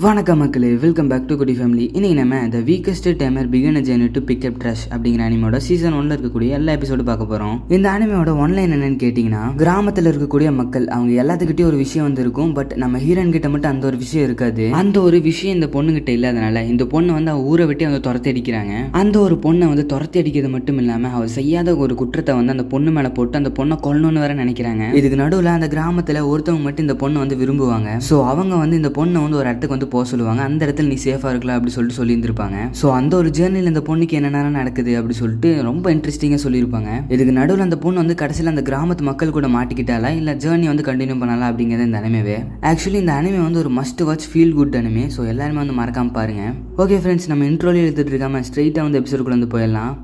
வணக்கம் மக்களே, welcome back to குடி ஃபேமிலி. இன்னைக்கு நம்ம the weakest timer beginner journey to pick up trash அப்படிங்கிற அனிமையோட சீசன் 1ல இருக்கக்கூடிய எல்லா எபிசோடு பார்க்க போறோம். இந்த அனிமையோட ஒன்லைன் என்னன்னு கேட்டீங்கன்னா, கிராமத்தில் இருக்கக்கூடிய மக்கள் அவங்க எல்லாத்துக்கிட்டையும் ஒரு விஷயம் வந்து இருக்கும். பட் நம்ம ஹீரோயின் கிட்ட மட்டும் அந்த ஒரு விஷயம் இருக்காது. அந்த ஒரு விஷயம் இந்த பொண்ணுகிட்ட இல்லாதனால இந்த பொண்ணு வந்து அவ ஊரை விட்டு அவங்க துரத்தி அடிக்கிறாங்க. அந்த ஒரு பொண்ணை வந்து துரத்தி அடிக்கிறது மட்டும் இல்லாம அவர் செய்யாத ஒரு குற்றத்தை வந்து அந்த பொண்ணு மேல போட்டு அந்த பொண்ணை கொல்லணும்னு வேற நினைக்கிறாங்க. இதுக்கு நடுவில் அந்த கிராமத்துல ஒருத்தவங்க மட்டும் இந்த பொண்ணை வந்து விரும்புவாங்க. ஸோ அவங்க வந்து இந்த பொண்ணை வந்து ஒரு இடத்துக்கு வந்து போக சொல்லுவாங்க. அந்த இடத்துல நீ சேஃபா இருக்கலாம் அப்படி சொல்லிட்டு சொல்லியிருந்திருப்பாங்க. ஸோ அந்த ஒரு ஜேர்னியில் இந்த பொண்ணுக்கு என்னென்ன நடக்குது அப்படி சொல்லிட்டு ரொம்ப இன்ட்ரெஸ்டிங்காக சொல்லியிருப்பாங்க. இதுக்கு நடுவில் அந்த பொண்ணு வந்து கடைசியில் அந்த கிராமத்து மக்கள் கூட மாட்டிக்கிட்டாலா இல்லை ஜேர்னி வந்து கண்டினியூ பண்ணலாம் அப்படிங்கிறது இந்த அனிமேவே. ஆக்சுவலி இந்த அனிமே வந்து ஒரு must watch feel good anime. So எல்லாருமே வந்து மறக்காம பாருங்க. ஓகே ஃப்ரெண்ட்ஸ், நம்ம இன்ட்ரோலே எடுத்துட்டு இருக்காம ஸ்ட்ரெயிட்டாக வந்து எபிசோடுக்குள்ள வந்து போயிடலாம்.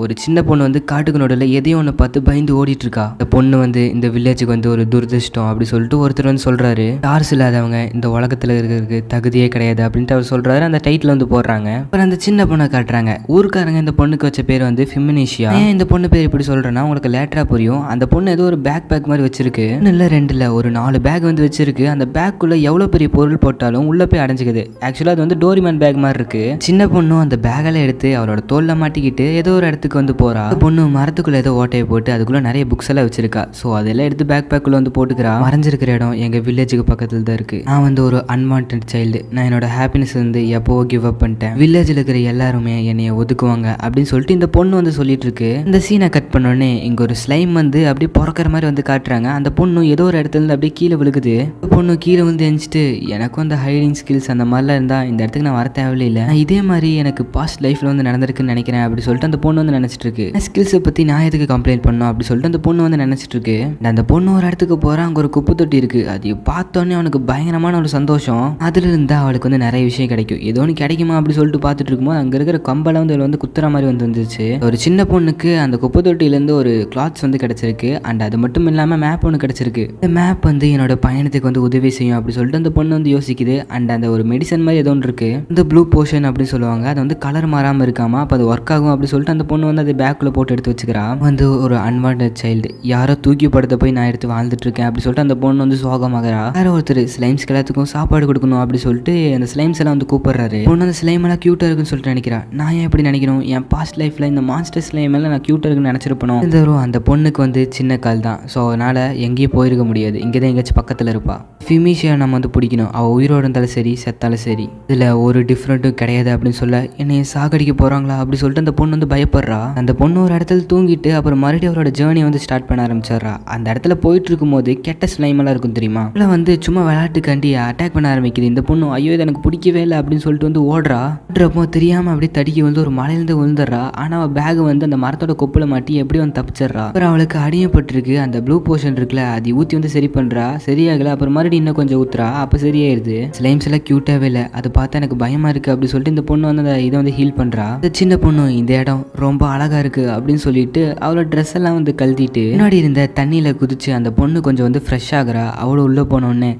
ஒரு சின்ன பொண்ணு வந்து காட்டுக்கு நடுவில் எதையும் ஒன்று பார்த்து பயந்து ஓடிட்டு இருக்கா. இந்த பொண்ணு வந்து இந்த வில்லேஜுக்கு வந்து ஒரு துரதிருஷ்டம் அப்படி சொல்லிட்டு ஒருத்தர் வந்து சொல்றாரு, டார்ஸ் இல்லாதவங்க இந்த உலகத்தில் இருக்கிறதுக்கு தகுதியே கிடையாது அப்படின்ட்டு அவர் சொல்றாரு. அந்த டைட்டில் வந்து போடுறாங்க. அப்புறம் அந்த சின்ன பொண்ணை காட்டுறாங்க. ஊருக்காரங்க இந்த பொண்ணுக்கு வச்ச பேர் வந்து ஃபெமினிஷியா. ஏன் இந்த பொண்ணு பேர் இப்படி சொல்றேன்னா உங்களுக்கு லேட்டரா புரியும். அந்த பொண்ணு ஏதோ ஒரு பேக் மாதிரி வச்சிருக்கு. இல்லை 2 இல்லை ஒரு 4 பேக் வந்து வச்சிருக்கு. அந்த பேக்குள்ள எவ்வளோ பெரிய பொருள் போட்டாலும் உள்ள போய் அடைஞ்சிக்குது. ஆக்சுவலாக அது வந்து டோரிமேன் பேக் மாதிரி இருக்கு. சின்ன பொண்ணும் அந்த பேக்கெல்லாம் எடுத்து அவரோட தோல்ல மாட்டிக்கிட்டு ஏதோ ஒரு இடத்துக்கு வந்து போறா. பொண்ணு மரத்துக்குள்ள ஏதோ ஓட்டையை போட்டு அதுக்குள்ள நிறைய புக்ஸ் எல்லாம் வச்சிருக்கா. ஸோ அதெல்லாம் எடுத்து பேக்குள்ள வந்து போட்டுக்கிறா. மறைஞ்சிருக்கிற இடம் எங்க வில்லேஜுக்கு பக்கத்துல தான் இருக்கு. நான் வந்து ஒரு அன்வான்ட் சைல்டு. நான் என்னோட ஹாப்பினஸ் வந்து எப்போ கிவ் அப் பண்ணிட்டேன். வில்லேஜில் இருக்கிற எல்லாருமே என்னைய ஒதுக்குவாங்க அப்படின்னு சொல்லிட்டு இந்த பொண்ணு வந்து சொல்லிட்டு இருக்கு. இந்த சீனை கட் பண்ணோடனே இங்க ஒரு ஸ்லைம் வந்து அப்படியே பிறக்கிற மாதிரி வந்து காட்டுறாங்க. அந்த பொண்ணு ஏதோ ஒரு இடத்துல இருந்து அப்படியே கீழே விழுகுது. பொண்ணு கீழே வந்து எஞ்சிட்டு எனக்கும் அந்த ஹைடிங் ஸ்கில்ஸ் அந்த மாதிரிலாம் இருந்தா இந்த இடத்துக்கு நான் வர தேவையில்லை. இல்லை இதே மாதிரி எனக்கு பாஸ்ட் லைஃப்ல வந்து நடந்திருக்குன்னு நினைக்கிறேன் அப்படி சொல்லிட்டு அந்த பொண்ணு வந்து நினைச்சிட்டு இருக்கு. ஸ்கில்ஸை பற்றி நான் எதுக்கு கம்ப்ளைண்ட் பண்ணோம் அப்படி சொல்லிட்டு அந்த பொண்ணு வந்து நினச்சிட்டு இருக்கு. அந்த பொண்ணு ஒரு இடத்துக்கு போகிறான். அங்கே ஒரு குப்பை தொட்டி இருக்கு. அது பார்த்தோன்னே அவனுக்கு பயங்கரமான ஒரு சந்தோஷம். அதுல இருந்தால் அவளுக்கு வந்து நிறைய விஷயம் கிடைக்கும். ஏதோ ஒன்று கிடைக்குமா அப்படி சொல்லிட்டு பார்த்துட்டு இருக்கும்போது அங்கே இருக்கிற கம்பெல்லாம் வந்து வந்து குத்துற மாதிரி வந்துருந்துச்சு. ஒரு சின்ன பொண்ணுக்கு அந்த குப்பை தொட்டியிலேருந்து ஒரு கிளாத்ஸ் வந்து கிடைச்சிருக்கு. அண்ட் அது மட்டும் இல்லாமல் மேப் ஒன்று கிடைச்சிருக்கு. இந்த மேப் வந்து என்னோட பயணத்துக்கு வந்து உதவி செய்யும் அப்படி சொல்லிட்டு அந்த பொண்ணு வந்து யோசிக்குது. அண்ட் அந்த ஒரு மெடிசன் மாதிரி ஏதோ ஒன்று இருக்கு. இந்த ப்ளூ போஷன் அப்படின்னு சொல்லுவாங்க. அது வந்து கலர் மாறாமல் இருக்காமா. அப்போ அது ஒர்க் ஆகும் அப்படி சொல்லிட்டு அந்த பொண்ணு வந்து அது பேக்குள்ள போட்டு எடுத்து வச்சுக்கிறா. வந்து ஒரு அன்வான்ட் சைல்டு யாரோ தூக்கி படுத்த போய் நான் எடுத்து வாழ்ந்துட்டு இருக்கேன் அப்படி சொல்லிட்டு அந்த பொண்ணு வந்து சோகமாகறா. வேற ஒருத்தர் ஸ்லைம்ஸ்க்கு எல்லாத்துக்கும் சாப்பாடு கொடுக்கணும் அப்படி சொல்லிட்டு அந்த ஸ்லைம்ஸ் எல்லாம் வந்து கூப்பிடுறாரு. பொண்ணு அந்த ஸ்லைம் எல்லாம் கியூட்டா இருக்குன்னு சொல்லிட்டு நினைக்கிறா. நான் ஏன் எப்படி நினைக்கணும்? என் பாஸ்ட் லைஃப்ல இந்த மான்ஸ்டர் ஸ்லைம் எல்லாம் நான் கியூட்டா இருக்குன்னு நினைச்சிருப்பணும். இந்த அந்த பொண்ணுக்கு வந்து சின்ன கால் தான். ஸோ அதனால எங்கேயும் போயிருக்க முடியாது. இங்கேதான் எங்கேயாச்சும் பக்கத்துல இருப்பா. ஃபிமிஷியா நம்ம வந்து பிடிக்கணும். அவள் உயிரோடு இருந்தாலும் சரி செத்தாலும் சரி. இதில் ஒரு டிஃப்ரெண்ட்டும் கிடையாது அப்படின்னு சொல்ல என்னைய சாகடிக்க போகிறாங்களா அப்படி சொல்லிட்டு அந்த பொண்ணு வந்து பயப்படுறா. அந்த பொண்ணு ஒரு இடத்துல தூங்கிட்டு அப்புறம் மறுபடியும் அவரோட ஜேர்னியை வந்து ஸ்டார்ட் பண்ண ஆரம்பிச்சிடுறா. அந்த இடத்துல போயிட்டு இருக்கும்போது கெட்ட ஸ்லைம் எல்லாம் இருக்கும் தெரியுமா. இல்லை வந்து சும்மா விளையாட்டுக்காண்டி அட்டாக் பண்ண ஆரம்பிக்குது. இந்த பொண்ணு ஐயோ இது எனக்கு பிடிக்கவே இல்லை அப்படின்னு சொல்லிட்டு வந்து ஓடுறப்போ தெரியாமல் அப்படியே தடிக்கி வந்து ஒரு மலையிலேருந்து விழுந்துடுறா. ஆனால் அவள் பேக் வந்து அந்த மரத்தோட கொப்பில் மாட்டி எப்படி வந்து தப்பிச்சிடுறா. அப்புறம் அவளுக்கு அடியப்பட்டிருக்கு. அந்த ப்ளூ போர்ஷன் இருக்குல்ல அது ஊற்றி வந்து சரி பண்ணுறா. சரியாகல. அப்புறம் மறுபடியும் இன்னும் கொஞ்சம் ஊத்துறா. அப்போ சரியாயிருது. ஸ்லைம்ஸ் எல்லாம் கியூட்டாவே இல்லை. அதை பார்த்தா எனக்கு பயமா இருக்கு அப்படி சொல்லிட்டு இந்த பொண்ணு வந்து அந்த இதை வந்து ஹீல் பண்றா. இந்த சின்ன பொண்ணு இந்த இடம் ரொம்ப அழகா இருக்கு அப்படின்னு சொல்லிட்டு அவளோட ட்ரெஸ் எல்லாம் வந்து கழட்டிட்டு முன்னாடி இருந்த தண்ணியில குதிச்சு அந்த பொண்ணு கொஞ்சம் வந்து ஃப்ரெஷ் ஆகுறா. அவளும் உள்ள போனோடனே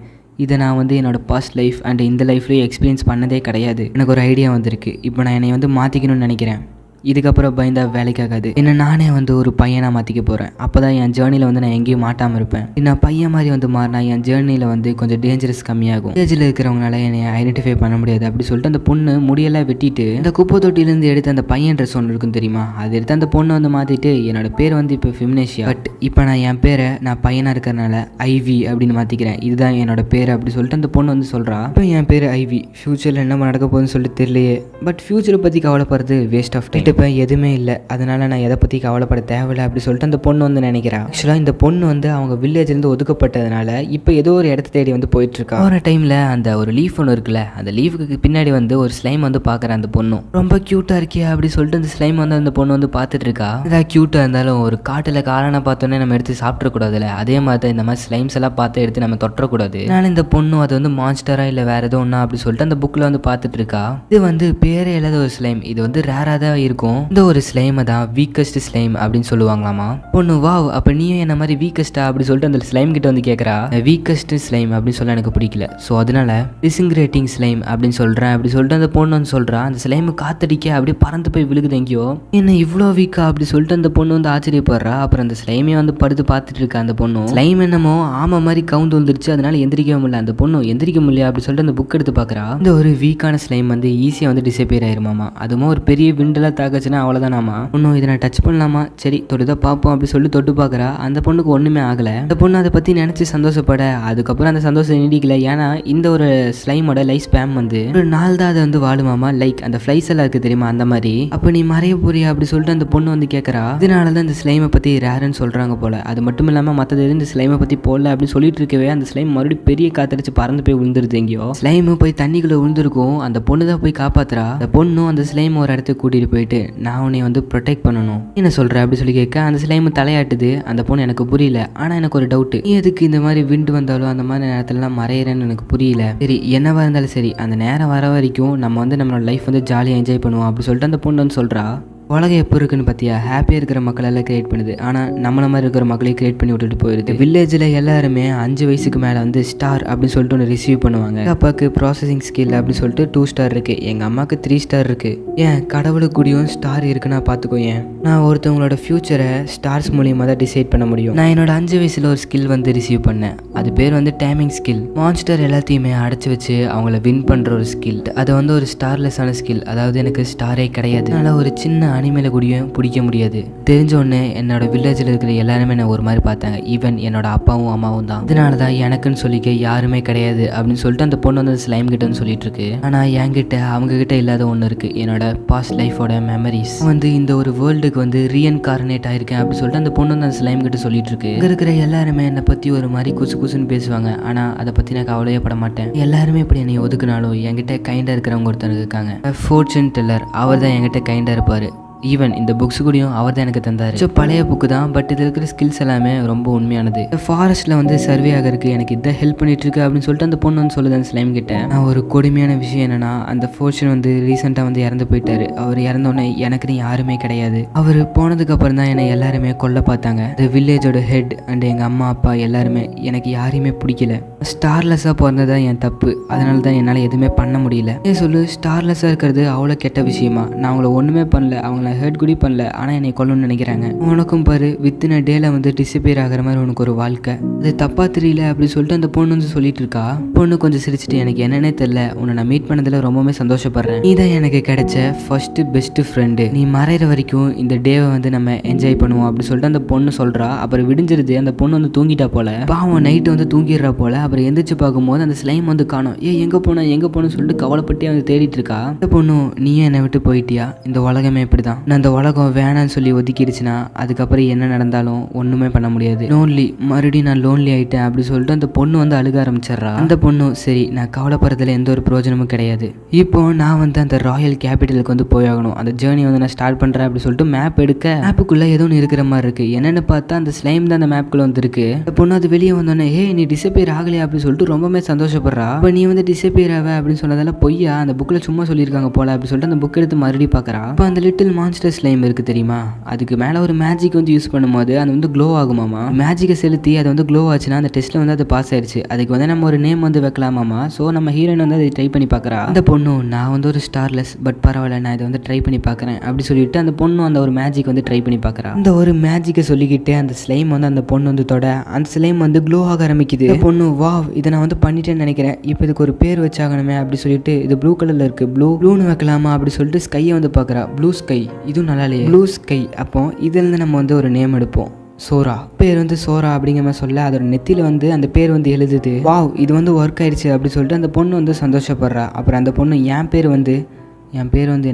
இதை நான் வந்து என்னோட பாஸ்ட் லைஃப் அண்ட் இந்த லைஃப்லேயும் எக்ஸ்பீரியன்ஸ் பண்ணதே கிடையாது. எனக்கு ஒரு ஐடியா வந்திருக்கு. இப்போ நான் என்னை வந்து மாற்றிக்கணும்னு நினைக்கிறேன். இதுக்கப்புறம் பயந்தா வேலைக்காகாது. என்ன நானே வந்து ஒரு பையனாக மாற்றிக்க போகிறேன். அப்போ தான் என் ஜேர்னியில் வந்து நான் எங்கேயும் மாட்டாமல் இருப்பேன். நான் பையன் மாதிரி வந்து மாறினா என் ஜேர்னியில் வந்து கொஞ்சம் டேஞ்சரஸ் கம்மியாகும். வில்லேஜில் இருக்கிறவங்களால என்னை ஐடென்டிஃபை பண்ண முடியாது அப்படி சொல்லிட்டு அந்த பொண்ணு முடியெல்லாம் வெட்டிட்டு இந்த குப்பை தொட்டிலேருந்து எடுத்து அந்த பையன் ட்ரெஸ் ஒன்று இருக்கும் தெரியுமா. அது எடுத்து அந்த பொண்ணை வந்து மாற்றிட்டு என்னோட பேர் வந்து இப்போ ஃபெமினேஷியா. பட் இப்போ நான் என் பேரை நான் பையனாக இருக்கிறனால ஐவி அப்படின்னு மாற்றிக்கிறேன். இதுதான் என்னோட பேர் அப்படி சொல்லிட்டு அந்த பொண்ணு வந்து சொல்கிறா. இப்போ என் பேர் ஐவி. ஃபியூச்சரில் என்ன நடக்க போகுதுன்னு சொல்லிட்டு தெரியலையே. பட் ஃபியூச்சரை பற்றி கவலைப்படுறது வேஸ்ட் ஆஃப் டைம். இப்போ எதுவுமே இல்லை. அதனால நான் எதை பற்றி கவலைப்பட தேவையில்லை அப்படி சொல்லிட்டு அந்த பொண்ணு வந்து நினைக்கிறா. ஆக்சுவலாக இந்த பொண்ணு வந்து அவங்க வில்லேஜ்லேருந்து ஒதுக்கப்பட்டதுனால இப்போ ஏதோ ஒரு இடத்த தேடி வந்து போயிட்டு இருக்கா. ஒரு டைமில் அந்த ஒரு லீஃப் ஒன்று இருக்குல்ல, அந்த லீஃபுக்கு பின்னாடி வந்து ஒரு ஸ்லைம் வந்து பார்க்குற அந்த பொண்ணு ரொம்ப க்யூட்டாக இருக்கியா அப்படி சொல்லிட்டு அந்த ஸ்லைம் வந்து அந்த பொண்ணு வந்து பார்த்துட்டு இருக்கா. ஏதாவது க்யூட்டாக இருந்தாலும் ஒரு காட்டில் காளான பார்த்தோன்னே நம்ம எடுத்து சாப்பிடக்கூடாதுல்ல. அதே மாதிரி தான் இந்த மாதிரி ஸ்லைம்ஸ் எல்லாம் பார்த்து எடுத்து நம்ம தொட்டக்கூடாது. அதனால இந்த பொண்ணு அது வந்து மான்ஸ்டரா இல்லை வேற ஏதோ ஒன்றா அப்படி சொல்லிட்டு அந்த புக்கில் வந்து பார்த்துட்டு இருக்கா. இது வந்து பேரே இல்லாத ஒரு ஸ்லைம். இது வந்து ரேராக தான் இருக்கும். இருக்கும். இந்த ஒரு ஸ்லைமை தான் வீக்கஸ்ட் ஸ்லைம் அப்படின்னு சொல்லுவாங்களாமா. பொண்ணு வாவ் அப்ப நீயும் என்ன மாதிரி வீக்கஸ்டா அப்படி சொல்லிட்டு அந்த ஸ்லைம் கிட்ட வந்து கேட்கறா. வீக்கஸ்ட் ஸ்லைம் அப்படின்னு சொல்ல எனக்கு பிடிக்கல, ஸோ அதனால டிசிங்கிரேட்டிங் ஸ்லைம் அப்படின்னு சொல்றேன் அப்படி சொல்லிட்டு அந்த பொண்ணு வந்து சொல்றா. அந்த ஸ்லைம் காத்தடிக்க அப்படியே பறந்து போய் விழுகுது எங்கேயோ. என்ன இவ்வளோ வீக்கா அப்படி சொல்லிட்டு அந்த பொண்ணு வந்து ஆச்சரியப்படுறா. அப்புறம் அந்த ஸ்லைமே வந்து படுத்து பார்த்துட்டு இருக்கா. அந்த பொண்ணு ஸ்லைம் என்னமோ ஆமா மாதிரி கவுந்து வந்துருச்சு, அதனால எந்திரிக்கவே முடியல. அந்த பொண்ணு எந்திரிக்க முடியல அப்படி சொல்லிட்டு அந்த புக் எடுத்து பாக்குறா. இந்த ஒரு வீக்கான ஸ்லைம் வந்து ஈஸியா வந்து டிசப்பியர் ஆயிருமாமா. அதுவும் ஒரு பெரிய விண்டெல்லாம் தாக்கச்சுன்னா அவ்வளவுதானாமா. ஒன்னும் இதை நான் டச் பண்ணலாமா, சரி தொட்டுதான் பார்ப்போம் அப்படி சொல்லி தொட்டு பாக்குறா. அந்த பொண்ணுக்கு ஒண்ணுமே ஆகல. அந்த பொண்ணு அதை பத்தி நினைச்சு சந்தோஷப்பட அதுக்கப்புறம் அந்த சந்தோஷம் நீடிக்கல. ஏன்னா இந்த ஒரு ஸ்லைமோட லைஃப் ஸ்பேம் வந்து ஒரு நாள் தான் அது வந்து வாழுமாமா. லைக் அந்த ஃபிளைஸ் எல்லாம் இருக்கு தெரியுமா, அந்த மாதிரி. அப்ப நீ மறைய போறியா அப்படி சொல்லிட்டு அந்த பொண்ணு வந்து கேட்கறா. இதனாலதான் இந்த ஸ்லைமை பத்தி ரேர்ன்னு சொல்றாங்க போல. அது மட்டும் இல்லாம மத்தது இந்த ஸ்லைமை பத்தி போடல அப்படின்னு சொல்லிட்டு இருக்கவே அந்த ஸ்லைம் மறுபடியும் பெரிய காத்தடிச்சு பறந்து போய் விழுந்துருது எங்கேயோ. ஸ்லைம் போய் தண்ணிக்குள்ள விழுந்திருக்கும். அந்த பொண்ணு தான் போய் காப்பாத்துறா. அந்த பொண்ணும் அந்த ஸ்லைம் ஒரு இடத்துக்கு கூட்டிட்டு போயிட்டு நான் உன்னை வந்து ப்ரொடெக்ட் பண்ணணும் என்ன சொல்ற அப்படி சொல்லி கேட்க அந்த ஸ்லைம் தலையாட்டுது. அந்த பொண்ணு எனக்கு புரியல, ஆனா எனக்கு ஒரு டவுட், நீ எதுக்கு இந்த மாதிரி விண்டு வந்தாலும் அந்த மாதிரி நேரத்துலலாம் மறையிறேன்னு எனக்கு புரியல. சரி என்னவா இருந்தாலும் சரி அந்த நேரம் வர வரைக்கும் நம்ம வந்து நம்மளோட லைஃப் வந்து ஜாலியாக என்ஜாய் பண்ணுவோம் அப்படி சொல்லிட்டு அந்த பொண்ணு வந்து சொல்றா. உலகம் எப்போ இருக்குன்னு பார்த்தியா, ஹாப்பியாக இருக்கிற மக்களெல்லாம் கிரியேட் பண்ணுது, ஆனால் நம்மள மாதிரி இருக்கிற மக்களையும் கிரியேட் பண்ணி விட்டுட்டு போயிடுது. வில்லேஜில் எல்லாருமே 5 வயசுக்கு மேலே வந்து ஸ்டார் அப்படின்னு சொல்லிட்டு ஒன்று ரிசீவ் பண்ணுவாங்க. எங்கள் அப்பாவுக்கு ப்ராசஸிங் ஸ்கில் அப்படின்னு சொல்லிட்டு 2 ஸ்டார் இருக்குது, எங்கள் அம்மாவுக்கு 3 ஸ்டார் இருக்குது. ஏன் கடவுளுக்கு கூடயும் ஸ்டார் இருக்குன்னா பார்த்துக்கோ. ஏன் நான் ஒருத்தவங்களோட ஃப்யூச்சரை ஸ்டார்ஸ் மூலியமாக தான் டிசைட் பண்ண முடியும். நான் என்னோட 5 வயசில் ஒரு ஸ்கில் வந்து ரிசீவ் பண்ணேன். அது பேர் வந்து டைமிங் ஸ்கில். மான்ஸ்டர் எல்லாத்தையுமே அடைச்சி வச்சு அவங்கள வின் பண்ணுற ஒரு ஸ்கில். அது வந்து ஒரு ஸ்டார்லெஸ்ஸான ஸ்கில், அதாவது எனக்கு ஸ்டாரே கிடையாது. அதனால் ஒரு சின்ன அனிமேல கூடயும் பிடிக்க முடியாது. தெரிஞ்ச உடனே என்னோட வில்லேஜில் இருக்கிற எல்லாருமே நான் ஒரு மாதிரி பார்த்தாங்க. ஈவன் என்னோட அப்பாவும் அம்மாவும் தான். அதனால தான் எனக்குன்னு சொல்லிக்க யாருமே கிடையாது அப்படின்னு சொல்லிட்டு அந்த பொண்ணு வந்து ஸ்லைம் கிட்ட வந்து சொல்லிட்டு இருக்கு. ஆனால் என்கிட்ட அவங்க கிட்ட இல்லாத ஒன்று இருக்கு, என்னோட பாஸ்ட் லைஃபோட மெமரிஸ் வந்து இந்த ஒரு வேர்ல்டுக்கு வந்து ரீஇன்கார்னேட் ஆயிருக்கேன் அப்படின்னு சொல்லிட்டு அந்த பொண்ணு வந்து அந்த ஸ்லைம் கிட்ட சொல்லிட்டு இருக்கு. இங்க இருக்கிற எல்லாருமே என்னை பத்தி ஒரு மாதிரி குசு குசுன்னு பேசுவாங்க, ஆனா அதை பத்தி நான் கவலையே பட மாட்டேன். எல்லாருமே இப்படி என்னை ஒதுக்குனாலும் என்கிட்ட கைண்டா இருக்கிறவங்க ஒருத்தர் இருக்காங்க, ஃபோர்ச்சூன் டெல்லர். அவர் தான் என்கிட்ட கைண்டா இருப்பாரு. ஈவன் இந்த புக்ஸ் கூடயும் அவர் தான் எனக்கு தந்தார். ஸோ பழைய புக்கு தான், பட் இதில் இருக்கிற ஸ்கில்ஸ் எல்லாமே ரொம்ப உண்மையானது. ஃபாரஸ்ட்டில் வந்து சர்வே ஆகிறதுக்கு எனக்கு இதை ஹெல்ப் பண்ணிட்டு இருக்கு அப்படின்னு சொல்லிட்டு அந்த பொண்ணு வந்து சொல்லுது அந்த ஸ்லைம் கிட்ட. நான் ஒரு கொடுமையான விஷயம் என்னன்னா, அந்த ஃபோர்ச்சூன் வந்து ரீசெண்டாக வந்து இறந்து போயிட்டாரு. அவர் இறந்தோடனே எனக்குன்னு யாருமே கிடையாது. அவர் போனதுக்கு அப்புறம் தான் என்னை எல்லாருமே கொல்ல பார்த்தாங்க. இந்த வில்லேஜோட ஹெட் அண்ட் எங்கள் அம்மா அப்பா எல்லாருமே எனக்கு யாரையுமே பிடிக்கல. ஸ்டார்லெஸ்ஸாக பிறந்ததான் என் தப்பு, அதனால தான் என்னால் எதுவுமே பண்ண முடியல. ஏன் சொல்லு, ஸ்டார்லெஸ்ஸாக இருக்கிறது அவ்வளோ கெட்ட விஷயமா? நான் அவங்கள ஒன்றுமே பண்ணல, அவங்கள ஹர்ட் கூட பண்ணல, ஆனால் என்னை கொல்லணும்னு நினைக்கிறாங்க. உனக்கும் பாரு வித்தின் டேல வந்து டிசப்பியர் ஆகிற மாதிரி உனக்கு ஒரு வாழ்க்கை, அது தப்பா தெரியல அப்படி சொல்லிட்டு அந்த பொண்ணு வந்து சொல்லிட்டு இருக்கா. பொண்ணு கொஞ்சம் சிரிச்சுட்டு எனக்கு என்னன்னே தெரியல, உன்னை நான் மீட் பண்ணதில் ரொம்பவே சந்தோஷப்படுறேன். நீ தான் எனக்கு கிடைச்ச ஃபர்ஸ்ட் பெஸ்ட் ஃப்ரெண்டு. நீ மறைகிற வரைக்கும் இந்த டேவை வந்து நம்ம என்ஜாய் பண்ணுவோம் அப்படி சொல்லிட்டு அந்த பொண்ணு சொல்றா. அப்புறம் விடிஞ்சிருது. அந்த பொண்ணு வந்து தூங்கிட்டா போல. பாவம் நைட்டு வந்து தூங்கிடுறா போல. அப்புறம் எந்திரிச்சு பார்க்கும்போது அந்த ஸ்லைம் வந்து காணோம். எங்க போன சொல்லிட்டு கவலைப்பட்டே வந்து தேடிட்டு இருக்கா. இந்த பொண்ணு நீயும் என்னை விட்டு போயிட்டியா, இந்த உலகமே இப்படிதான், அந்த உலகம் வேணான்னு சொல்லி ஒதுக்கிடுச்சுன்னா அதுக்கப்புறம் என்ன நடந்தாலும் ஒண்ணுமே பண்ண முடியாது. லோன்லி, மறுபடியும் நான் லோன்லி ஆயிட்டேன் அப்படி சொல்லிட்டு அந்த பொண்ணு வந்து அழுக ஆரம்பிச்சிடுறா. அந்த பொண்ணு சரி நான் கவலைப்படுறதுல எந்த ஒரு பிரயோஜனமும் கிடையாது, இப்போ நான் வந்து அந்த ராயல் கேபிட்டலுக்கு வந்து போயாகணும், அந்த ஜேர்னி வந்து நான் ஸ்டார்ட் பண்றேன் அப்படி சொல்லிட்டு மேப் எடுக்க மேப்புக்குள்ள ஏதோ ஒன்று இருக்கிற மாதிரி இருக்கு. என்னன்னு பார்த்தா அந்த ஸ்லைம் தான் அந்த மேப்குள்ள வந்து இருக்கு. அந்த பொண்ணு அது வெளியே வந்தோடனே ஹே நீ டிசப்பியர் ஆகலையா அப்படி சொல்லிட்டு ரொம்பவே சந்தோஷப்படுறா. இப்போ நீ வந்து டிசப்பியர் ஆவ அப்படின்னு சொன்னதால பொய்யா, அந்த புக்ல சும்மா சொல்லியிருக்காங்க போல அப்படி சொல்லிட்டு அந்த புக் எடுத்து மறுபடியும் பார்க்கறா. இப்போ அந்த லிட்டில் மான்ஸ்டர் ஸ்லைம் இருக்கு தெரியுமா, அதுக்கு மேல ஒரு மேஜிக் வந்து யூஸ் பண்ணும்போது அது வந்து க்ளோ ஆகுமாமா. மேஜிக்கை செலுத்தி அது வந்து க்ளோ ஆச்சுன்னா அந்த டெஸ்ட்ல வந்து அது பாஸ் ஆயிடுச்சு. அதுக்கு வந்து நம்ம ஒரு நேம் வந்து வைக்கலாமாமா. ஸோ நம்ம ஹீரோயின் வந்து அதை ட்ரை பண்ணி பார்க்கறா. அந்த பொண்ணு நான் வந்து ஒரு ஸ்டார்லெஸ், பட் பரவாயில்ல நான் இதை வந்து ட்ரை பண்ணி பார்க்கறேன் அப்படி சொல்லிட்டு அந்த பொண்ணு அந்த ஒரு மேஜிக் வந்து ட்ரை பண்ணி பார்க்கறா. அந்த ஒரு மேஜிக்கை சொல்லிக்கிட்டு அந்த ஸ்லைம் வந்து அந்த பொண்ணு வந்து தொட அந்த ஸ்லைம் வந்து க்ளோ ஆக ஆரம்பிக்குது. அந்த பொண்ணு வாவ் இதை நான் வந்து பண்ணிட்டேன்னு நினைக்கிறேன், இப்போ இதுக்கு ஒரு பேர் வச்சாகணுமே அப்படி சொல்லிட்டு இது ப்ளூ கலர்ல இருக்கு, ப்ளூன்னு வைக்கலாமா அப்படி சொல்லிட்டு ஸ்கையை வந்து பார்க்கறா. ப்ளூ ஸ்கை, இதுவும் நல்லா இல்லையே, ப்ளூ ஸ்கை. அப்போ இதுலேருந்து நம்ம வந்து ஒரு நேம் எடுப்போம், சோரா. பேர் வந்து சோரா அப்படிங்கிற மாதிரி சொல்ல அதோட நெத்தியில் வந்து அந்த பேர் வந்து எழுதுது. வாவ் இது வந்து ஒர்க் ஆயிடுச்சு அப்படி சொல்லிட்டு அந்த பொண்ணு வந்து சந்தோஷப்படுறா. அப்புறம் அந்த பொண்ணு என் பேர் வந்து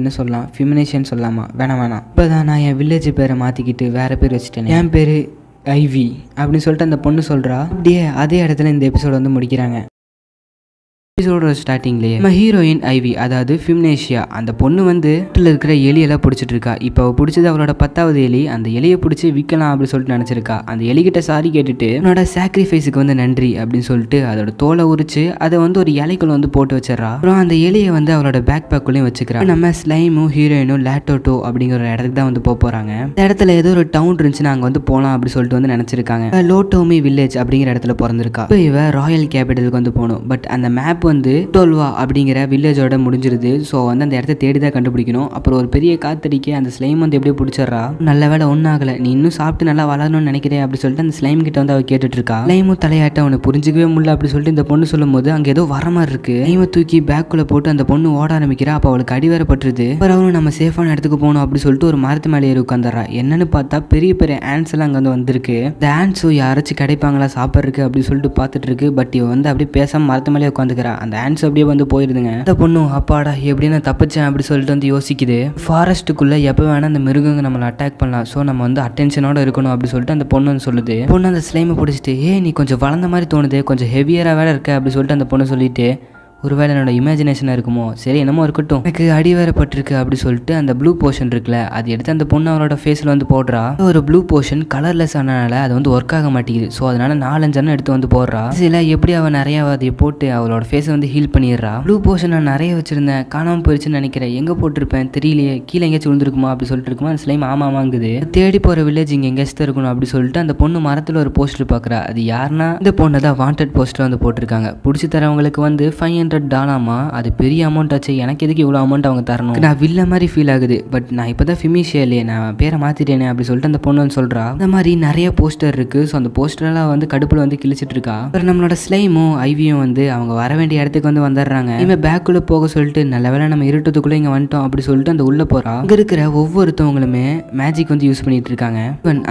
என்ன சொல்லலாம், ஃபிமினேஷன் சொல்லலாமா, வேணாம் இப்போ தான் நான் என் வில்லேஜ் பேரை மாற்றிக்கிட்டு வேற பேர் வச்சுட்டேன், என் பேர் ஐவி அப்படின்னு சொல்லிட்டு அந்த பொண்ணு சொல்கிறா. அப்படியே அதே இடத்துல இந்த எபிசோட் வந்து முடிக்கிறாங்க. எபிசோட ஸ்டார்டிங்லேயே நம்ம ஹீரோயின் ஐவி, அதாவது ஃபிம்னேஷியா, அந்த பொண்ணு வந்து இருக்கிற எலியெல்லாம் பிடிச்சிட்டு இருக்கா. இப்போ பிடிச்சது அவளோட 10வது எலி. அந்த எலியை பிடிச்சி விற்கலாம் அப்படின்னு சொல்லிட்டு நினைச்சிருக்கா. அந்த எலிகிட்ட சாரி கேட்டுட்டு என்னோட சாக்ரிஃபைஸுக்கு வந்து நன்றி அப்படின்னு சொல்லிட்டு அதோட தோலை உரிச்சு அதை வந்து ஒரு இலைக்குள்ள வந்து போட்டு வச்சிடறா. அப்புறம் அந்த எலியை வந்து அவளோட பேக் பேக்குள்ளேயும் வச்சுக்கிறா. நம்ம ஸ்லைமும் ஹீரோயினும் லேட்டோட்டோ அப்படிங்கிற ஒரு இடத்துக்கு தான் வந்து போறாங்க. இந்த இடத்துல ஏதோ ஒரு டவுன் இருந்துச்சுன்னா அங்க வந்து போகலாம் அப்படின்னு சொல்லிட்டு வந்து நினைச்சிருக்காங்க. லோட்டோமி வில்லேஜ் அப்படிங்கிற இடத்துல பிறந்திருக்கா. இப்போ இவ ராயல் கேபிட்டலுக்கு வந்து போகணும். பட் அந்த மேப் வந்து டோல்வா அப்படிங்கிற வில்லேஜோட முடிஞ்சிருது. ஸோ வந்து அந்த இடத்த தேடி தான் கண்டுபிடிக்கணும். அப்புறம் ஒரு பெரிய காத்தடிக்க அந்த ஸ்லைம் வந்து எப்படியோ பிடிச்சிடறா. நல்ல வேலை ஒன்றும் ஆகலை, நீ இன்னும் சாப்பிட்டு நல்லா வளரணும்னு நினைக்கிறேன் அப்படி சொல்லிட்டு அந்த ஸ்லைம் கிட்ட வந்து அவ கேட்டுட்டு இருக்கா. ஸ்லைமும் தலையாட்ட அவனுக்கு புரிஞ்சிக்கவே முடியல அப்படி சொல்லிட்டு இந்த பொண்ணு சொல்லும் போது அங்கே ஏதோ வர மாதிரி இருக்கு. ஸ்லைமை தூக்கி பேக்குள்ள போட்டு அந்த பொண்ணு ஓட ஆரம்பிக்கிறா. அப்போ அவளுக்கு அடி வேற பட்டுருது. அப்புறம் அவனும் நம்ம சேஃபான இடத்துக்கு போகணும் அப்படி சொல்லிட்டு ஒரு மரத்து மேலே ஏறி உட்காந்துறா. என்னன்னு பார்த்தா பெரிய பெரிய ஆண்ட்ஸ் எல்லாம் அங்கே வந்து வந்திருக்கு. இந்த ஆண்ட்ஸும் யாராச்சும் கிடைப்பாங்களா சாப்பிட்றதுக்கு அப்படின்னு சொல்லிட்டு பார்த்துட்டு இருக்கு. பட் இவ வந்து அப்படியே பேசாம மரத்து மேலே உட்காந்துக்கிறா. அந்த ஆண்ட்ஸ் அப்படியே வந்து போயிருதுங்க. இந்த பொண்ணு அப்பாடா எப்படின்னு தப்பிச்சேன் அப்படி சொல்லிட்டு வந்து யோசிக்குது. ஃபாரஸ்ட்டுக்குள்ள எப்போ வேணா அந்த மிருகங்க நம்மளை அட்டாக் பண்ணலாம். ஸோ நம்ம வந்து அட்டென்ஷனோட இருக்கணும் அப்படி சொல்லிட்டு அந்த பொண்ணு வந்து சொல்லுது. பொண்ணு அந்த ஸ்லைமை பிடிச்சிட்டு நீ கொஞ்சம் வளர்ந்த மாதிரி தோணுது, கொஞ்சம் ஹெவியராக வேற இருக்க அப்படி சொல்லிட்டு அந்த பொண்ணு சொல்லிட்டு ஒருவேளை என்னோட இமேஜினேஷனாக இருக்குமோ, சரி என்னமோ இருக்கட்டும், எனக்கு அடி வேற பட்டிருக்கு அப்படி சொல்லிட்டு அந்த ப்ளூ போர்ஷன் இருக்குல்ல அது எடுத்து அந்த பொண்ணு அவரோட ஃபேஸில் வந்து போடுறா. ஒரு ப்ளூ போர்ஷன் கலர்லெஸ் ஆனனால அது வந்து ஒர்க் ஆக மாட்டேங்குது. ஸோ அதனால 4-5 எடுத்து வந்து போடுறா. சில எப்படி அவன் நிறைய அதை போட்டு அவளோட ஃபேஸை வந்து ஹீல் பண்ணிடுறா. ப்ளூ போர்ஷன் நான் நிறைய வச்சிருந்தேன், காணாமல் போயிடுச்சுன்னு நினைக்கிறேன், எங்கே போட்டிருப்பேன் தெரியலையே, கீழே எங்கேயாச்சும் விழுந்துருக்குமா அப்படி சொல்லிட்டு இருக்குமா. அந்த ஸ்லைம் ஆமாங்குது. தேடி போகிற வில்லேஜ் இங்கே எங்கேயாச்சும் இருக்கணும் அப்படி சொல்லிட்டு அந்த பொண்ணு மரத்தில் ஒரு போஸ்டர் பார்க்குறா. அது யாருன்னா இந்த பொண்ணு தான் வாண்டட் போஸ்டர் வந்து போட்டிருக்காங்க. பிடிச்சி தரவங்களுக்கு வந்து $500. அது பெரிய அமௌண்ட் ஆச்சு, எனக்கு எதுக்கு இவ்வளோ அமௌண்ட் அவங்க தரணும், நான் வில்ல மாதிரி ஃபீல் ஆகுது. பட் நான் இப்போ தான் ஃபிமிஷியா இல்லையே, நான் பேரை மாற்றிட்டேனே அப்படி சொல்லிட்டு அந்த பொண்ணு வந்து சொல்கிறா. இந்த மாதிரி நிறைய போஸ்டர் இருக்குது. ஸோ அந்த போஸ்டர்லாம் வந்து கடுப்பில் வந்து கிழிச்சிட்டு இருக்கா. அப்புறம் நம்மளோட ஸ்லைமும் ஐவியும் வந்து அவங்க வர வேண்டிய இடத்துக்கு வந்து வந்துடுறாங்க. இவன் பேக்குள்ளே போக சொல்லிட்டு நல்ல வேளை நம்ம இருட்டத்துக்குள்ளே இங்கே வந்துட்டோம் அப்படி சொல்லிட்டு அந்த உள்ளே போகிறா. அங்கே இருக்கிற ஒவ்வொருத்தவங்களுமே மேஜிக் வந்து யூஸ் பண்ணிட்டு இருக்காங்க.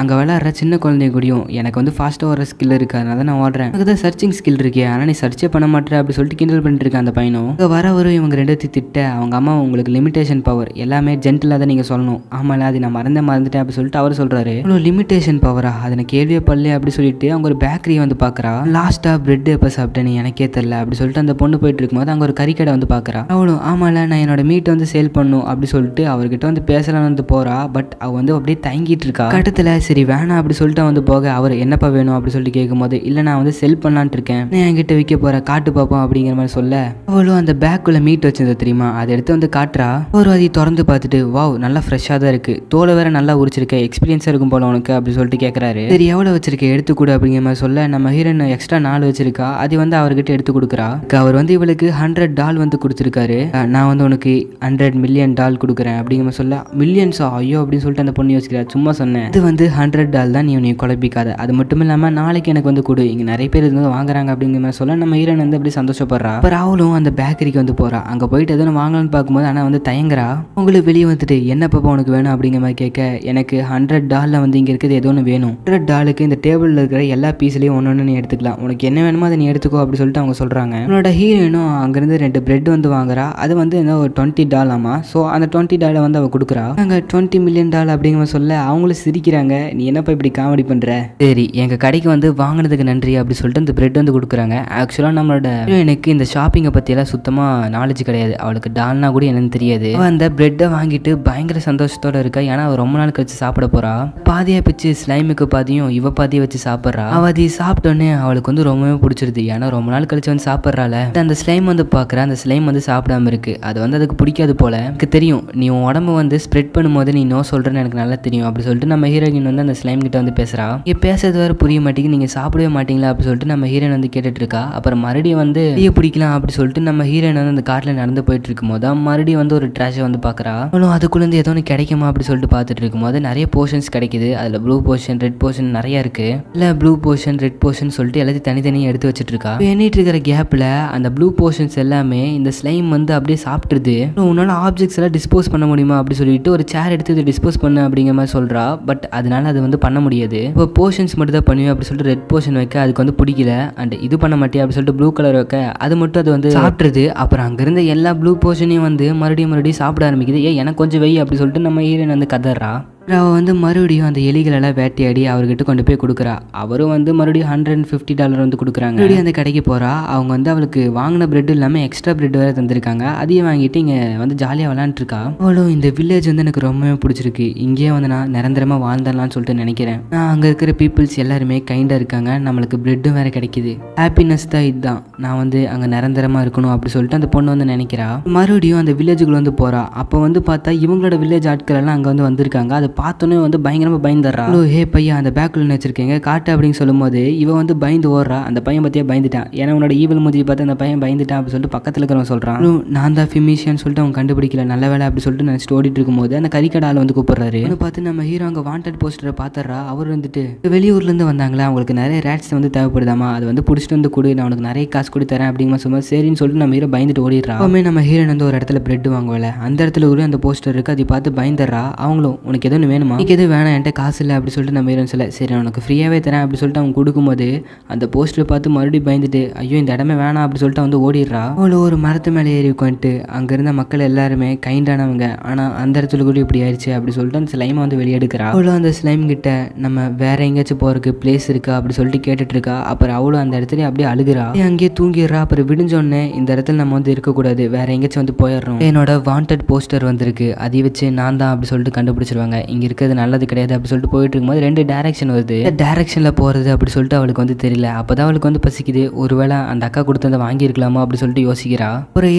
அங்கே விளையாடுற சின்ன குழந்தைங்க கூடயும் எனக்கு வந்து ஃபாஸ்ட்டாக வர ஸ்கில் இருக்கு, அதனால நான் ஓடுறேன், அதுக்கு தான் சர்ச்சிங் ஸ்கில் இருக்கே, ஆனால் நீ சர்ச்சே பண்ண மாட்டேற அப்படி சொல்லிட்டு கிண்டல் பண்ணிட்டு இருக்கேன் அந்த பையனும். வரவரும் இவங்க ரெண்டுத்தையும் திட்ட அவங்க அம்மா உங்களுக்கு லிமிடேஷன் பவர் எல்லாமே ஜென்டிலாக தான் நீங்கள் சொல்லணும். ஆமாம் அது நான் மறந்துட்டேன் அப்படி சொல்லிட்டு அவர் சொல்கிறாரு. இவ்வளோ லிமிடேஷன் பவரா, அதை நான் கேள்வியே பல்ல அப்படி சொல்லிட்டு அவங்க ஒரு பேக்கரியை வந்து பார்க்குறா. லாஸ்ட்டாக பிரெட் எப்போ சாப்பிட்டேன்னு எனக்கே தெரியல அப்படி சொல்லிட்டு அந்த பொண்ணு போயிட்டு இருக்கும்போது அங்கே ஒரு கறிக்கடை வந்து பார்க்குறா. அவளும் ஆமாம்ல நான் என்னோட மீட்டை வந்து சேல் பண்ணும் அப்படி சொல்லிட்டு அவர்கிட்ட வந்து பேசலான்னு வந்து போகிறா. பட் அவள் வந்து அப்படியே தங்கிட்டு இருக்கா. கட்டத்தில் சரி வேணாம் அப்படி சொல்லிட்டு வந்து போக அவர் என்னப்பா வேணும் அப்படி சொல்லிட்டு கேட்கும்போது இல்லை நான் வந்து செல் பண்ணலான்ட்டு இருக்கேன், நான் என்கிட்ட விற்க போகிறேன் காட்டு பார்ப்போம் அப்படிங்கிற மாதிரி சொல்ல அவளும் அந்த பேக்குள்ள மீட் வச்சிருந்தது தெரியுமா, அதை எடுத்து வந்து காட்டுறா. ஒரு அதை திறந்து பார்த்துட்டு வாவ் நல்லா ஃப்ரெஷ்ஷாக தான் இருக்கு, தோலை வேற நல்லா உரிச்சிருக்க, எக்ஸ்பீரியன்ஸாக இருக்கும் போல உனக்கு அப்படி சொல்லிட்டு கேட்குறாரு. சரி எவ்வளோ வச்சிருக்க எடுத்துக்கூட அப்படிங்கிற மாதிரி சொல்ல நம்ம ஹீரோயின் எக்ஸ்ட்ரா 4 வச்சிருக்கா, அது வந்து அவர்கிட்ட எடுத்து கொடுக்குறா. அவர் வந்து இவளுக்கு $100 வந்து கொடுத்துருக்காரு, நான் வந்து உனக்கு $100 மில்லியன் கொடுக்குறேன் அப்படிங்கிற மாதிரி சொல்ல மில்லியன்ஸா ஐயோ அப்படின்னு சொல்லிட்டு அந்த பொண்ணு யோசிக்கிறா. சும்மா சொன்னேன், இது வந்து $100 தான், நீ குழப்பிக்காத, அது மட்டும் இல்லாமல் நாளைக்கு எனக்கு வந்து கொடு, இங்கே நிறைய பேர் இது வந்து வாங்குறாங்க அப்படிங்கிற மாதிரி சொல்ல நம்ம ஹீரோயின் வந்து அப்படி சந்தோஷப்படுறா. அப்புறம் அவளும் அந்த பேக்கரிக்கு வந்து போறா. அங்கே போயிட்டு எதுவும் வாங்கலாம்னு பார்க்கும்போது ஆனால் வந்து தயங்குறா. உங்களுக்கு வெளியே வந்துட்டு என்ன பாப்பா உனக்கு வேணும் அப்படிங்கிற மாதிரி கேட்க எனக்கு $100 வந்து இங்கே இருக்குது ஏதோ ஒன்று வேணும், $100 இந்த டேபிளில் இருக்கிற எல்லா பீஸ்லையும் ஒன்று நீ எடுத்துக்கலாம், உனக்கு என்ன வேணுமோ அதை நீ எடுத்துக்கோ அப்படி சொல்லிட்டு அவங்க சொல்கிறாங்க. உன்னோட ஹீரோயினும் அங்கேருந்து 2 பிரெட் வந்து வாங்குறா. அது வந்து என்ன ஒரு $20. ஸோ அந்த $20 வந்து அவள் கொடுக்குறா. நாங்கள் $20 மில்லியன் அப்படிங்கிற சொல்ல அவங்களும் சிரிக்கிறாங்க, நீ என்னப்பா இப்படி காமெடி பண்ணுற, சரி எங்கள் கடைக்கு வந்து வாங்கினதுக்கு நன்றி அப்படி சொல்லிட்டு அந்த பிரெட் வந்து கொடுக்குறாங்க. ஆக்சுவலாக நம்மளோட எனக்கு இந்த ஷாப்பிங்கை பற்றியெல்லாம் சுத்தமாக நாலேஜ் கிடையாது, அவளுக்கு டால்னா கூட என்னன்னு தெரியாது. அவள் அந்த பிரெட்டை வாங்கிட்டு பயங்கர சந்தோஷத்தோட இருக்கா. ஏன்னா அவள் ரொம்ப நாள் கழிச்சு சாப்பிட போறா. பாதியா பிச்சு ஸ்லைமுக்கு பாதியும் இவ பாதியை வச்சு சாப்பிட்றா. அவள் அதை சாப்பிட்டோன்னே அவளுக்கு வந்து ரொம்பவே பிடிச்சிருது. ஏன்னா ரொம்ப நாள் கழிச்சு வந்து சாப்பிட்றாள். அந்த ஸ்லைம் வந்து பார்க்குறா, அந்த ஸ்லைம் வந்து சாப்பிடாம இருக்கு, அது வந்து அதுக்கு பிடிக்காது போல. எனக்கு தெரியும் நீ உன் உடம்பு வந்து ஸ்ப்ரெட் பண்ணும்போது நீ நோ சொல்றேன்னு எனக்கு நல்லா தெரியும் அப்படி சொல்லிட்டு நம்ம ஹீரோயின் வந்து அந்த ஸ்லைம் கிட்ட வந்து பேசுறா. இங்கே பேசுறது வேற புரிய மாட்டேங்குது, நீங்க சாப்பிடவே மாட்டீங்களா அப்படி சொல்லிட்டு நம்ம ஹீரோயின் வந்து கேட்டுட்டு இருக்கா. அப்புறம் மறுபடியும் வந்து பிடிக்கலாம் அப்படி சொல்லிட்டு நம்ம ஹீரோயின் வந்து அந்த காட்டில் நடந்து போயிட்டு இருக்கும் போது மறுபடியும் வந்து ஒரு ட்ராஷை வந்து பார்க்குறா. அவளும் அதுக்குள்ளேருந்து ஏதோ ஒன்று கிடைக்குமா அப்படி சொல்லிட்டு பார்த்துட்டு இருக்கும்போது நிறைய போர்ஷன்ஸ் கிடைக்குது. அதில் ப்ளூ போர்ஷன் ரெட் போர்ஷன் நிறைய இருக்கு. இல்லை ப்ளூ போர்ஷன் ரெட் போர்ஷன் சொல்லிட்டு எல்லாத்தையும் தனித்தனியாக எடுத்து வச்சுட்டு இருக்கா. எண்ணிட்டு இருக்கிற கேப்பில் அந்த ப்ளூ போர்ஷன்ஸ் எல்லாமே இந்த ஸ்லைம் வந்து அப்படியே சாப்பிட்டுருது. உன்னால ஆப்ஜெக்ட்ஸ் எல்லாம் டிஸ்போஸ் பண்ண முடியுமா அப்படி சொல்லிட்டு ஒரு சேர் எடுத்து இதை டிஸ்போஸ் பண்ண அப்படிங்கிற மாதிரி சொல்றா. பட் அதனால அது வந்து பண்ண முடியாது. இப்போ போர்ஷன்ஸ் மட்டும் தான் பண்ணுவேன் அப்படி சொல்லிட்டு ரெட் போர்ஷன் வைக்க அதுக்கு வந்து பிடிக்கல. அண்ட் இது பண்ண மாட்டேன் அப்படி சொல்லிட்டு ப்ளூ கலர் வைக்க அது மட்டும் அது வந்து சாப்பிட்ருது. அப்புறம் அங்கிருந்த எல்லா ப்ளூ போர்ஷனையும் வந்து மறுபடியும் சாப்பிட ஆரம்பிக்குது. எனக்கு கொஞ்சம் வை அப்படி சொல்லிட்டு நம்ம ஹீரோயின் வந்து கதறா. அவள் வந்து மறுபடியும் அந்த எலிகளெல்லாம் வேட்டையாடி அவர்கிட்ட கொண்டு போய் கொடுக்குறா. அவரும் வந்து மறுபடியும் $150 வந்து கொடுக்குறாங்க. மறுபடியும் அந்த கடைக்கு போகிறா. அவங்க வந்து அவளுக்கு வாங்கின பிரெட் இல்லாமல் எக்ஸ்ட்ரா பிரெட் வேறு தந்திருக்காங்க. அதையும் வாங்கிட்டு இங்கே வந்து ஜாலியாக விளாண்டுருக்கா. அவளும் இந்த வில்லேஜ் வந்து எனக்கு ரொம்பவே பிடிச்சிருக்கு, இங்கேயே வந்து நான் நிரந்தரமாக வாழ்ந்துடலாம்னு சொல்லிட்டு நினைக்கிறேன். நான் அங்கே இருக்கிற பீப்புள்ஸ் எல்லாருமே கைண்டாக இருக்காங்க, நம்மளுக்கு பிரெட்டும் வேறு கிடைக்குது, ஹாப்பினஸ் தான் இதுதான், நான் வந்து அங்கே நிரந்தரமாக இருக்கணும் அப்படி சொல்லிட்டு அந்த பொண்ணு வந்து நினைக்கிறா. மறுபடியும் அந்த வில்லேஜுக்குள்ள வந்து போகிறா. அப்போ வந்து பார்த்தா இவங்களோட வில்லேஜ் ஆட்கள் எல்லாம் அங்கே வந்து வந்திருக்காங்க. அதை பார்த்தோன்னே வந்து பயங்கரமாக பயந்துடுறா. ஹே பையன், அந்த பேக்குள்ள வச்சிருக்கீங்க காட்டு அப்படின்னு சொல்லும்போது இவன் வந்து பயந்து ஓடுறா. அந்த பையன் பற்றியே பயந்துட்டான், ஏன்னா உன்னோட ஈவல் மூஞ்சி பார்த்து அந்த பையன் பயந்துட்டான் அப்படின்னு சொல்லிட்டு பக்கத்தில் இருக்கிறவன் சொல்கிறான். நான் தான் ஃபிமிஷியான்னு சொல்லிட்டு அவன் கண்டுபிடிக்கல, நல்ல வேலை அப்படி சொல்லிட்டு நினச்சிட்டு ஓடிட்டு இருக்கும்போது அந்த கறிக்கடால வந்து கூப்பிடுறாரு. பார்த்து நம்ம ஹீரோ அங்கே வாண்டட் போஸ்டரை பார்த்துறா. அவர் வந்துட்டு வெளியூர்லேருந்து வந்தாங்களா, அவங்களுக்கு நிறைய ரேட்ஸ் வந்து தேவைப்படுதாமா, அது வந்து பிடிச்சிட்டு வந்து கொடு, நான் உனக்கு நிறைய காசு கொடு தரேன் அப்படிங்கிற சும்மா சரின்னு சொல்லிட்டு நம்ம ஹீரோ பயந்துட்டு ஓடிடுறா. அப்பவுமே நம்ம ஹீரோன் வந்து ஒரு இடத்துல பிரெட் வாங்குவல, அந்த இடத்துல ஒரு அந்த போஸ்டர் இருக்குது, அதை பார்த்து பயந்துடுறா. அவங்களும் உனக்கு எதுவும் வேணுமா, எனக்கு எதுவும் வேணாம், என்கிட்ட காசு இல்லை அப்படி சொல்லிட்டு நம்ம ஹீரோன் சொல்ல, சரி நான் உனக்கு ஃப்ரீயாகவே தரேன் அப்படி சொல்லிட்டு அவங்க கொடுக்கும்போது அந்த போஸ்டர் பார்த்து மறுபடியும் பயந்துட்டு ஐயோ இந்த இடமே வேணாம் அப்படி சொல்லிட்டு வந்து ஓடிடுறா. அவ்வளோ ஒரு மரத்து மேலே ஏறி உட்காந்துட்டு அங்கே இருந்த மக்கள் எல்லாருமே கைண்டானவங்க, ஆனால் அந்த இடத்துல கூட இப்படி ஆயிடுச்சு அப்படி சொல்லிட்டு அந்த ஸ்லைமை வந்து வெளியெடுக்கிறா. அவ்வளோ அந்த ஸ்லைம் கிட்ட நம்ம வேற எங்கேயாச்சும் போறதுக்கு பிளேஸ் இருக்கா அப்படி சொல்லிட்டு கேட்டுட்டு இருக்கா. அப்புறம் அவ்வளோ அந்த இடத்துல அப்படியே அழுகிறா, அங்கேயே தூங்கிடுறா. அப்புறம் விடிஞ்சோடனே இந்த இடத்துல நம்ம வந்து இருக்கக்கூடாது, வேற எங்கேயாச்சும் வந்து போயிடுறோம், என்னோட வாண்டட் போஸ்டர் வந்திருக்கு, அதை வச்சு நான் தான் அப்படி சொல்லிட்டு கண்டுபிடிச்சிருவாங்க, இங்கே இருக்கிறது நல்லது கிடையாது அப்படி சொல்லிட்டு போயிட்டு இருக்கும்போது 2 டைரக்ஷன் வருது. டைரக்ஷனில் போகிறது அப்படி சொல்லிட்டு அவளுக்கு வந்து தெரியல. அப்போதான் அவளுக்கு வந்து பசிக்குது, ஒருவேளை அந்த அக்கா கொடுத்ததை வாங்கியிருக்கலாமா அப்படி சொல்லிட்டு யோசிக்கிறா.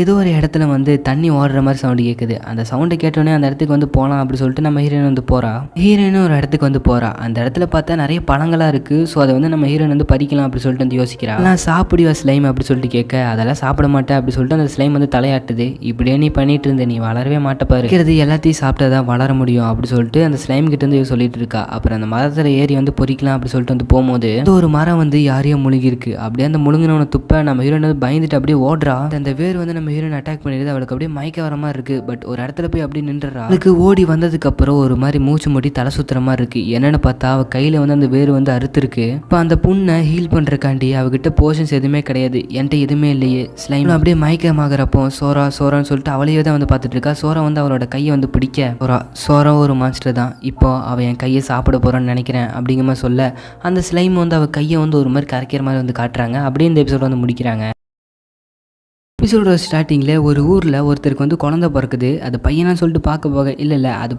ஏதோ ஒரு இடத்துல வந்து தண்ணி ஓடுற மாதிரி சவுண்டு கேட்குது. அந்த சவுண்டை கேட்டோடனே அந்த இடத்துக்கு வந்து போகலாம் அப்படி சொல்லிட்டு நம்ம ஹீரோயின் வந்து போகிறா. ஹீரோயினும் ஒரு இடத்துக்கு வந்து போகிறா. அந்த இடத்துல பார்த்தா நிறைய பழங்களாக இருக்குது. ஸோ அதை வந்து நம்ம ஹீரோயின் வந்து பறிக்கலாம் அப்படி சொல்லிட்டு வந்து யோசிக்கிறா. நான் சாப்பிடுவா ஸ்லைம் அப்படி சொல்லிட்டு கேட்க, அதெல்லாம் சாப்பிட மாட்டேன் அப்படி சொல்லிட்டு அந்த ஸ்லைம் வந்து தலையாட்டுது. இப்படியே நீ பண்ணிட்டு இருந்த, நீ வளரவே மாட்டேப்பா, இருக்கிறது எல்லாத்தையும் சாப்பிட்டா தான் வளர முடியும் அப்படி சொல்லிட்டு அந்த ஸ்லைம் கிட்ட வந்து சொல்லிட்டு இருக்கா. அப்புறம் அந்த மரத்தில் ஏறி வந்து பொறிக்கலாம் அப்படி சொல்லிட்டு வந்து போகும்போது ஒரு மரம் வந்து யாரையோ முழுகி இருக்கு. அப்படியே அந்த முழுங்கினவனை துப்ப நம்ம ஹீரோயின் வந்து பயந்துட்டு அப்படியே ஓடுறா. அந்த வேர் வந்து நம்ம ஹீரோயின் அட்டாக் பண்ணிடுது. அவளுக்கு அப்படியே மயக்க வர மாதிரி இருக்கு. பட் ஒரு இடத்துல போய் அப்படியே நின்றுறா. அவளுக்கு ஓடி வந்ததுக்கு அப்புறம் ஒரு மாதிரி மூச்சு முடி தலை சுத்துற மாதிரி இருக்கு. என்னன்னு பார்த்தா அவ கையில வந்து அந்த வேர் வந்து அறுத்துருக்கு. இப்போ அந்த புண்ணை ஹீல் பண்றக்காண்டி அவகிட்ட போஷன்ஸ் எதுவுமே கிடையாது, என்கிட்ட எதுவுமே இல்லையே. ஸ்லைம் அப்படியே மயக்கமாகறப்போ சோரா சோரான்னு சொல்லிட்டு அவளையே தான் வந்து பார்த்துட்டு இருக்கா. சோரா வந்து அவளோட கையை வந்து பிடிக்க, சோரா ஒரு மான்ஸ்டர் தான், இப்போ அவன் என் கையை சாப்பிட போறான்னு நினைக்கிறேன் அப்படிங்கிற மாதிரி சொல்ல அந்த ஸ்லைம் வந்து அவ கையை வந்து ஒரு மாதிரி கரைக்கிற மாதிரி வந்து காட்டுறாங்க. அப்படியே இந்த எபிசோட் வந்து முடிக்கிறாங்க. எபிசோட ஸ்டார்டிங்கில் ஒரு ஊரில் ஒருத்தருக்கு வந்து குழந்தை பிறக்குது. அது பையனான்னு சொல்லிட்டு பார்க்க போக இல்லை அது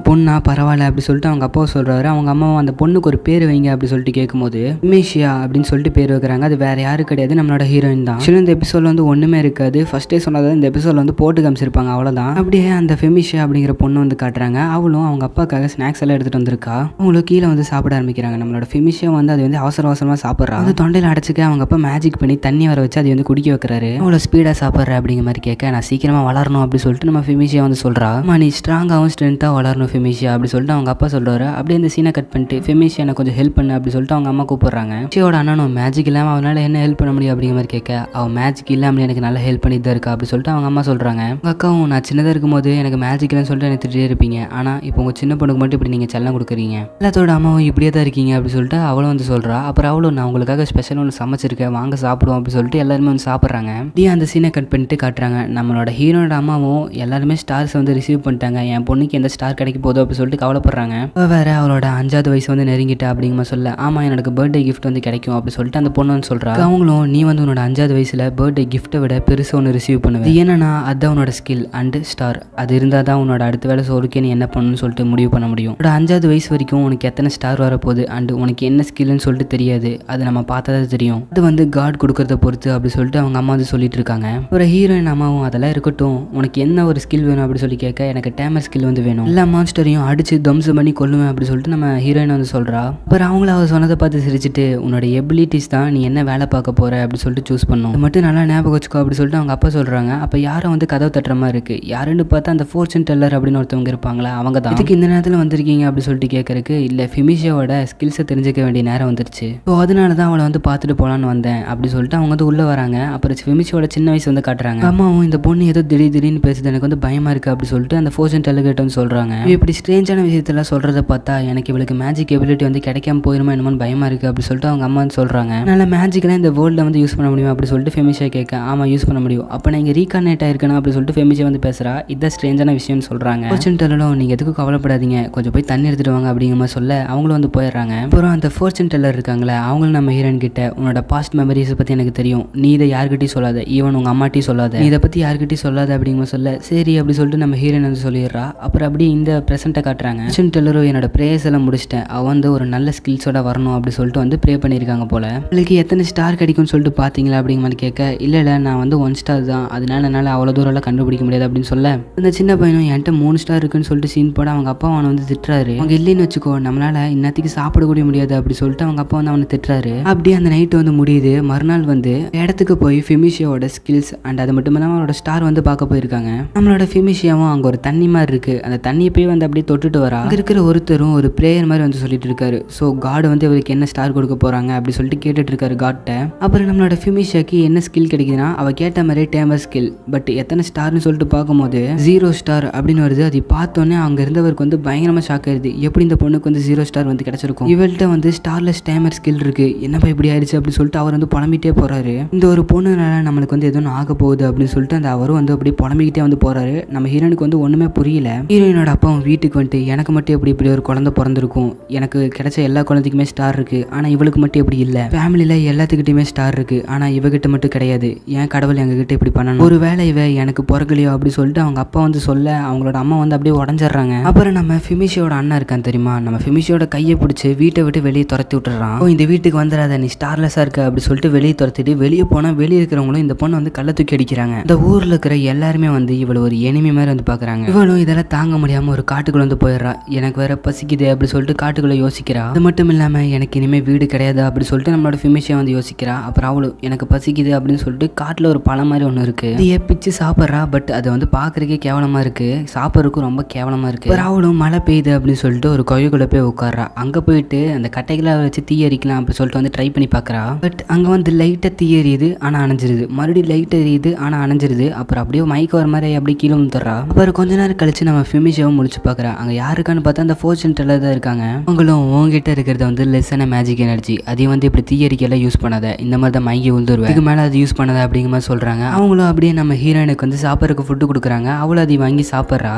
பொண்ணா பரவாயில்ல அப்படி சொல்லிட்டு அவங்க அப்பாவை சொல்கிறாரு. அவங்க அம்மாவும் அந்த பொண்ணுக்கு ஒரு பேர் வைங்க அப்படி சொல்லிட்டு கேட்கும்போது மேஷியா அப்படின்னு சொல்லிட்டு பேர் வைக்கிறாங்க. அது வேறு யாரும் கிடையாது, நம்மளோட ஹீரோயின் தான். ஆக்சுவலி இந்த எபிசோடில் வந்து ஒன்றுமே இருக்காது. ஃபஸ்ட்டே சொன்னது இந்த எபிசோடில் வந்து போட்டு காமிச்சிருப்பாங்க, அவ்வளோதான். அப்படியே அந்த ஃபெமிஷியா அப்படிங்கிற பொண்ணு வந்து காட்டுறாங்க. அவளும் அவங்க அப்பாக்காக ஸ்நாக்ஸ் எல்லாம் எடுத்துகிட்டு வந்திருக்கா. அவங்களுக்கு கீழே வந்து சாப்பிட ஆரம்பிக்கிறாங்க. நம்மளோட ஃபெமிஷியா வந்து அது வந்து அவசர அவசரமாக சாப்பிட்றா. அது தொண்டையில் அடைச்சிக்க அவங்க அப்பா மேஜிக் பண்ணி தண்ணி வர வச்சு அது வந்து குடிக்க வைக்கிறாரு. அவளை ஸ்பீடாக சாப்பிட்ற அப்படிங்கிற மாதிரி கேட்க, நான் சீக்கிரமாக வளரணும் அப்படி சொல்லிட்டு நம்ம ஃபெமிஷியா வந்து சொல்கிறா. நீ ஸ்ட்ராங்காகவும் ஸ்ட்ரென்த்தாக வளரணும் ஃபெமிஷியா அப்படி சொல்லிட்டு அவங்க அப்பா சொல்கிறாரு. அப்படியே இந்த சீனை கட் பண்ணிட்டு ஃபெமிஷியா எனக்கு கொஞ்சம் ஹெல்ப் பண்ணு அப்படி சொல்லிட்டு அவங்க அம்மா கூப்பிட்றாங்க. ஷியோட அண்ணனும் மேஜிக் இல்லாமல் அவனால் என்ன ஹெல்ப் பண்ண முடியும் அப்படிங்கிற மாதிரி கேட்க, அவன் மேஜிக் இல்லாமல் எனக்கு நல்லா ஹெல்ப் பண்ணி தான் இருக்கா அப்படி சொல்லிட்டு அவங்க அம்மா சொல்கிறாங்க. உங்கள் அக்காவும் நான் சின்னதாக இருக்கும்போது எனக்கு மேஜிக் இல்லைன்னு சொல்லிட்டு எனக்கு திட்டே இருப்பீங்க, ஆனால் இப்போ உங்கள் சின்ன பொண்ணுக்கு மட்டும் இப்படி நீங்கள் செல்லம் கொடுக்குறீங்க, எல்லாத்தோட அம்மாவும் இப்படியே தான் இருக்கீங்க அப்படி சொல்லிட்டு அவளும் வந்து சொல்கிறா. அப்புறம் அவளும் நான் உங்களுக்காக ஸ்பெஷல் ஒன்று சமைச்சிருக்கேன், வாங்க சாப்பிடுவோம் அப்படி சொல்லிட்டு எல்லாருமே வந்து சாப்பிட்றாங்க. அந்த சீனை கட் பண்ணிட்டு காட்டுறாங்க. நம்மளோட ஹீரோட அம்மாவும் எல்லாருமே ஸ்டார்ஸ் வந்து ரிசீவ் பண்ணிட்டாங்க. என் பொண்ணுக்கு எந்த ஸ்டார் கிடைக்க போதோ அப்படி சொல்லிட்டு கவலைப்படுறாங்க. வேற அவளோட 5வது வயசு வந்து நெருங்கிட்டா அப்படிங்கிற சொல்ல, ஆமா எனக்கு பர்த்டே கிஃப்ட் வந்து கிடைக்கும் அப்படி சொல்லிட்டு அந்த பொண்ணு வந்து சொல்றா. அவங்களும் நீ வந்து உன்னோட 5வது வயசுல பர்த்டே கிஃப்ட்டை விட பெருசு ஒன்று ரிசீவ் பண்ணுவேன், ஏன்னா அதுதான் உன்னோட ஸ்கில் அண்ட் ஸ்டார், அது இருந்தால் தான் உன்னோட அடுத்த வேலை சோறுக்கே நீ என்ன பண்ணணும்னு சொல்லிட்டு முடிவு பண்ண முடியும். உன்னோட 5வது வயசு வரைக்கும் உனக்கு எத்தனை ஸ்டார் வரப்போகுது அண்ட் உனக்கு என்ன ஸ்கில்னு சொல்லிட்டு தெரியாது, அது நம்ம பார்த்தா தெரியும், அது வந்து காட் கொடுக்கறத பொறுத்து அப்படி சொல்லிட்டு அவங்க அம்மா வந்து சொல்லிட்டு இருக்காங்க. ஒரு ஹீரோயின் அம்மாவும் அதெல்லாம் இருக்கட்டும், உனக்கு என்ன ஒரு ஸ்கில் வேணும் அப்படி சொல்லி கேட்க, எனக்கு டேமர் ஸ்கில் வந்து வேணும், எல்லா மான்ஸ்டரையும் அடிச்சு தம்சம் பண்ணி கொல்லுவேன் அப்படி சொல்லிட்டு நம்ம ஹீரோயின் வந்து சொல்றா. அப்புறம் அவங்கள அவர் சொன்னதை பார்த்து சிரிச்சுட்டு, உன்னோட எபிலிட்டிஸ் தான் நீ என்ன வேலை பார்க்க போற அப்படி சொல்லிட்டு சூஸ் பண்ணும், அது மட்டும் நல்லா ஞாபகம் வச்சுக்கோ அப்படி சொல்லிட்டு அவங்க அப்பா சொல்றாங்க. அப்போ யாரும் வந்து கதவு தட்டுற மாதிரி இருக்கு, யாருன்னு பார்த்தா அந்த ஃபோர்ச்சூன் டெல்லர் அப்படின்னு ஒருத்தவங்க இருப்பாங்களா, அவங்க தான். இதுக்கு இந்த நேரத்தில் வந்திருக்கீங்க அப்படி சொல்லிட்டு கேட்கறதுக்கு, இல்லை ஃபெமிஷியாவோட ஸ்கில்ஸை தெரிஞ்சுக்க வேண்டிய நேரம் வந்துருச்சு, ஸோ அதனால தான் அவளை வந்து பார்த்துட்டு போகலான்னு வந்தேன் அப்படி சொல்லிட்டு அவங்க வந்து உள்ளே வராங்க. அப்புறம் ஃபெமிஷியோட சின்ன சின்ன வயசு வந்து காட்டுறாங்க. அம்மாவும் இந்த பொண்ணு ஏதோ திடீர்னு பேசுது, எனக்கு வந்து பயமா இருக்கு அப்படி சொல்லிட்டு அந்த ஃபோர்ச்சூன் டெல்லர் கிட்ட வந்து சொல்றாங்க. இப்படி ஸ்ட்ரேஞ்சான விஷயத்தெல்லாம் சொல்றத பார்த்தா எனக்கு இவளுக்கு மேஜிக் எபிலிட்டி வந்து கிடைக்காம போயிருமா என்னமோன்னு பயமா இருக்கு அப்படி சொல்லிட்டு அவங்க அம்மா வந்து சொல்றாங்க. நல்ல மேஜிக்லாம் இந்த வேர்ல்ட்ல வந்து யூஸ் பண்ண முடியுமா அப்படி சொல்லிட்டு ஃபெமிஷா கேட்க, ஆமா யூஸ் பண்ண முடியும். அப்ப நான் இங்க ரீகார்னேட் ஆயிருக்கேன் அப்படி சொல்லிட்டு ஃபெமிஷா வந்து பேசுறா. இதான் ஸ்ட்ரேஞ்சான விஷயம்னு சொல்றாங்க. ஃபோர்ச்சூன் டெல்லரும் நீங்க எதுக்கும் கவலைப்படாதீங்க, கொஞ்சம் போய் தண்ணி எடுத்துட்டு வாங்க அப்படிங்கிற மாதிரி சொல்ல அவங்களும் வந்து போயிடுறாங்க. அப்புறம் அந்த ஃபோர்ச்சூன் டெல்லர் இருக்காங்களே அவங்களும் நம்ம ஹீரோயின் கிட்ட, உன்னோட பாஸ்ட் மெமரிஸ் பத்தி எனக்கு தெரியும், நீ இதை யார்கிட்டயும் சொல்லாத, ஈவன் உங்க அம்மாட்டையும் சொல்லாத, நீ இதை பத்தி யார்கிட்டயும் சொல்லாத அப்படிங்கிற சொல்ல சரி அப்படி சொல்லிட்டு நம்ம ஹீரோயின் வந்து சொல்லிடுறா. அப்புறம் அப்படியே இந்த ப்ரெசென்ட்டை காட்டுறாங்க. ஃபோர்ச்சூன் டெல்லரும் என்னோட ப்ரேயர்ஸ் எல்லாம் முடிச்சிட்டேன், அவ வந்து ஒரு நல்ல ஸ்கில்ஸோட வரணும் அப்படி சொல்லிட்டு வந்து ப்ரே பண்ணியிருக்காங்க போல. உங்களுக்கு எத்தனை ஸ்டார் கிடைக்கும்னு சொல்லிட்டு பார்த்தீங்களா அப்படிங்கிற மாதிரி கேட்க, இல்லை நான் வந்து 1 ஸ்டார் தான், அதனால என்னால் அவ்வளோ தூரம்லாம் கண்டுபிடிக்க முடியாது அப்படின்னு சொல்ல, இந்த சின்ன பையனும் என்கிட்ட 3 ஸ்டார் இருக்குன்னு சொல்லிட்டு சீன் போட அவங்க அப்பா அவனை வந்து திட்டுறாரு. அவங்க இல்லைன்னு வச்சுக்கோ நம்மளால இன்னத்துக்கு சாப்பிட கூட முடியாது அப்படி சொல்லிட்டு அவங்க அப்பா வந்து அவனை திட்டுறாரு. அப்படியே அந்த நைட்டு வந்து முடியுது. மறுநாள் வந்து இடத்துக்கு போய் ஃபெமிஷியாவோட ஸ்கில்ஸ் அண்ட் அது மட்டும் இல்லாமல் அவனோட ஸ்டார் வந்து பார்க்க போயிருக்காங்க. நம்மளோட ஃபெமிஷியாவும் அங்கே ஒரு தண்ணி மாதிரி இருக்கு, அந்த தண்ணியை போய் வந்து அப்படியே தொட்டுட்டு வரா. அங்கே இருக்கிற ஒருத்தரும் ஒரு ப்ரேயர் மாதிரி வந்து சொல்லிட்டு இருக்காரு. ஸோ காட் வந்து இவருக்கு என்ன ஸ்டார் கொடுக்க போறாங்க அப்படி சொல்லிட்டு கேட்டுட்டு இருக்காரு காட்ட. அப்புறம் நம்மளோட ஃபெமிஷியாக்கு என்ன ஸ்கில் கிடைக்குதுன்னா அவ கேட்ட மாதிரி டேமர் ஸ்கில், பட் எத்தனை ஸ்டார்னு சொல்லிட்டு பார்க்கும்போது 0 ஸ்டார் அப்படின்னு வருது. அது பார்த்தோன்னே அங்கே இருந்தவருக்கு வந்து பயங்கரமாக ஷாக் ஆயிடுது. எப்படி இந்த பொண்ணுக்கு வந்து 0 ஸ்டார் வந்து கிடைச்சிருக்கும், இவள்கிட்ட வந்து ஸ்டார்லெஸ் டேமர் ஸ்கில் இருக்கு, என்னப்பா இப்படி ஆயிடுச்சு அப்படி சொல்லிட்டு அவர் வந்து புலம்பிட்டே போறாரு. இந்த ஒரு பொண்ணுனால நம்மளுக்கு வந்து எதுவும் ஆக போகுது அப்படின்னு சொல்லிட்டு அந்த அவரும் வந்து அப்படியே புலம்பிக்கிட்டே வந்து போறாரு. நம்ம ஹீரோனுக்கு வந்து ஒண்ணுமே புரியல. ஹீரோயினோட அப்பாவும் வீட்டுக்கு வந்துட்டு எனக்கு மட்டும் இப்படி ஒரு குழந்தை பிறந்திருக்கும், எனக்கு கிடைச்ச எல்லா குழந்தைக்குமே ஸ்டார் இருக்கு, ஆனா இவளுக்கு மட்டும் எப்படி இல்ல, ஃபேமிலியில எல்லாத்துக்கிட்டையுமே ஸ்டார் இருக்கு, ஆனா இவகிட்ட மட்டும் கிடையாது, ஏன் கடவுள் எங்ககிட்ட இப்படி பண்ணணும், ஒரு வேளை இவ எனக்கு பிறக்கலையோ அப்படி சொல்லிட்டு அவங்க அப்பா வந்து சொல்ல அவங்களோட அம்மா வந்து அப்படியே உடஞ்சிடுறாங்க. அப்புறம் நம்ம ஃபெமிஷியோட அண்ணன் இருக்கான் தெரியுமா, நம்ம ஃபெமிஷியோட கையை பிடிச்சி வீட்டை விட்டு வெளியே துரத்தி விட்டுறான். இந்த வீட்டுக்கு வந்துடாத, நீ ஸ்டார்லெஸ்ஸா இருக்க அப்படி சொல்லிட்டு வெளியே துரத்திட்டு வெளியே போனா வெளியே இருக்கிறவங்களும் இந்த பொண்ணு வந்து கள்ள தூக்கி அடிக்கிறாங்க. இந்த ஊர்ல இருக்கிற எல்லாருமே வந்து இவளை ஒரு எனிமி மாதிரி வந்து பாக்குறாங்க. இவளும் இதெல்லாம் தாங்க முடியாம ஒரு காட்டுக்குள்ள வந்து போயிடுறா. எனக்கு வேற பசிக்குது அப்படி சொல்லிட்டு காட்டுக்குள்ள யோசிக்கிறா. அது மட்டும் இல்லாம எனக்கு இனிமே வீடு கிடையாது அப்படி சொல்லிட்டு நம்மளோட ஃபெமிஷியா வந்து யோசிக்கிறா. அப்புறம் அவளும் எனக்கு பசிக்குது அப்படின்னு சொல்லிட்டு காட்டுல ஒரு பழம் மாதிரி ஒன்று இருக்கு, இதையே பிச்சு சாப்பிட்றா. பட் அது வந்து பாக்குறதுக்கே கேவலமா இருக்கு, சாப்பிட்றதுக்கும் ரொம்ப கேவலமா இருக்கு. அவளும் மழை பெய்யுது அப்படின்னு சொல்லிட்டு ஒரு கோயிலுக்குள்ள போய் உட்கார்றா. அங்க போயிட்டு அந்த கட்டைகளை வச்சு தீ எரிக்கலாம் அப்படி சொல்லிட்டு வந்து ட்ரை பண்ணி பாக்குறா. பட் அங்க வந்து லைட்டா தீ எரியுது ஆனா அணைஞ்சிருது, மறுபடியும் லைட் எரியுது ஆனா அணைஞ்சிருது. அப்புறம் அப்படியே மைக் வர மாதிரி அப்படியே கீழே வந்துடுறா. அப்புறம் கொஞ்ச நேரம் கழிச்சு நம்ம ஃபெமிஷியாவும் முடிச்சு பாக்குறா. அங்க யாருக்கான்னு பார்த்தா அந்த ஃபோர்ச்சூன் டெல்லர் தான் இருக்காங்க. அவங்களும் உங்ககிட்ட இருக்கிறத வந்து லெஸ்ஸான மேஜிக் எனர்ஜி, அதையும் வந்து இப்படி தீயரிக்கையெல்லாம் யூஸ் பண்ணாத, இந்த மாதிரி தான் மைங்கி உழுதுருவேன், இதுக்கு மேலே அது யூஸ் பண்ணாத அப்படிங்கிற மாதிரி சொல்றாங்க. அவங்களும் அப்படியே நம்ம ஹீரோயினுக்கு வந்து சாப்பிட்றதுக்கு ஃபுட்டு கொடுக்குறாங்க. அவளும் அதை வாங்கி சாப்பிட்றா.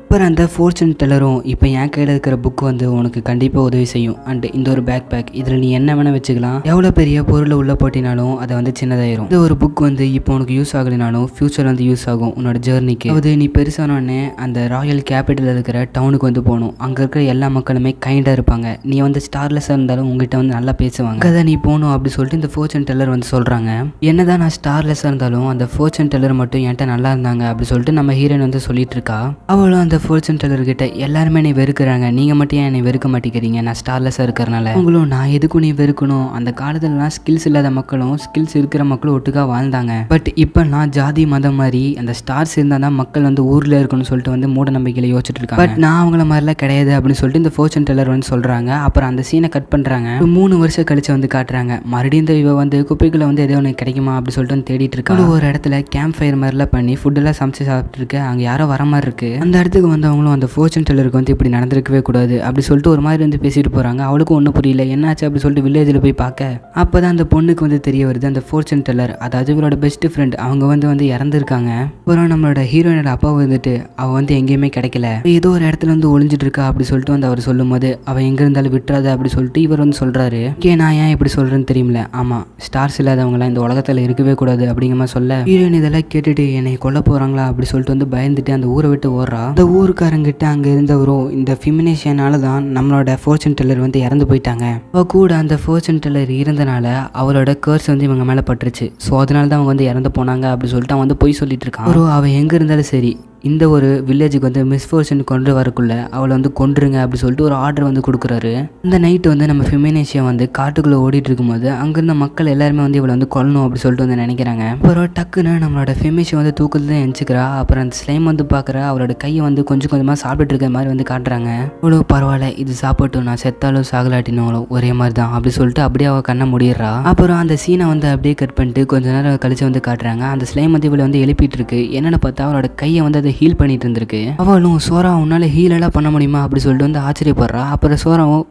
அப்புறம் அந்த ஃபோர்ச்சூன் டெல்லரும் இப்போ என் கையில் இருக்கிற புக் வந்து உனக்கு கண்டிப்பாக உதவி செய்யும், அண்ட் இந்த ஒரு பேக் இதில் நீ என்ன வேணால் வச்சுக்கலாம், எவ்வளோ பெரிய பொருளை உள்ளே போட்டினாலும் அதை வந்து சின்னதாயிரும். இந்த ஒரு புக் வந்து இப்போ உனக்கு யூஸ் ஆகலைனாலும் ஃபியூச்சர் வந்து யூஸ் ஆகும் உன்னோட ஜேர்னிக்கு. அது நீ பெருசானோடனே அந்த ராயல் கேபிட்டலில் இருக்கிற டவுனுக்கு வந்து போகணும், அங்கே இருக்கிற எல்லா மக்களுமே கைண்டாக இருப்பாங்க, நீ வந்து ஸ்டார்லெஸ்ஸாக இருந்தாலும் உங்ககிட்ட வந்து நல்லா பேசுவாங்க, கதை நீ போகணும் அப்படி சொல்லிட்டு இந்த ஃபோர்ச்சூன் டெல்லர் வந்து சொல்கிறாங்க. என்னதான் நான் ஸ்டார்லெஸ்ஸாக இருந்தாலும் அந்த ஃபோர்ச்சூன் டெல்லர் மட்டும் என்கிட்ட நல்லா இருந்தாங்க அப்படி சொல்லிட்டு நம்ம ஹீரோயின் வந்து சொல்லிட்டு இருக்கா. அவளும் அந்த ஃபோர்ச்சூன் டெல்லர் கிட்ட எல்லாருமே என்னை வெறுக்கிறாங்க, நீங்க மட்டும் என்னை வெறுக்க மாட்டேங்கிறீங்க, நான் ஸ்டார்லெஸ்ஸா இருக்கிறனால, உங்களும் நான் எதுக்கும் நீ வெறுக்கணும், அந்த காலத்துலலாம் ஸ்கில்ஸ் இல்லாத மக்களும் ஸ்கில்ஸ் இருக்கிற மக்களும் ஒட்டுக்கா வாழ்ந்தாங்க, பட் இப்போ நான் ஜாதி மதம் மாதிரி அந்த ஸ்டார்ஸ் இருந்தால் தான் மக்கள் வந்து ஊர்ல இருக்கணும்னு சொல்லிட்டு வந்து மூட நம்பிக்கையில யோசிச்சுட்டு இருக்காங்க, பட் நான் அவங்கள மாதிரிலாம் கிடையாது அப்படின்னு சொல்லிட்டு இந்த ஃபோர்ச்சூன் டெல்லர் வந்து சொல்றாங்க. அப்புறம் அந்த சீனை கட் பண்றாங்க. 3 வருஷம் கழிச்சு வந்து காட்டுறாங்க. மறுபடியும் இந்த இவ வந்து குப்பைக்குள்ள வந்து எதோ ஒன்று கிடைக்குமா அப்படி சொல்லிட்டு வந்து தேடிட்டு இருக்காங்க. ஒரு இடத்துல கேம்ப் ஃபயர் மாதிரிலாம் பண்ணி ஃபுட் எல்லாம் சமைச்சு சாப்பிட்டு இருக்கு. அங்க யாரோ வர மாதிரி இருக்கு. அந்த இடத்துக்கு வந்து அவங்களும் அந்த ஃபோர்ச்சூன் டெல்லருக்கு வந்து இப்படி நடந்திருக்கவே கூடாது அப்படி சொல்லிட்டு ஒரு மாதிரி வந்து பேசிட்டு போறாங்க. அவளுக்கும் ஒன்றும் புரியல என்னாச்சு அப்படி சொல்லிட்டு வில்லேஜில் போய் பார்க்க அப்போதான் அந்த பொண்ணுக்கு வந்து தெரிய வருது அந்த ஃபோர்ச்சூன் டெல்லர் அதாவது இவளோட பெஸ்ட் ஃப்ரெண்ட் அவங்க வந்து இறந்துருக்காங்க. அப்புறம் நம்மளோட ஹீரோயினோட அப்பா வந்துட்டு அவ வந்து எங்கேயுமே கிடைக்கல, ஏதோ ஒரு இடத்துல வந்து ஒளிஞ்சிட்டு இருக்கா அப்படி சொல்லிட்டு வந்து அவர் சொல்லும் போது அவ எங்க இருந்தாலும் விட்டுறாத அப்படி சொல்லிட்டு இவர் வந்து சொல்றாரு. நான் ஏன் இப்படி சொல்றேன்னு தெரியுமில்ல, ஆமா ஸ்டார்ஸ் இல்லாதவங்களாம் இந்த உலகத்துல இருக்கவே கூடாது அப்படிங்கிற மாதிரி சொல்ல ஹீரோயின் இதெல்லாம் கேட்டுட்டு என்னை கொல்ல போறாங்களா அப்படி சொல்லிட்டு வந்து பயந்துட்டு அந்த ஊரை விட்டு ஓடுறா. அந்த ஊருக்காரங்கிட்ட அங்க இருந்தவரும் இந்த ஃபிமினேஷனால தான் நம்மளோட ஃபோர்ச்சூன் டெல்லர் வந்து இறந்து போயிட்டாங்க, அவ கூட அந்த ஃபோர்ச்சூன் டெல்லர் இருந்தனால அவளோட கர்ஸ் வந்து இவங்க மேல பட்டுருச்சு, ஸோ அதனால தான் அவங்க வந்து இறந்து போனாங்க அப்படி சொல்லிட்டு அவன் வந்து போய் சொல்லிட்டு இருக்கான். அவ எங்க இருந்தாலும் சரி இந்த ஒரு வில்லேஜுக்கு வந்து மிஸ்ஃபார்ச்சூன் கொண்டு வரக்குள்ள அவளை வந்து கொன்றுங்க அப்படி சொல்லிட்டு ஒரு ஆர்டர் வந்து கொடுக்குறாரு. இந்த நைட்டு வந்து நம்ம ஃபெமினேஷியா வந்து காட்டுக்குள்ளே ஓடிட்டு இருக்கும்போது அங்கிருந்த மக்கள் எல்லாருமே வந்து இவளை வந்து கொல்லணும் அப்படி சொல்லிட்டு வந்து நினைக்கிறாங்க. அப்புறம் டக்குன்னு நம்மளோட ஃபெமினேஷியா வந்து தூக்கத்தில் தான் எந்திக்கிறா. அப்புறம் அந்த ஸ்லைம் வந்து பார்க்குறா. அவளோட கையை வந்து கொஞ்சம் கொஞ்சமாக சாப்பிட்டுட்டு இருக்க மாதிரி வந்து காட்டுறாங்க. அவ்வளோ பரவாயில்ல, இது சாப்பிட்டும் நான் செத்தாலும் சாகலாட்டினாலும் ஒரே மாதிரி தான் அப்படி சொல்லிட்டு அப்படியே அவள் கண்ணை முடிடுறா. அப்புறம் அந்த சீனை வந்து அப்படியே கட் பண்ணிட்டு கொஞ்ச நேரம் கழிச்சு வந்து காட்டுறாங்க. அந்த ஸ்லைம் வந்து இவளை வந்து எழுப்பிட்டு இருக்கு. என்னென்னு பார்த்தா அவளோட கையை வந்து அதை ஹீல் பண்ணிட்டு இருந்திருக்கு. அவளும் சோரா உன்னால ஹீல் எல்லாம் பண்ண முடியுமா அப்படி சொல்லிட்டு வந்து ஆச்சரியப்படுறா. அப்புறம் சோராவும்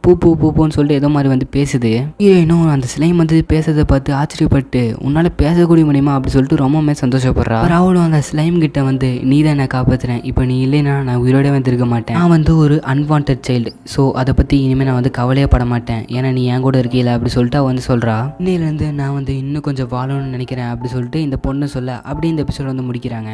பூன்னு சொல்லிட்டு ஏதோ மாதிரி வந்து பேசுது. ஹீரோயினும் அந்த ஸ்லைம் வந்து பேசுறதை பார்த்து ஆச்சரியப்பட்டு உன்னால பேசக்கூடிய முடியுமா அப்படி சொல்லிட்டு ரொம்பவே சந்தோஷப்படுறா. அவளும் அந்த ஸ்லைம் கிட்ட வந்து நீ தான் என்னை காப்பாத்துறேன், இப்போ நீ இல்லைன்னா நான் உயிரோட வந்து இருக்க மாட்டேன். நான் வந்து ஒரு அன்வான்ட் சைல்டு, ஸோ அதை பற்றி இனிமேல் நான் வந்து கவலையே பட மாட்டேன், ஏன்னா நீ என் கூட இருக்கீல அப்படி சொல்லிட்டு அவள் வந்து சொல்கிறா. இன்னையிலேருந்து நான் வந்து இன்னும் கொஞ்சம் வாழணும்னு நினைக்கிறேன் அப்படி சொல்லிட்டு இந்த பொண்ணு சொல்ல அப்படியே இந்த எபிசோட் வந்து முடிக்கிறாங்க.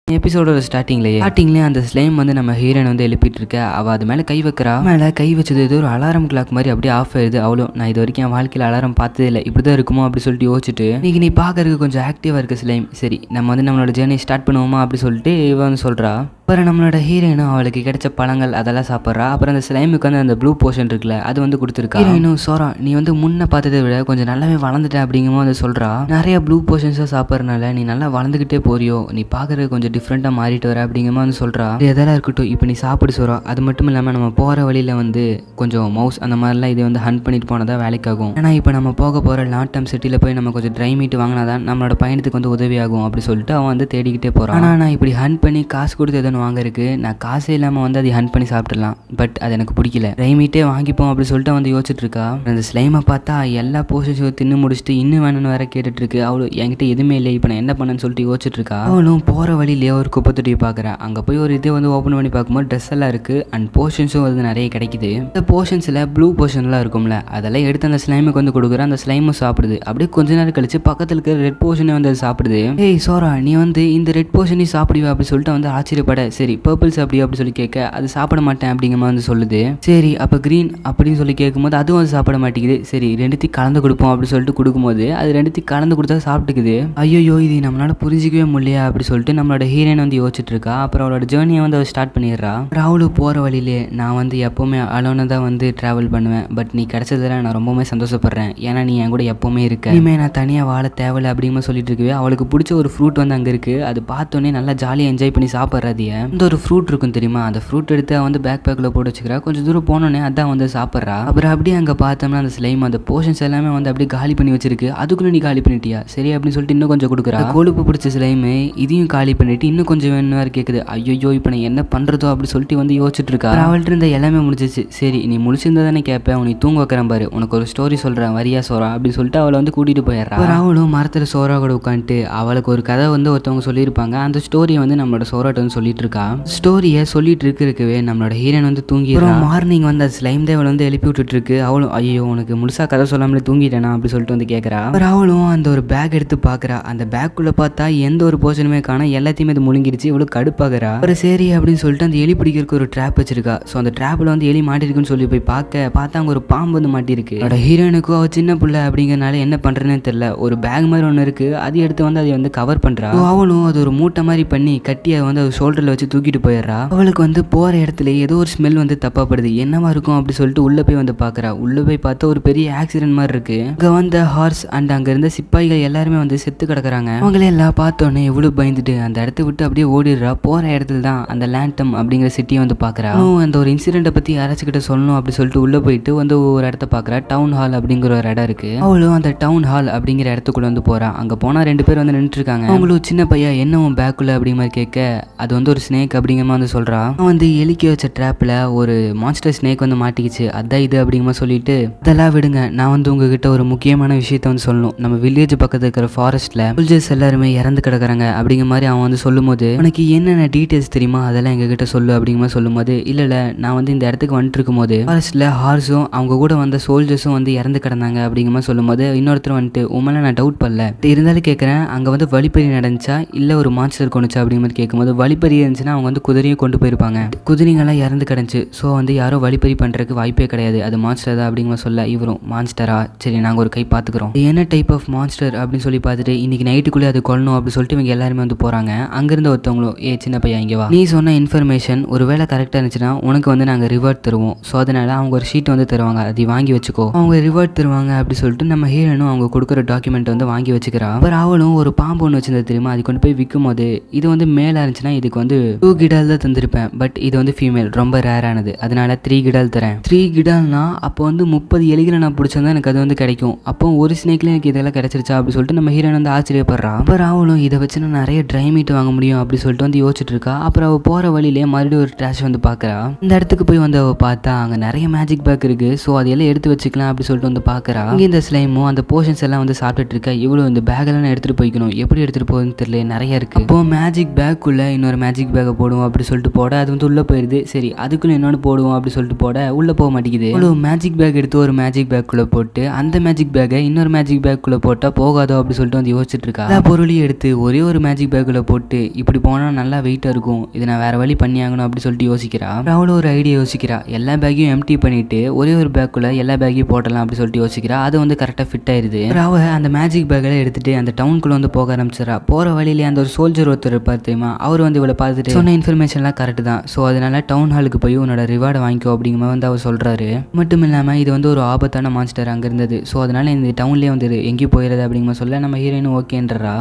எபிசோடோட ஸ்டார்டிங்லேயே அந்த ஸ்லைம் வந்து நம்ம ஹீரோயின் வந்து எழுப்பிட்டு இருக்க. அவள் அது மேலே கை வைக்கிறா. மேலே கை வச்சது ஏதோ ஒரு அலாரம் கிளாக் மாதிரி அப்படியே ஆஃப் ஆயிடுது. அவ்வளோ நான் இது வரைக்கும் என் வாழ்க்கையில் அலாரம் பார்த்ததே இல்லை, இப்படி தான் இருக்குமோ அப்படி சொல்லிட்டு யோசிச்சுட்டு இன்னைக்கு நீ பார்க்கறதுக்கு கொஞ்சம் ஆக்டிவாக இருக்க ஸ்லைம், சரி நம்ம வந்து நம்மளோட ஜேர்னி ஸ்டார்ட் பண்ணுவோமா அப்படி சொல்லிட்டு இவன் வந்து சொல்கிறா. அப்புறம் நம்மளோட ஹீரோயினும் அவளுக்கு கிடைச்ச பழங்கள் அதெல்லாம் சாப்பிட்றா. அப்புறம் அந்த ஸ்லைமுக்கு வந்து அந்த ப்ளூ போர்ஷன் இருக்குல்ல அது வந்து கொடுத்துருக்கா. ஹீரோயினும் சோரா நீ வந்து முன்ன பார்த்ததை விட கொஞ்சம் நல்லாவே வளர்ந்துட்ட அப்படிங்கும்போது வந்து சொல்கிறா. நிறைய ப்ளூ போர்ஷன்ஸாக சாப்பிட்றதுனால நீ நல்லா வளர்ந்துக்கிட்டே போறியோ, நீ பார்க்குறது கொஞ்சம் டிஃப்ரெண்ட்டாக மாறிட்டு வர அப்படிங்கும்போது வந்து சொல்கிறா. எதெல்லாம் இருக்கட்டும், இப்போ நீ சாப்பிடு சோரா. அது மட்டும் இல்லாமல் நம்ம போகிற வழியில் வந்து கொஞ்சம் மவுஸ் அந்த மாதிரிலாம் இதை வந்து ஹண்ட் பண்ணிட்டு போனதான் வேலைக்காகும். ஏன்னா இப்போ நம்ம போக போகிற லாட்டம் சிட்டியில் போய் நம்ம கொஞ்சம் ட்ரை மீட் வாங்கினா தான் நம்மளோட பயணத்துக்கு வந்து உதவியாகும் அப்படி சொல்லிட்டு அவன் வந்து தேடிக்கிட்டே போகிறான். ஆனால் நான் இப்படி ஹண்ட் பண்ணி காசு கொடுத்து எதோ வாங்குறதுக்கு நான் காசே இல்லாமல் வந்து அதை ஹண்ட் பண்ணி சாப்பிட்றலாம், பட் அது எனக்கு பிடிக்கல, ட்ரை மீட்டே வாங்கிப்போம் அப்படி சொல்லிட்டு வந்து யோசிச்சுட்டு இருக்கா. அந்த ஸ்லைமை பார்த்தா எல்லா போர்ஷன்ஸும் தின்னு முடிச்சுட்டு இன்னும் வேணும்னு வேற கேட்டுட்டு இருக்கு. அவளு என்கிட்ட எதுவுமே இல்லை, இப்போ நான் என்ன பண்ணேன்னு சொல்லிட்டு யோசிச்சுட்டு இருக்கா. அவளும் போகிற வழியிலேயே ஒரு குப்பை தொட்டி பார்க்குறேன். அங்கே போய் ஒரு இது வந்து ஓப்பன் பண்ணி பார்க்கும்போது ட்ரெஸ் எல்லாம் இருக்குது அண்ட் போர்ஷன்ஸும் வந்து நிறைய கிடைக்குது. இந்த போர்ஷன்ஸில் ப்ளூ போர்ஷன்லாம் இருக்கும்ல அதெல்லாம் எடுத்து அந்த ஸ்லைமுக்கு வந்து கொடுக்குற. அந்த ஸ்லைமும் சாப்பிடுது. அப்படியே கொஞ்ச நேரம் கழிச்சு பக்கத்தில் இருக்கிற ரெட் போர்ஷனே வந்து அது சாப்பிடுது. ஏய் சோரா நீ வந்து இந்த ரெட் போர்ஷனையும் சாப்பிடுவா அப்படி சொல்லிட்டு வந்து ஆச்சரியப்பட. சரி பர்பிள்ஸ் அப்படி அப்படி சொல்லி கேட்க அது சாப்பிட மாட்டேன் அப்படிங்கிற மாதிரி வந்து சொல்லுது. சரி அப்போ க்ரீன் அப்படின்னு சொல்லி கேட்கும்போது அதுவும் வந்து சாப்பிட மாட்டேங்குது. சரி ரெண்டுத்தையும் கலந்து கொடுப்போம் அப்படி சொல்லிட்டு கொடுக்கும்போது அது ரெண்டுத்தையும் கலந்து கொடுத்தா சாப்பிட்டுக்குது. ஐயோ இது நம்மளால புரிஞ்சிக்கவே முடியலையா அப்படி சொல்லிட்டு நம்மளோட ஹீரோயின் வந்து யோசிச்சுட்டு இருக்கா. அப்புறம் அவளோட ஜேர்னியை வந்து அவள் ஸ்டார்ட் பண்ணிடுறா. ராவுலு போகிற வழியிலே நான் வந்து எப்போவுமே அலோனாக தான் வந்து ட்ராவல் பண்ணுவேன், பட் நீ கிடைச்சதில் நான் ரொம்பவுமே சந்தோஷப்படுறேன், ஏன்னா நீ என் கூட எப்போவுமே இருக்க, இனிமேல் நான் தனியாக வாழ தேவையில்லை அப்படிங்கிற சொல்லிட்டு இருக்கவே. அவளுக்கு பிடிச்ச ஒரு ஃப்ரூட் வந்து அங்கே இருக்குது. அது பார்த்தோன்னே நல்லா ஜாலியாக என்ஜாய் பண்ணி சாப்பிட்றதைய இந்த ஒரு ஃப்ரூட் இருக்கும் தெரியுமா, அந்த ஃப்ரூட் எடுத்து வந்து பேக் பேக்கில் போட்டு வச்சுக்கிறா. கொஞ்சம் தூரம் போனோன்னே அதான் வந்து சாப்பிட்றா. அப்புறம் அப்படியே அங்கே பார்த்தோம்னா அந்த ஸ்லைம் அந்த போர்ஷன்ஸ் எல்லாமே வந்து அப்படியே காலி பண்ணி வச்சிருக்கு. அதுக்குள்ளே நீ காலி பண்ணிட்டியா சரி அப்படின்னு சொல்லிட்டு இன்னும் கொஞ்சம் கொடுக்குறா. கொழுப்பு பிடிச்ச ஸ்லைமு இதையும் காலி பண்ணிட்டு இன்னும் கொஞ்சம் வேணும் வேறு கேட்குது. ஐயோ இப்போ நான் என்ன பண்ணுறதோ அப்படி சொல்லிட்டு வந்து யோசிச்சுட்டு இருக்கா. அவள்கிட்ட இருந்த எல்லாமே முடிச்சிச்சு. சரி நீ முடிச்சிருந்தா தானே கேட்பேன், உனக்கு தூங்க வைக்கிறேன் பாரு, உனக்கு ஒரு ஸ்டோரி சொல்கிறேன் வரியா சோரா அப்படின்னு சொல்லிட்டு அவளை வந்து கூட்டிகிட்டு போயிடுறா. அவளும் மரத்தில் சோரா கூட உட்காந்துட்டு அவளுக்கு ஒரு கதை வந்து ஒருத்தவங்க சொல்லியிருப்பாங்க. அந்த ஸ்டோரியை வந்து நம்மளோட சோராட்ட வந்து சொல்லிட்டு இருக்கா. ஸ்டோரியை சொல்லிட்டு இருக்கவே நம்மளோட ஹீரோயின் வந்து தூங்கிடுறா. மார்னிங் வந்து அந்த ஸ்லைம் தேவல் வந்து எழுப்பி விட்டுட்டு இருக்கு. அவளும் ஐயோ உனக்கு முழுசா கதை சொல்லாமலே தூங்கிட்டேனா அப்படி சொல்லிட்டு வந்து கேட்குறா. அவளும் அந்த ஒரு பேக் எடுத்து பார்க்குறா. அந்த பேக்குள்ளே பார்த்தா எந்த ஒரு போர்ஷனுமே காண, எல்லாத்தையுமே அது முழுங்கிடுச்சு. இவ்வளோ கடுப்பாகிறா. ஒரு சரி அப்படின்னு சொல்லிட்டு அந்த எலி பிடிக்கிறதுக்கு ஒரு ட்ராப் வச்சிருக்கா. ஸோ அந்த ட்ராப்பில் வந்து எலி மாட்டிருக்குன்னு சொல்லி போய் பார்த்தா அங்கே ஒரு பாம்பு வந்து மாட்டிருக்கு. அவளோட ஹீரோயினுக்கும் அவள் சின்ன பிள்ளை அப்படிங்கிறனால என்ன பண்ணுறேன்னு தெரியல. ஒரு பேக் மாதிரி ஒன்று இருக்குது, அது எடுத்து வந்து அதை வந்து கவர் பண்ணுறா. அவளும் அது ஒரு மூட்டை மாதிரி பண்ணி கட்டி அதை வந்து ஷோல்டரில் வச்சு தூக்கிட்டு போயிடுறா. அவளுக்கு வந்து போகிற இடத்துல ஏதோ ஒரு ஸ்மெல் வந்து தப்பாப்படுது. என்னவா இருக்கும் அப்படி சொல்லிட்டு உள்ளே போய் வந்து பார்க்குறா. உள்ளே போய் பார்த்தா ஒரு பெரிய ஆக்சிடென்ட் மாதிரி இருக்கு. அங்கே வந்த ஹார்ஸ் அண்ட் அங்கே இருந்த சிப்பாய்கள் எல்லாருமே வந்து செத்து கிடக்குறாங்க. அவங்களே எல்லாம் பார்த்தோன்னே எவ்வளோ பயந்துட்டு அந்த இடத்த விட்டு அப்படியே ஓடிடுறா. போகிற இடத்துல தான் அந்த லேண்டம் அப்படிங்கிற சிட்டியை வந்து பார்க்குறா. அந்த ஒரு இன்சிடென்ட்டை பற்றி யாராச்சுக்கிட்ட சொல்லணும் அப்படி சொல்லிட்டு உள்ளே போயிட்டு வந்து ஒரு இடத்த பார்க்குறா. டவுன் ஹால் அப்படிங்கிற ஒரு இடம் இருக்கு. அவளும் அந்த டவுன் ஹால் அப்படிங்கிற இடத்துக்குள்ள வந்து போறா. அங்கே போனால் 2 பேர் வந்து நின்றுட்டு இருக்காங்க. அவங்களும் சின்ன பையன் என்ன உன் பேக்குள்ள அப்படிங்கிற மாதிரி கேட்க அது வந்து ஒரு ஸ்னேக் அப்படிங்கிற மாதிரி வந்து சொல்றா. அவன் வந்து எலிக்க வச்ச ட்ராப்ல ஒரு மான்ஸ்டர் ஸ்னேக் வந்து மாட்டிக்கிச்சு, அதான் இது அப்படிங்கிற மாதிரி சொல்லிட்டு இதெல்லாம் விடுங்க, நான் வந்து உங்ககிட்ட ஒரு முக்கியமான விஷயத்த வந்து சொல்லணும். நம்ம வில்லேஜ் பக்கத்துல இருக்கிற ஃபாரஸ்ட்ல சோல்ஜர்ஸ் எல்லாருமே இறந்து கிடக்குறாங்க அப்படிங்கிற மாதிரி அவன் வந்து சொல்லும்போது உனக்கு என்னென்ன டீட்டெயில்ஸ் தெரியுமா அதெல்லாம் எங்ககிட்ட சொல்லு அப்படிங்கிற மாதிரி சொல்லும்போது இல்ல நான் வந்து இந்த இடத்துக்கு வந்துட்டு இருக்கும்போது ஃபாரஸ்ட்ல ஹார்ஸும் அவங்க கூட வந்த சோல்ஜர்ஸும் வந்து இறந்து கிடந்தாங்க அப்படிங்கிற மாதிரி சொல்லும்போது இன்னொருத்தர் வந்துட்டு உண்மையில நான் டவுட் பண்ணல, இருந்தாலும் கேட்குறேன் அங்கே வந்து வழிப்பறி நடந்துச்சா இல்லை ஒரு மான்ஸ்டர் கொண்டுச்சா அப்படிங்கிற மாதிரி கேட்கும்போது வழிப்பறி இருந்துச்சுன்னா அவங்க வந்து குதிரையும் கொண்டு போயிருப்பாங்க, குதிரைங்கெல்லாம் இறந்து கிடந்துச்சு, ஸோ வந்து யாரும் வழிப்பறி பண்ணுறதுக்கு வாய்ப்பே கிடையாது, அது மான்ஸ்டர் தான் அப்படிங்கிற மாதிரி சொல்ல இவரும் மான்ஸ்டரா சரி நாங்கள் ஒரு கை பார்த்துக்குறோம், என்ன டைப் ஆஃப் மான்ஸ்டர் அப்படின்னு சொல்லி பார்த்துட்டு இன்னைக்கு நைட்டுக்குள்ளே அது கொல்லணும் அப்படின்னு சொல்லிட்டு இவங்க எல்லாருமே வந்து போகிறாங்க. அங்கிருந்த ஒருத்தவங்களும் சின்ன பையன் இங்கே வா, நீ சொன்ன இன்ஃபர்மேஷன் ஒருவேளை கரெக்டாக இருந்துச்சுன்னா உனக்கு வந்து நாங்கள் ரிவார்ட் தருவோம். ஸோ அதனால அவங்க ஒரு ஷீட் வந்து தருவாங்க, அதை வாங்கி வச்சுக்கோ. அவங்க ரிவார்ட் தருவாங்க அப்படி சொல்லிட்டு நம்ம ஹீரோனும் அவங்க கொடுக்குற டாக்குமெண்ட் வந்து வாங்கி வச்சுக்கிறா. அப்புறம் அவளும் ஒரு பாம்பு ஒன்று வச்சிருந்தது தெரியுமா, அது கொண்டு போய் விற்கும் போது இது வந்து மேலே இருந்துச்சுன்னா இதுக்கு வந்து 2 கிடால் தான் தந்திருப்பேன், பட் இது வந்து ஃபீமேல் ரொம்ப ரேரானது, அதனால 3 கிடால் தரேன். 3 கிடால்னா அப்போ வந்து 30 எலிகளை நான் பிடிச்சிருந்தா எனக்கு அது வந்து கிடைக்கும். அப்போ ஒரு ஸ்னேக்ல எனக்கு இதெல்லாம் கிடைச்சிருச்சா அப்படி சொல்லிட்டு நம்ம ஹீரோன் வந்து ஆச்சரியப்படுறா. அப்புறம் அவளும் இதை வச்சு நான் நிறைய ட்ரை மீட் வாங்க முடியும் அப்படி சொல்லிட்டு வந்து யோசிச்சுட்டு இருக்கா. அப்புறம் அவள் போகிற வழியிலே மறுபடியும் ஒரு ட்ராஷ் வந்து பார்க்குறா. இந்த இடத்துக்கு போய் வந்து அவள் பார்த்தா அங்கே நிறைய மேஜிக் பேக் இருக்குது. ஸோ அதெல்லாம் எடுத்து வச்சுக்கலாம் அப்படி சொல்லிட்டு வந்து பார்க்குறா. இங்கே இந்த ஸ்லைமும் அந்த போர்ஷன்ஸ் எல்லாம் வந்து சாப்பிட்டுட்டு இருக்கா. இவ்வளோ இந்த பேக்கெல்லாம் நான் எடுத்துகிட்டு போய்க்கணும், எப்படி எடுத்துகிட்டு போகுதுன்னு தெரியல, நிறைய இருக்குது. அப்போ மேஜிக் பேக்குள்ளே இன்னொரு மேஜிக் பேக்கை போடுவோம் அப்படி சொல்லிட்டு போட அது வந்து உள்ளே போயிடுது. சரி அதுக்குள்ளே இன்னொன்று போடுவோம் அப்படி சொல்லிட்டு போட உள்ளே போக மாட்டேங்குது. இவ்வளோ மேஜிக் பேக் எடுத்து ஒரு மேஜிக் பேக்குள்ளே போட்டு அந்த மேஜிக் பேக்கை இன்னொரு மேஜிக் பேக்குள்ளே போட்டால் போகாதோ அப்படி சொல்லிட்டு வந்து யோசிச்சுட்டு இருக்கா. எல்லா பொருளையும் எடுத்து ஒரே ஒரு மேஜிக் பேக்குள்ளே போட்டு இப்படி போனால் நல்லா வெயிட்டாக இருக்கும், இதை நான் வேறு வழி பண்ணி ஆகணும் அப்படி சொல்லிட்டு யோசிக்கிறா. அவ்வளோ ஒரு ஐடியா யோசிக்கிறா. எல்லா பேக்கையும் எம்டி பண்ணிட்டு ஒரே ஒரு பேக்குள்ளே எல்லா பேக்கையும் போட்டலாம் அப்படி சொல்லிட்டு யோசிக்கிறா. அது வந்து கரெக்டாக ஃபிட் ஆயிடுது. அவ அந்த மேஜிக் பேக்கை எடுத்துட்டு அந்த டவுனுக்குள்ளே வந்து போக ஆரம்பிச்சிடறா. போகிற வழியிலே அந்த ஒரு சோல்ஜர் ஒருத்தர் இருப்பார் தெரியுமா, அவர் வந்து இவளை பார்த்துட்டு சொன்ன இன்ஃபர்மேஷன்லாம் கரெக்ட் தான், ஸோ அதனால டவுன் ஹாலுக்கு போய் உன்னோட ரிவார்டை வாங்கிக்கோ அப்படிங்கிற மாதிரி வந்து அவர் சொல்கிறாரு. மட்டும் இல்லாமல் இது வந்து ஒரு ஆபத்தான மான்ஸ்டர் அங்கே இருந்தது, ஸோ அதனால இந்த டவுன்லேயே வந்து எங்கேயும் போயிடுறது அப்படிங்கிற சொல்ல நம்ம ஹீரோயினும் ஓகேன்றா.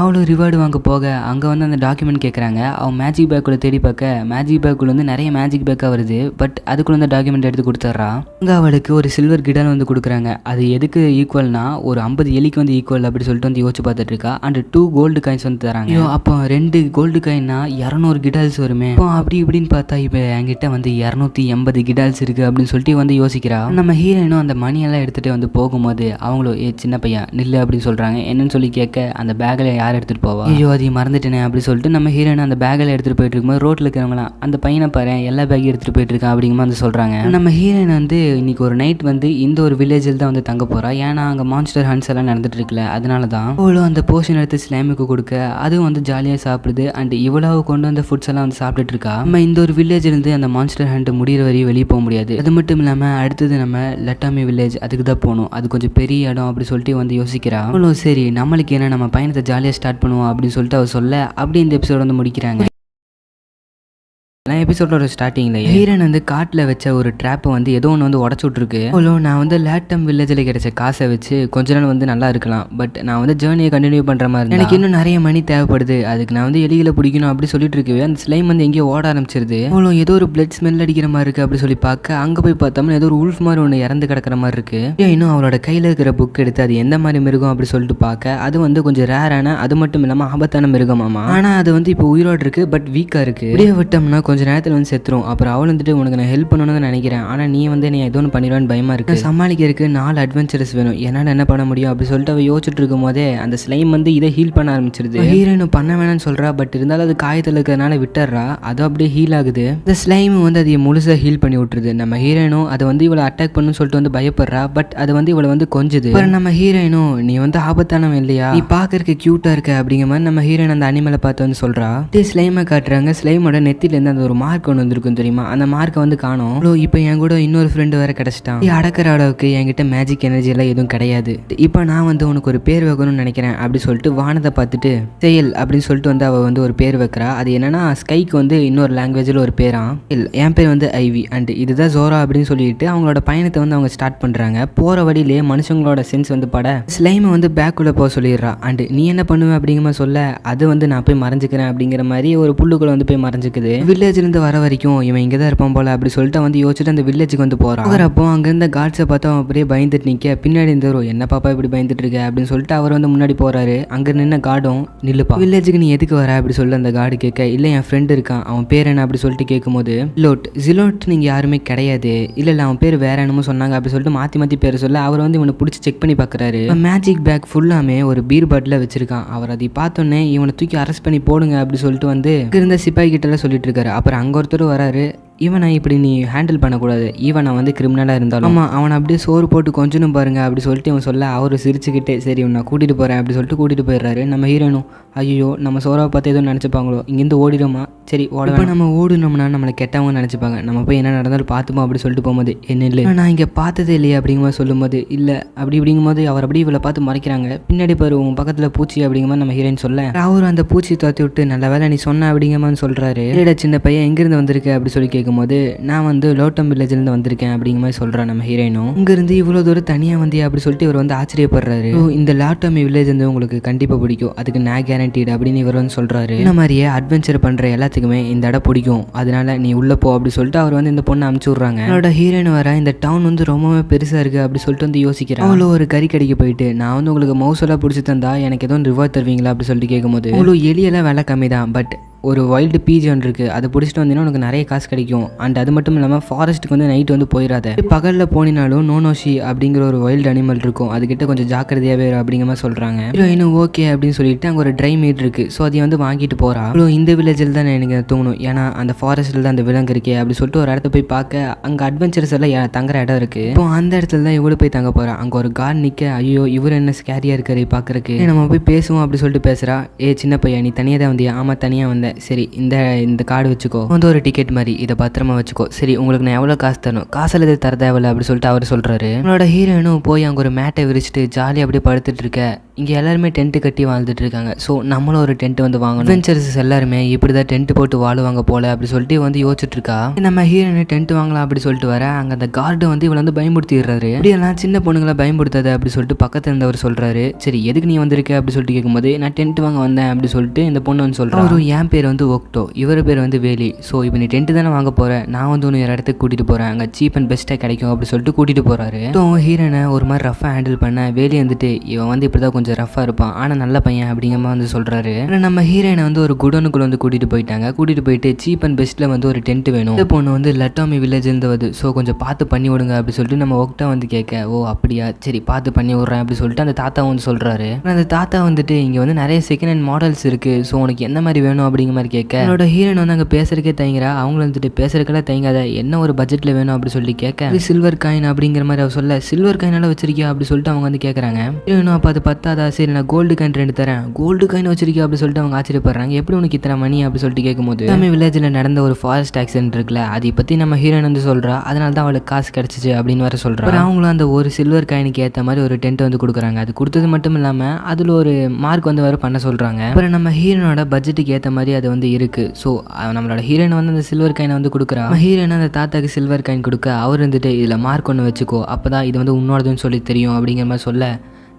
அவளும் ரிவார்டு வாங்க போக அங்கே வந்து அந்த டாக்குமெண்ட் கேட்குறாங்க. அவன் மேஜிக் பேக்குள்ளே தேடி பார்க்க மேஜிக் பேக்குள்ள வந்து நிறைய மேஜிக் பேக்காக வருது, பட் அதுக்குள்ள வந்து டாக்குமெண்ட் எடுத்து கொடுத்துட்றா. அங்கே அவளுக்கு ஒரு சில்வர் கிடால் வந்து கொடுக்குறாங்க. அது எதுக்கு ஈக்குவல்னா ஒரு 50 எலிக்கு வந்து ஈக்குவல் அப்படி சொல்லிட்டு வந்து யோசிச்சு பார்த்துட்டு இருக்கா. அண்ட் 2 கோல்டு காயின்ஸ் வந்து தராங்க. அப்போ 2 கோல்டு காயின்னா 200 கிடால்ஸ் வருமே. இப்போ அப்படி இப்படின்னு பார்த்தா இப்போ என்கிட்ட வந்து 280 கிடால்ஸ் இருக்குது அப்படின்னு சொல்லிட்டு வந்து யோசிக்கிறா. நம்ம ஹீரோயினும் அந்த மணியெல்லாம் எடுத்துகிட்டு வந்து போகும்போது அவங்களும் சின்ன பையன் நில்லு அப்படின்னு சொல்கிறாங்க. என்னன்னு சொல்லி கேட்க அந்த பேக்கில் யார் எடுத்துகிட்டு போவா, ஐயோ அதையும் மறந்துட்டேனே அப்படி சொல்லிட்டு நம்ம ஹீரோயின் அந்த பேக்கில் எடுத்துகிட்டு போயிட்டு இருக்கும்போது ரோட்டில் இருக்கிறவங்களாம் அந்த பையனை பாரு எல்லா பேக்கையும் எடுத்துகிட்டு போயிட்டு இருக்கான் அப்படிங்கிற வந்து சொல்கிறாங்க. நம்ம ஹீரோயின் வந்து இன்னைக்கு ஒரு நைட் வந்து இந்த ஒரு வில்லேஜில் தான் வந்து தங்க போகிறா. ஏன்னா அங்கே மான்ஸ்டர் ஹண்ட்ஸ் எல்லாம் நடந்துட்டு இருக்குல்ல, அதனால தான் இவ்வளோ அந்த போர்ஷன் எடுத்து ஸ்லைமுக்கு கொடுக்க அதுவும் வந்து ஜாலியாக சாப்பிடுது. அண்ட் இவ்வளவு கொண்டு வந்த ஃபுட்ஸ் எல்லாம் வந்து சாப்பிட்டுட்டு இருக்கா. நம்ம இந்த ஒரு வில்லேஜ்லேருந்து அந்த மான்ஸ்டர் ஹண்ட் முடிகிற வரையும் வெளியே போக முடியாது. அது மட்டும் இல்லாமல் அடுத்தது நம்ம லட்டாமி வில்லேஜ் அதுக்கு தான் போகணும், அது கொஞ்சம் பெரிய இடம் அப்படி சொல்லிட்டு வந்து யோசிக்கிறா. அவ்வளோ சரி நம்மளுக்கு என்ன நம்ம பயணத்தை ஜாலியாக ஸ்டார்ட் பண்ணுவோம் அப்படின்னு சொல்லிட்டு அவர் சொல்ல அப்படி இந்த எபிசோட் வந்து முடிக்கிறாங்க. எபிசோடோட ஸ்டார்டிங்கில் ஹீரோன் வந்து காட்டில் வச்ச ஒரு ட்ராப்பை வந்து ஏதோ ஒன்று வந்து உடச்சு விட்ருக்கு. அவ்வளோ நான் வந்து லேட்டம் வில்லேஜில் கிடைச்ச காசை வச்சு கொஞ்ச நாள் வந்து நல்லா இருக்கலாம், பட் நான் வந்து ஜேர்னியை கண்டினியூ பண்ணுற மாதிரி எனக்கு இன்னும் நிறைய மணி தேவைப்படுது, அதுக்கு நான் வந்து எலிகளை பிடிக்கணும் அப்படி சொல்லிட்டு இருக்கவே அந்த ஸ்லைம் வந்து எங்கேயோ ஓட ஆரம்பிச்சிருது. அவ்வளோ ஏதோ ஒரு பிளட் ஸ்மெல் அடிக்கிற மாதிரி இருக்குது அப்படி சொல்லி பார்க்க அங்கே போய் பார்த்தோம்னா ஏதோ ஒரு உல்ஃப் மாதிரி ஒன்று இறந்து கிடக்கிற மாதிரி இருக்குது. இன்னும் அவளோட கையில் இருக்கிற புக் எடுத்து அது எந்த மாதிரி மிருகம் அப்படி சொல்லிட்டு பார்க்க அது வந்து கொஞ்சம் ரேரான அது மட்டும் இல்லாமல் ஆபத்தான மிருகமாமா. ஆனால் அது வந்து இப்போ உயிரோடு இருக்குது, பட் வீக்காக இருக்குது. இப்படியே விட்டோம்னா கொஞ்சம் நேரத்தில் வந்து செத்துரும். அப்புறம் அவள் வந்துட்டு உனக்கு நான் ஹெல்ப் பண்ணணும்னு நினைக்கிறேன், ஆனால் நீ வந்து நீ ஏதோ ஒன்று பண்ணிடுவான்னு பயமாக இருக்குது, சமாளிக்கிறதுக்கு 4 அட்வென்ச்சர்ஸ் வேணும், என்னால் என்ன பண்ண முடியும் அப்படி சொல்லிட்டு அவள் யோசிச்சுட்டு இருக்கும் போதே அந்த ஸ்லைம் வந்து இதை ஹீல் பண்ண ஆரம்பிச்சிருது. ஹீரோயின் பண்ண வேணாம்னு சொல்கிறா, பட் இருந்தாலும் அது காயத்தில் இருக்கிறதுனால விட்டுறா, அது அப்படியே ஹீல் ஆகுது. இந்த ஸ்லைம் வந்து அதை முழுசாக ஹீல் பண்ணி விட்டுருது. நம்ம ஹீரோயினும் அதை வந்து இவளை அட்டாக் பண்ணுன்னு சொல்லிட்டு வந்து பயப்படுறா, பட் அது வந்து இவளை வந்து கொஞ்சுது. அப்புறம் நம்ம ஹீரோயினும் நீ வந்து ஆபத்தானவன் இல்லையா, நீ பார்க்கறதுக்கு க்யூட்டாக இருக்க அப்படிங்கிற மாதிரி நம்ம ஹீரோயின் அந்த அனிமலை பார்த்து வந்து சொல்கிறா. ஸ்லைமை காட்டுறாங்க. ஸ்லைமோட நெத்திலேருந்து அந்த ஒரு மார்க் ஒன்று வந்துருக்கும் தெரியுமா, அந்த மார்க்கை வந்து காணும். இப்போ என் கூட இன்னொரு ஃப்ரெண்டு வேற கிடைச்சிட்டான், அடக்கிற அளவுக்கு என்கிட்ட மேஜிக் எனர்ஜி எல்லாம் எதுவும் கிடையாது, இப்போ நான் வந்து உனக்கு ஒரு பேர் வைக்கணும்னு நினைக்கிறேன் அப்படி சொல்லிட்டு வானத்தை பார்த்துட்டு செயல் அப்படின்னு சொல்லிட்டு வந்து அவள் வந்து ஒரு பேர் வைக்கிறா. அது என்னன்னா ஸ்கைக்கு வந்து இன்னொரு லாங்குவேஜில் ஒரு பேரா, என் பேர் வந்து ஐவி அண்ட் இதுதான் ஜோரா அப்படின்னு சொல்லிட்டு அவங்களோட பயணத்தை வந்து அவங்க ஸ்டார்ட் பண்ணுறாங்க. போகிற வழியிலேயே மனுஷங்களோட சென்ஸ் வந்து பட ஸ்லைமை வந்து பேக்குள்ளே போக சொல்லிடுறா. அண்ட் நீ என்ன பண்ணுவேன் அப்படிங்கிற மாதிரி சொல்ல அது வந்து நான் போய் மறைஞ்சிக்கிறேன் அப்படிங்கிற மாதிரி ஒரு புல்லுக்குள்ள வந்து போய் மறைஞ்சிக்குது. வில்லேஜ்லேருந்து வர வரைக்கும் இவன் இங்கே தான் இருப்பான் போல அப்படி சொல்லிட்டு வந்து யோசிச்சுட்டு அந்த வில்லேஜுக்கு வந்து போகிறான். அப்போ அங்கேருந்த காட்ஸை பார்த்தா அவன் அப்படியே பயந்துட்டு நிற்க பின்னாடி இருந்தவரும் என்ன பாப்பா இப்படி பயந்துட்டு இருக்க அப்படின்னு சொல்லிட்டு அவர் வந்து முன்னாடி போகிறாரு. அங்கே நின்ன கார்டும் நில்லுப்பா, வில்லேஜுக்கு நீ எதுக்கு வர அப்படி சொல்லி அந்த கார்டு கேட்க இல்லை என் ஃப்ரெண்டு இருக்கான் அவன் பேர் என்ன அப்படி சொல்லிட்டு கேட்கும்போது ஜிலோட் நீங்கள் யாருமே கிடையாது, இல்லை அவன் பேர் வேற என்னமோ சொன்னாங்க அப்படி சொல்லிட்டு மாற்றி பேர் சொல்ல அவர் வந்து இவனை பிடிச்சி செக் பண்ணி பார்க்குறாரு. மேஜிக் பேக் ஃபுல்லாமே ஒரு பீர் பாட்டில் வச்சிருக்கான். அவர் அதை பார்த்தோன்னே இவனை தூக்கி அரெஸ்ட் பண்ணி போடுங்க அப்படி சொல்லிட்டு வந்து இருந்த சிப்பாய் கிட்ட சொல்லிட்டு இருக்காரு. அப்புறம் அங்கே ஒருத்தர் வராரு, இவனை இப்படி நீ ஹேண்டில் பண்ணக்கூடாது, ஈவன் அவன் வந்து கிரிமினலாக இருந்தாலும் ஆமாம் அவனை அப்படியே சோறு போட்டு கொஞ்சனும் பாருங்க அப்படி சொல்லிட்டு இவன் சொல்ல அவர் சிரிச்சுக்கிட்டே சரி நான் கூட்டிகிட்டு போகிறேன் அப்படி சொல்லிட்டு கூட்டிகிட்டு போயிடுறாரு. நம்ம ஹீரோனும் ஐயோ நம்ம சோறாவை பார்த்து எதுவும் நினச்சிப்பாங்களோ, இங்கேருந்து ஓடிடுமா, சரி இப்போ நம்ம ஓடுனோம்னா நம்மளை கெட்டவங்க நினச்சிப்பாங்க, நம்ம போய் என்ன நடந்தாலும் பார்த்துப்போம் அப்படி சொல்லிட்டு போகும்போது என்ன இல்லை நான் இங்கே பார்த்ததே இல்லையே அப்படிங்கும்போது சொல்லும்போது இல்லை அப்படி இப்படிங்கும்போது அவர் அப்படியே இவளை பார்த்து மறைக்கிறாங்க. பின்னாடி பாரு உன் பக்கத்தில் பூச்சி அப்படிங்கும்போது நம்ம ஹீரோயின் சொல்ல அவர் அந்த பூச்சி துரத்தி விட்டு நல்ல வேலை நீ சொன்ன அப்படிங்கும்போது சொல்கிறாரு. இல்லைடா சின்ன பையன் எங்கேருந்து வந்திருக்க அப்படி சொல்லி கேட்கும்போது நான் வந்து லோட்டம் வில்லேஜ்லேருந்து வந்திருக்கேன் அப்படிங்கிற மாதிரி சொல்கிறான் நம்ம ஹீரோயினும். இங்கேருந்து இவ்வளோ தூரம் தனியாக வந்தியா அப்படி சொல்லிட்டு இவர் வந்து ஆச்சரியப்படுறாரு. இந்த லாட்டோமி வில்லேஜ் வந்து உங்களுக்கு கண்டிப்பாக பிடிக்கும், அதுக்கு நான் கேரண்டீடு அப்படின்னு இவர் வந்து சொல்கிறாரு. இந்த மாதிரியே அட்வென்ச்சர் பண்ணுற எல்லாத்துக்குமே இந்த இடம் பிடிக்கும், அதனால நீ உள்ளே போ அப்படி சொல்லிட்டு அவர் வந்து இந்த பொண்ணை அனுப்பிச்சு விட்றாங்க. அவரோட ஹீரோயின் வர இந்த டவுன் வந்து ரொம்பவே பெருசாக இருக்குது அப்படி சொல்லிட்டு வந்து யோசிக்கிறேன். அவ்வளோ ஒரு கறி கடைக்கு போயிட்டு நான் வந்து உங்களுக்கு மவுசெல்லாம் பிடிச்சி தந்தா எனக்கு எதுவும் ரிவார்ட் தருவீங்களா அப்படி சொல்லிட்டு கேட்கும்போது அவ்வளோ எலியெல்லாம் விலை கம்மி தான், பட் ஒரு வைல்டு பீஜ் ஒன்று இருக்குது, அதை பிடிச்சிட்டு வந்தீங்கன்னா உனக்கு நிறைய காசு கிடைக்கும். அண்ட் அது மட்டும் இல்லாமல் ஃபாரஸ்ட்டுக்கு வந்து நைட்டு வந்து போயிடாத, பகலில் போனினாலும் நோனோஷி அப்படிங்கிற ஒரு வைல்டு அனிமல் இருக்கும், அதுக்கிட்ட கொஞ்சம் ஜாக்கிரதையாகவே அப்படிங்கிற மாதிரி சொல்கிறாங்க. ஹீரோயினும் ஓகே அப்படின்னு சொல்லிட்டு அங்கே ஒரு ட்ரை மீட் இருக்குது, ஸோ அதை வந்து வாங்கிட்டு போகிறா. அவ்வளோ இந்த வில்லேஜில் தான் எனக்கு தூங்கணும், ஏன்னா அந்த ஃபாரஸ்ட்டில் தான் அந்த விலங்கு இருக்கே அப்படி சொல்லிட்டு ஒரு இடத்த போய் பார்க்க அங்கே அட்வென்ச்சர்ஸ் எல்லாம் தங்குற இடம் இருக்குது. இப்போ அந்த இடத்துல தான் இவ்வளோ போய் தங்க போகிறா. அங்கே ஒரு கார் நிற்க ஐயோ இவர் என்ன ஸ்கேரியாக இருக்காரு பார்க்குறக்கு, நம்ம போய் பேசுவோம் அப்படி சொல்லிட்டு பேசுகிறா. சின்ன பையன் நீ தனியாக தான் வந்தியா? ஆமாம் தனியாக வந்தேன். சரி இந்த கார்டு வச்சுக்கோ, வந்து ஒரு டிக்கெட் மாதிரி இதை பத்திரமா வச்சுக்கோ. சரி உங்களுக்கு நான் எவ்வளோ காசு தரணும்? காசில் எது தர தேவையில்ல அப்படி சொல்லிட்டு அவர் சொல்கிறாரு. நம்மளோட ஹீரோயினும் போய் அங்கே ஒரு மேட்டை விரிச்சிட்டு ஜாலியாக அப்படியே படுத்துட்டு இருக்க. இங்கே எல்லாருமே டென்ட்டு கட்டி வாழ்ந்துட்டு இருக்காங்க, ஸோ நம்மளும் ஒரு டென்ட் வந்து வாங்கணும். அட்வென்ச்சர்ஸ் எல்லாருமே இப்படி தான் டென்ட் போட்டு வாழுவாங்க போல அப்படி சொல்லிட்டு வந்து யோசிச்சுட்டு இருக்கா. நம்ம ஹீரோயின் டென்ட் வாங்கலாம் அப்படி சொல்லிட்டு வர அங்கே அந்த கார்டு வந்து இவளை வந்து பயன்படுத்திடுறாரு. இப்படியெல்லாம் சின்ன பொண்ணுங்களை பயன்படுத்தாது அப்படி சொல்லிட்டு பக்கத்தில் இருந்தவர் சொல்கிறாரு. சரி எதுக்கு நீ வந்திருக்க அப்படி சொல்லிட்டு கேட்கும்போது நான் டென்ட் வாங்க வந்தேன் அப்படி சொல்லிட்டு இந்த பொண்ணு வந்து சொல்கிறேன். அவரு என் பேர் வந்து ஒக்டோ, இவர் பேர் வந்து வேலி. ஸோ இப்போ நீ டென்ட்டு தானே வாங்க போகிறேன், நான் வந்து ஒன்று ஒரு இடத்துக்கு கூட்டிகிட்டு போகிறேன், அங்கே சீப் அண்ட் பெஸ்ட்டாக கிடைக்கும் அப்படி சொல்லிட்டு கூட்டிகிட்டு போகிறாரு. ஸோ ஹீரோனை ஒரு மாதிரி ரஃபாக ஹேண்டில் பண்ண வேலி வந்துட்டு இவன் வந்து இப்படி தான் கொஞ்சம் ரஃபாக இருப்பான், ஆனால் நல்ல பையன் அப்படிங்கிற வந்து சொல்கிறாரு. நம்ம ஹீரோயினை வந்து ஒரு குடோனுக்குள்ள வந்து கூட்டிகிட்டு போயிட்டாங்க. கூட்டிகிட்டு போயிட்டு சீப் அண்ட் பெஸ்ட்டில் வந்து ஒரு டென்ட் வேணும், இந்த பொண்ணு வந்து லட்டாமி வில்லேஜ்லேருந்து வருது, ஸோ கொஞ்சம் பார்த்து பண்ணி விடுங்க அப்படி சொல்லிட்டு நம்ம ஒக்டா வந்து கேட்க ஓ அப்படியா சரி பார்த்து பண்ணி விட்றேன் அப்படி சொல்லிட்டு அந்த தாத்தா வந்து சொல்கிறாரு. அந்த தாத்தா வந்துட்டு இங்கே வந்து நிறைய செகண்ட் ஹேண்ட் மாடல்ஸ் இருக்குது, ஸோ உனக்கு என்ன மாதிரி வேணும் அப்படிங்கிற மாதிரி கேட்க என்னோட ஹீரோயின் வந்து அங்கே பேசுறதுக்கே தயங்குறா. அவங்களும் வந்துட்டு பேசுறதுக்கெல்லாம் தயங்காத, என்ன ஒரு பட்ஜெட்டில் வேணும் அப்படி சொல்லி கேட்க சில்வர் காயின் அப்படிங்கிற மாதிரி அவர் சொல்ல சில்வர் காயினால வச்சிருக்கியா அப்படி சொல்லிட்டு அவங்க வந்து கேட்குறாங்க. ஹீரோயினும் அப்போ அது பத்தாதா, சரி நான் கோல்டு காயின் 2 தரேன், கோல்டு காயின் வச்சிருக்கியா அப்படி சொல்லிட்டு அவங்க ஆச்சரியப்படுறாங்க. எப்படி உனக்கு இத்தனை மணி அப்படி சொல்லிட்டு கேட்கும்போது நம்ம வில்லேஜில் நடந்த ஒரு ஃபாரஸ்ட் ஆக்சிடென்ட் இருக்குல்ல அதை பற்றி நம்ம ஹீரோயின் வந்து சொல்கிறா, அதனால தான் அவளுக்கு காசு கிடச்சிச்சு அப்படின்னு வர சொல்கிறா. அவங்களும் அந்த ஒரு சில்வர் காயினுக்கு ஏற்ற மாதிரி ஒரு டென்ட் வந்து கொடுக்குறாங்க. அது கொடுத்தது மட்டும் இல்லாமல் அதில் ஒரு மார்க் வந்து வர பண்ண சொல்கிறாங்க. அப்புறம் நம்ம ஹீரோனோட பட்ஜெட்டுக்கு ஏற்ற மாதிரி அது வந்து இருக்குது. ஸோ நம்மளோட ஹீரோயின் வந்து அந்த சில்வர் காயினை வந்து கொடுக்குறா. ஹீரோயின் அந்த தாத்தாக்கு சில்வர் காயின் கொடுக்க அவர் வந்துட்டு இதில் மார்க் ஒன்று வச்சுக்கோ, அப்போ தான் இது வந்து உன்னோடதுன்னு சொல்லி தெரியும் அப்படிங்கிற மாதிரி சொல்ல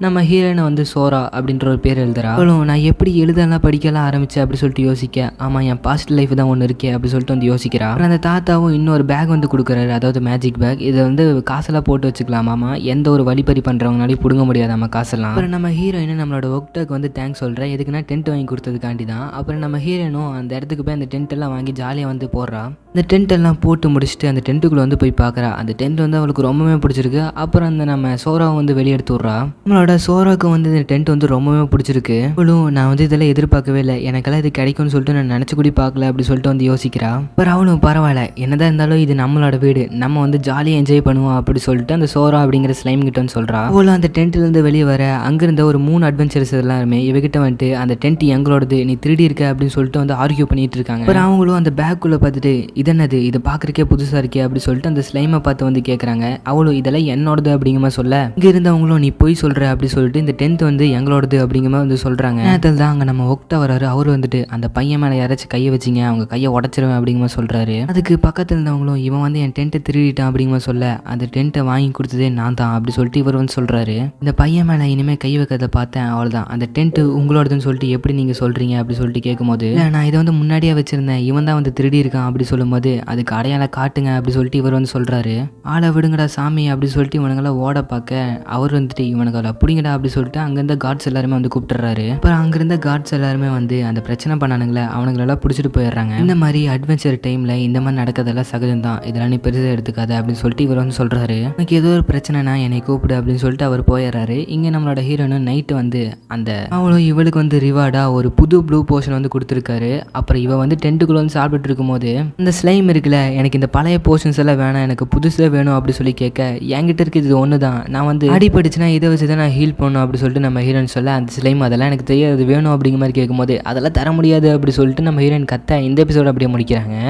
நம்ம ஹீரோயினை வந்து சோரா அப்படின்ற ஒரு பேர் எழுதுறா. அவளும் நான் எப்படி எழுதலாம் படிக்கலாம் ஆரம்பிச்சேன் அப்படி சொல்லிட்டு யோசிக்க ஆமாம் என் பாஸ்ட் லைஃப் தான் ஒன்று இருக்கே அப்படி சொல்லிட்டு வந்து யோசிக்கிறா. அப்புறம் அந்த தாத்தாவும் இன்னொரு பேக் வந்து கொடுக்குறாரு, அதாவது மேஜிக் பேக். இதை வந்து காசெல்லாம் போட்டு வச்சுக்கலாமாமா, எந்த ஒரு வழிப்பறி பண்ணுறவங்களாலையும் பிடுங்க முடியாதாம்மா காசெல்லாம். அப்புறம் நம்ம ஹீரோயினை நம்மளோட ஒக்டாக்கு வந்து தேங்க்ஸ் சொல்கிறேன், எதுக்குன்னா டென்ட் வாங்கி கொடுத்ததுக்காண்டி தான். அப்புறம் நம்ம ஹீரோயினும் அந்த இடத்துக்கு போய் அந்த டென்ட் எல்லாம் வாங்கி ஜாலியாக வந்து போடுறா. இந்த டென்ட் எல்லாம் போட்டு முடிச்சுட்டு அந்த டென்ட்டுக்குள்ளே வந்து போய் பார்க்குறா. அந்த டென்ட் வந்து அவளுக்கு ரொம்பவே பிடிச்சிருக்கு. அப்புறம் அந்த நம்ம சோராவை வந்து வெளியெடுத்து விட்றா. நம்மளோட சோராவுக்கு வந்து இந்த டென்ட் வந்து ரொம்பவே பிடிச்சிருக்கு. அவளும் நான் வந்து இதெல்லாம் எதிர்பார்க்கவே இல்லை, எனக்கெல்லாம் இது கிடைக்கும்னு சொல்லிட்டு நான் நினச்சி கூட பார்க்கல அப்படி சொல்லிட்டு வந்து யோசிக்கிறா. அப்புறம் அவளும் பரவாயில்ல என்னதான் இருந்தாலும் இது நம்மளோட வீடு, நம்ம வந்து ஜாலியாக என்ஜாய் பண்ணுவோம் அப்படி சொல்லிட்டு அந்த சோரா அப்படிங்கிற ஸ்லைம் கிட்ட வந்து சொல்கிறா. அவளும் அந்த டென்ட்லேருந்து வெளியே வர அங்கிருந்த ஒரு 3 அட்வென்ச்சர்ஸ் எல்லாருமே இவகிட்ட வந்துட்டு அந்த டென்ட் எங்களோடது, நீ திருடி இருக்க அப்படின்னு சொல்லிட்டு வந்து ஆர்கியூ பண்ணிட்டு இருக்காங்க. அப்புறம் அவங்களும் அந்த பேக்குள்ளே பார்த்துட்டு இதென்னது, இது பார்க்குறக்கே புதுசாக இருக்கே அப்படி சொல்லிட்டு அந்த ஸ்லைமை பார்த்து வந்து கேட்குறாங்க. அவளும் இதெல்லாம் என்னோடது அப்படிங்கிற மாதிரி சொல்ல இங்கே இருந்தவங்களும் நீ போய் சொல்கிற அப்படி சொல்லிட்டு இந்த டென்த் வந்து எங்களோடது அப்படிங்கிற மாதிரி வந்து சொல்கிறாங்க. நேரத்தில் தான் அங்கே நம்ம ஒக்டா வராரு. அவர் வந்துட்டு அந்த பையன் மேலே யாராச்சும் கையை வச்சிங்க அவங்க கையை உடச்சிருவேன் அப்படிங்கிற மாதிரி சொல்கிறாரு. அதுக்கு பக்கத்தில் இருந்தவங்களும் இவன் வந்து என் டென்ட்டை திருடிட்டான் அப்படிங்கிற மாதிரி சொல்ல அந்த டென்ட்டை வாங்கி கொடுத்ததே நான் தான் அப்படி சொல்லிட்டு இவர் வந்து சொல்கிறாரு. இந்த பையன் மேலே இனிமேல் கை வைக்கிறத பார்த்தேன், அவ்வளோதான் அந்த டென்ட்டு உங்களோடதுன்னு சொல்லிட்டு எப்படி நீங்கள் சொல்கிறீங்க அப்படி சொல்லிட்டு கேட்கும்போது இல்லை நான் இதை வந்து முன்னாடியே வச்சுருந்தேன், இவன் தான் வந்து திருடி இருக்கான் அப்படி சொல்லும்போது அதுக்கு அடையாளம் காட்டுங்க அப்படி சொல்லிட்டு இவர் வந்து சொல்கிறாரு. ஆளை விடுங்கடா சாமி அப்படி சொல்லிட்டு இவனுங்களாம் ஓட பார்க்க அவர் வந்துட்டு இவனுங்களை அப்படிங்கடா அப்படி சொல்லிட்டு அங்கேருந்த கார்ட்ஸ் எல்லாருமே வந்து கூப்பிட்டுறாரு. அப்புறம் அங்கிருந்த கார்ட்ஸ் எல்லாருமே வந்து அந்த பிரச்சனை பண்ணானுங்களே அவனுங்களெல்லாம் பிடிச்சிட்டு போயிடுறாங்க. இந்த மாதிரி அட்வென்ச்சர் டைமில் இந்த மாதிரி நடக்கிறதெல்லாம் சகஜம் தான், இதெல்லாம் நீ பெருசாக எடுத்துக்காத அப்படின்னு சொல்லிட்டு இவர் வந்து சொல்கிறாரு. எனக்கு ஏதோ ஒரு பிரச்சனைனா என்னை கூப்பிடு அப்படின்னு சொல்லிட்டு அவர் போயிடுறாரு. இங்கே நம்மளோட ஹீரோனும் நைட்டு வந்து அந்த அவளும் இவளுக்கு வந்து ரிவார்டாக ஒரு புது ப்ளூ போஷன் வந்து கொடுத்துருக்காரு. அப்புறம் இவ வந்து டென்ட்டுக்குள்ளே வந்து சாப்பிட்டுட்டு இருக்கும்போது அந்த ஸ்லைம் இருக்குல்ல, எனக்கு இந்த பழைய போர்ஷன்ஸ் எல்லாம் வேணாம், எனக்கு புதுசாக வேணும் அப்படி சொல்லி கேட்க, என்கிட்ட இருக்குது இது ஒன்று தான், நான் வந்து அடிபட்டுச்சுன்னா இதை வச்சு தான் நான் ஹீல் பண்ணணும் அப்படி சொல்லிட்டு நம்ம ஹீரோயின் சொல்ல, அந்த ஸ்லைம் அதெல்லாம் எனக்கு தெரியாது வேணும் அப்படிங்கிற மாதிரி கேட்கும்போது அதெல்லாம் தர முடியாது அப்படி சொல்லிட்டு நம்ம ஹீரோயின் கத்த இந்த எபிசோட அப்படியே முடிக்கிறாங்க.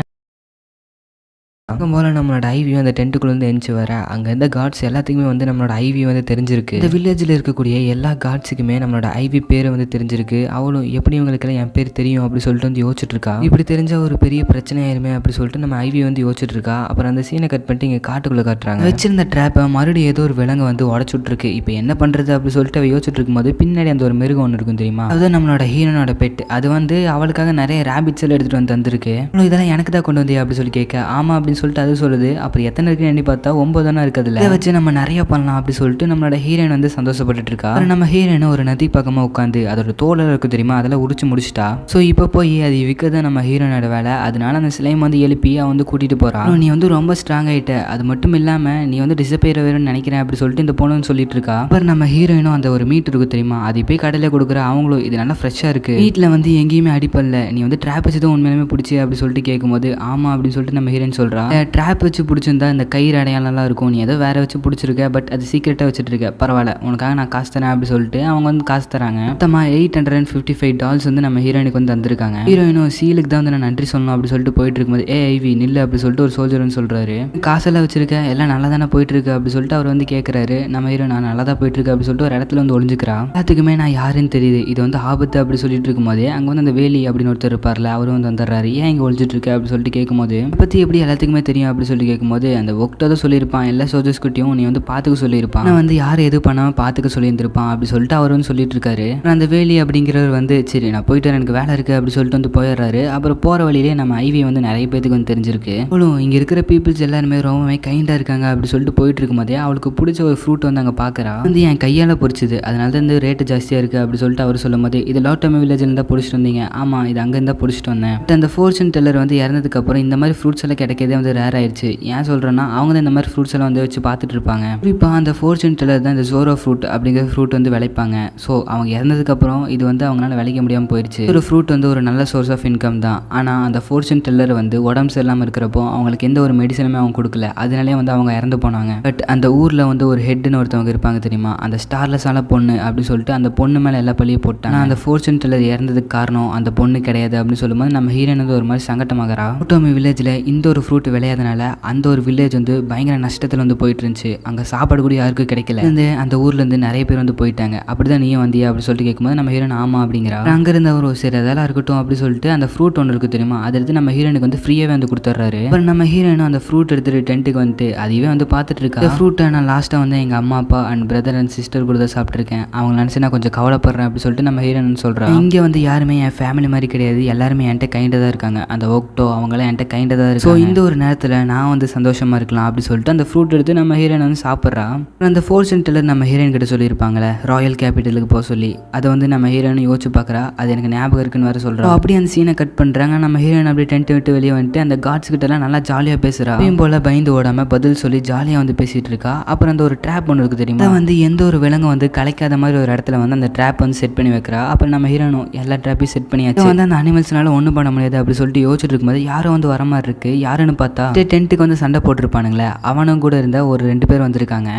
அங்கே போல நம்மளோட ஐவி அந்த டென்ட்டுக்குள்ளேருந்து எந்திச்சு வர அங்கே இருந்த காட்ஸ் எல்லாத்துக்குமே வந்து நம்மளோட ஐவி வந்து தெரிஞ்சிருக்கு. இந்த வில்லேஜில் இருக்கக்கூடிய எல்லா காட்ஸுக்குமே நம்மளோட ஐவி பேரை வந்து தெரிஞ்சிருக்கு. அவளும் எப்படி இவங்களுக்கெல்லாம் என் பேர் தெரியும் அப்படி சொல்லிட்டு வந்து யோசிச்சுட்டு இருக்கா. இப்படி தெரிஞ்ச ஒரு பெரிய பிரச்சனை ஆயிருமே அப்படி சொல்லிட்டு நம்ம ஐவி வந்து யோசிச்சுட்டு இருக்கா. அப்புறம் அந்த சீனை கட் பண்ணிட்டு இங்கே காட்டுக்குள்ளே காட்டுறாங்க. வச்சிருந்த ட்ராப்பை மறுபடியும் ஏதோ ஒரு விலங்கு வந்து உடச்சுட்ருக்கு. இப்போ என்ன பண்ணுறது அப்படி சொல்லிட்டு அவ யோசிச்சுட்டு இருக்கும்போது பின்னாடி அந்த ஒரு மிருகம் ஒன்று இருக்கும் தெரியுமா, அதுதான் நம்மளோட ஹீரோனோட பெட். அது வந்து அவளுக்காக நிறைய ரேபிட்ஸ் எல்லாம் எடுத்துகிட்டு வந்து தந்திருக்கு. இதெல்லாம் எனக்கு தான் கொண்டு வந்தே அப்படி சொல்லி கேட்க, ஆமா அப்படின்னு சொல்லிட்டு அது சொல்லுது. அப்புறம் எத்தனை இருக்குன்னு எண்ணி பார்த்தா 9 தானே இருக்குதுல்ல, இதை வச்சு நம்ம நிறைய பண்ணலாம் அப்படி சொல்லிட்டு நம்மளோட ஹீரோயின் வந்து சந்தோஷப்பட்டு இருக்கா. நம்ம ஹீரோயின் ஒரு நதி பக்கமாக உட்காந்து அதோட தோலை இருக்கு தெரியுமா, அதெல்லாம் உரிச்சு முடிச்சிட்டா. ஸோ இப்போ போய் அது விற்கிறது நம்ம ஹீரோனோட வேலை. அதனால அந்த ஸ்லைம் வந்து எழுப்பி வந்து கூட்டிட்டு போறா. நீ வந்து ரொம்ப ஸ்ட்ராங் ஆயிட்ட, அது மட்டும் இல்லாம நீ வந்து டிசப்பேர் வேணும்னு நினைக்கிறேன் அப்படி சொல்லிட்டு இந்த பொண்ணுன்னு சொல்லிட்டு இருக்கா. அப்புறம் நம்ம ஹீரோயினும் அந்த ஒரு மீட் இருக்கு தெரியுமா, அது போய் கடையில கொடுக்குற. அவங்களும் இது நல்லா ஃப்ரெஷ்ஷா இருக்கு, வீட்டில் வந்து எங்கேயுமே அடிப்படல, நீ வந்து ட்ராப் வச்சு தான் உண்மையிலுமே பிடிச்சி அப்படி சொல்லிட்டு கேட்கும்போது ஆமா அப்படின்னு சொல்லிட்டு நம்ம ஹீரோயின் சொல்றா. ட்ராப் வச்சு பிடிச்சிருந்தா இந்த கயிறு அடையாளம்லாம் இருக்கும், நீ ஏதோ வேற வச்சு பிடிச்சிருக்க, பட் அது சீக்கிரட்டாக வச்சுட்டு இருக்க, பரவாயில்ல உனக்காக நான் காசு தரேன் அப்படி சொல்லிட்டு அவங்க வந்து காசு தராங்க. மொத்தமாக $855 வந்து நம்ம ஹீரோயினுக்கு வந்து தந்திருக்காங்க. ஹீரோயினும் சீலுக்கு தான் வந்து நான் நன்றி சொல்லணும் அப்படி சொல்லிட்டு போயிட்டு இருக்கும்போது ஐவி நில்லு அப்படி சொல்லிட்டு ஒரு சோல்ஜர் வந்து சொல்றாரு. காசெல்லாம் வச்சிருக்க, எல்லாம் நல்லா தானே போயிட்டு இருக்கு அப்படி சொல்லிட்டு அவர் வந்து கேட்கறாரு. நம்ம ஹீரோ நான் நல்லா தான் போயிட்டு இருக்கு அப்படி சொல்லிட்டு ஒரு இடத்துல வந்து ஒளிஞ்சுக்கிறா. எல்லாத்துக்குமே நான் யாருன்னு தெரியுது, இது வந்து ஆபத்து அப்படி சொல்லிட்டு இருக்கும்போது அங்கே வந்து அந்த வேலி அப்படின்னு ஒருத்தர் இருப்பார்ல, அவரும் வந்து வந்துடுறாரு. ஏன் இங்கே ஒழிச்சிட்டு இருக்கு அப்படி சொல்லிட்டு கேட்கும்போது பற்றி எப்படி எல்லாத்துக்குமே தெரியும் அப்படி சொல்லி கேட்கும்போது அந்த ஒக்டோ சொல்லியிருப்பான், எல்லா சோல்ஜர்ஸ் கிட்டையும் நீ வந்து பார்த்துக்க சொல்லியிருப்பான், நான் வந்து யார் எது பண்ணாமல் பார்த்துக்க சொல்லியிருந்திருப்பான் அப்படி சொல்லிட்டு அவர் வந்து சொல்லிட்டு இருக்காரு. அந்த வேலி அப்படிங்கிறவர் வந்து சரி நான் போயிட்டு எனக்கு வேலை இருக்குது அப்படி சொல்லிட்டு வந்து போயிடுறாரு. அப்புறம் போகிற வழியிலே நம்ம ஐவி வந்து நிறைய பேருக்கு வந்து தெரிஞ்சிருக்கு. அவளும் இங்கே இருக்கிற பீப்புள்ஸ் எல்லாருமே ரொம்பவே கைண்டாக இருக்காங்க அப்படி சொல்லிட்டு போயிட்டு இருக்கும்போதே அவளுக்கு பிடிச்ச ஒரு ஃப்ரூட் வந்து அங்கே பார்க்குறா. வந்து என் கையால் பொறிச்சது, அதனால தான் இந்த ரேட்டு ஜாஸ்தியாக இருக்குது அப்படி சொல்லிட்டு அவர் சொல்லும் போது இது லாட்டோமி வில்லேஜில் இருந்தால் பிடிச்சிட்டு வந்தீங்க, ஆமாம் இது அங்கே இருந்தால் பிடிச்சிட்டு வந்தேன். பட் அந்த ஃபோர்ச்சூன் டெல்லர் வந்து இறந்ததுக்கப்புறம் இந்த மாதிரி ஃப்ரூட்ஸ் எல்லாம் கிடைக்கிறதே வந்து ரேர் ஆயிடுச்சு. ஏன் சொல்கிறேன்னா அவங்க தான் இந்த மாதிரி ஃப்ரூட்ஸ் எல்லாம் வந்து வச்சு பார்த்துட்டு இருப்பாங்க. குறிப்பாக அந்த ஃபோர்ச்சூன் டெல்லர் தான் இந்த ஜோரோ ஃப்ரூட் அப்படிங்கிற ஃப்ரூட் வந்து விளைப்பாங்க. ஸோ அவங்க இறந்ததுக்கப்புறம் இது வந்து அவங்களால விளைக்க முடியாமல் போயிடுச்சு. ஒரு ஃப்ரூட் வந்து ஒரு நல்ல சோர்ஸ் ஆஃப் இன்கம் தான். ஆனால் அந்த ஃபோர்ச்சூன் டெல்லர் வந்து உடம்பு சரியில்லாமல் இருக்கிறப்போ அவங்களுக்கு எந்த ஒரு மெடிசனுமே அவங்க கொடுக்கல, அதனாலே வந்து அவங்க இறந்து போனாங்க. பட் அந்த ஊரில் வந்து ஒரு ஹெட்னு ஒருத்தவங்க இருப்பாங்க தெரியுமா, அந்த ஸ்டார்லெஸ்ஸான பொண்ணு அப்படி சொல்லிட்டு அந்த பொண்ணு மேலே எல்லா பள்ளியும் போட்டாங்க. அந்த ஃபோர்ச்சூன் டெல்லர் இறந்ததுக்கு காரணம் அந்த பொண்ணு கிடையாது அப்படின்னு சொல்லும்போது நம்ம ஹீரோயின் வந்து ஒரு மாதிரி சங்கட்டமாகறா. லாட்டோமி வில்லேஜில் இந்த ஒரு ஃப்ரூட் விளையாதனால அந்த ஒரு வில்லேஜ் வந்து பயங்கர நஷ்டத்தில் வந்து போயிட்டு இருந்துச்சு. அங்கே சாப்பாடு கூட யாருக்கும் கிடைக்கல. அந்த ஊர்லேருந்து நிறைய பேர் வந்து போயிட்டாங்க. அப்படிதான் நீயும் வந்தியா அப்படி சொல்லிட்டு கேட்கும்போது நம்ம ஹீரோயின் ஆமா அப்படிங்கிறா. அங்கே இருந்தவர் சரி அதெல்லாம் இருக்கட்டும் அப்படி சொல்லிட்டு அந்த ஃப்ரூட் ஒன்று இருக்கு தெரியுமா, அதை எடுத்து நம்ம ஹீரோயினுக்கு வந்து ஃப்ரீயாகவே வந்து கொடுத்துட்றாரு. அப்புறம் நம்ம ஹீரோயினும் அந்த ஃப்ரூட் எடுத்துட்டு டென்ட்டுக்கு வந்துட்டு அதுவே வந்து பார்த்துட்டு இருக்கா. இந்த ஃப்ரூட்டை நான் லாஸ்ட்டாக வந்து எங்கள் அம்மா அப்பா அண்ட் பிரதர் அண்ட் சிஸ்டர் கூட தான் சாப்பிட்ருக்கேன், அவங்க நினச்சி நான் கொஞ்சம் கவலைப்படுறேன் அப்படி சொல்லிட்டு நம்ம ஹீரோயின் சொல்கிறேன். இங்கே வந்து யாருமே என் ஃபேமிலி மாதிரி கிடையாது, எல்லாருமே என்கிட்ட கைண்டாக தான் இருக்காங்க. அந்த ஒக்டோ அவங்களாம் என்கிட்ட கைண்டாக தான் இருக்கு. ஸோ இந்த ஒரு நேரத்தில் நான் வந்து சந்தோஷமாக இருக்கலாம் அப்படி சொல்லிட்டு அந்த ஃப்ரூட் எடுத்து நம்ம ஹீரோயின் வந்து சாப்பிட்றா. அந்த ஃபோர்ச்சூன் டெல்லர் நம்ம ஹீரோயின் கிட்ட சொல்லியிருப்பாங்களே ராயல் கேபிட்டலுக்கு போக சொல்லி, அதை வந்து நம்ம ஹீரோயின் யோசிச்சு பார்க்குறா. அது எனக்கு ஞாபகம் இருக்குன்னு வேறு சொல்கிறா. அப்படி அந்த சீனை கட் பண்ணுறாங்க. நம்ம ஹீரோயின் அப்படி டென்ட் விட்டு வெளியே வந்துட்டு அந்த காட்ஸ் கிட்டலாம் நல்லா ஜாலியாக பேசுகிறா. எப்பயும் போல் பயந்து ஓடாமல் பதில் சொல்லி ஜாலியாக வந்து பேசிகிட்டு இருக்கா. அப்புறம் அந்த ஒரு ட்ராப் ஒன்று இருக்குது தெரியுமா, வந்து எந்த ஒரு விலங்கு வந்து கலைக்காத மாதிரி ஒரு இடத்துல வந்து அந்த ட்ராப் வந்து செட் பண்ணி வைக்கிறா. அப்புறம் நம்ம ஹீரோனும் எல்லா ட்ராப்பையும் செட் பண்ணியாச்சு. வந்து அந்த அனிமல்ஸ்னால ஒன்றும் பண்ண முடியாது அப்படி சொல்லிட்டு யோசிச்சுட்டு இருக்கும்போது யாரும் வந்து வர மாதிரி இருக்கு. யாருன்னு பார்த்தா டென்ட்டுக்கு வந்து சண்டை போட்டிருப்பானுங்களே அவனும் கூட இருந்த ஒரு 2 பேர் வந்திருக்காங்க.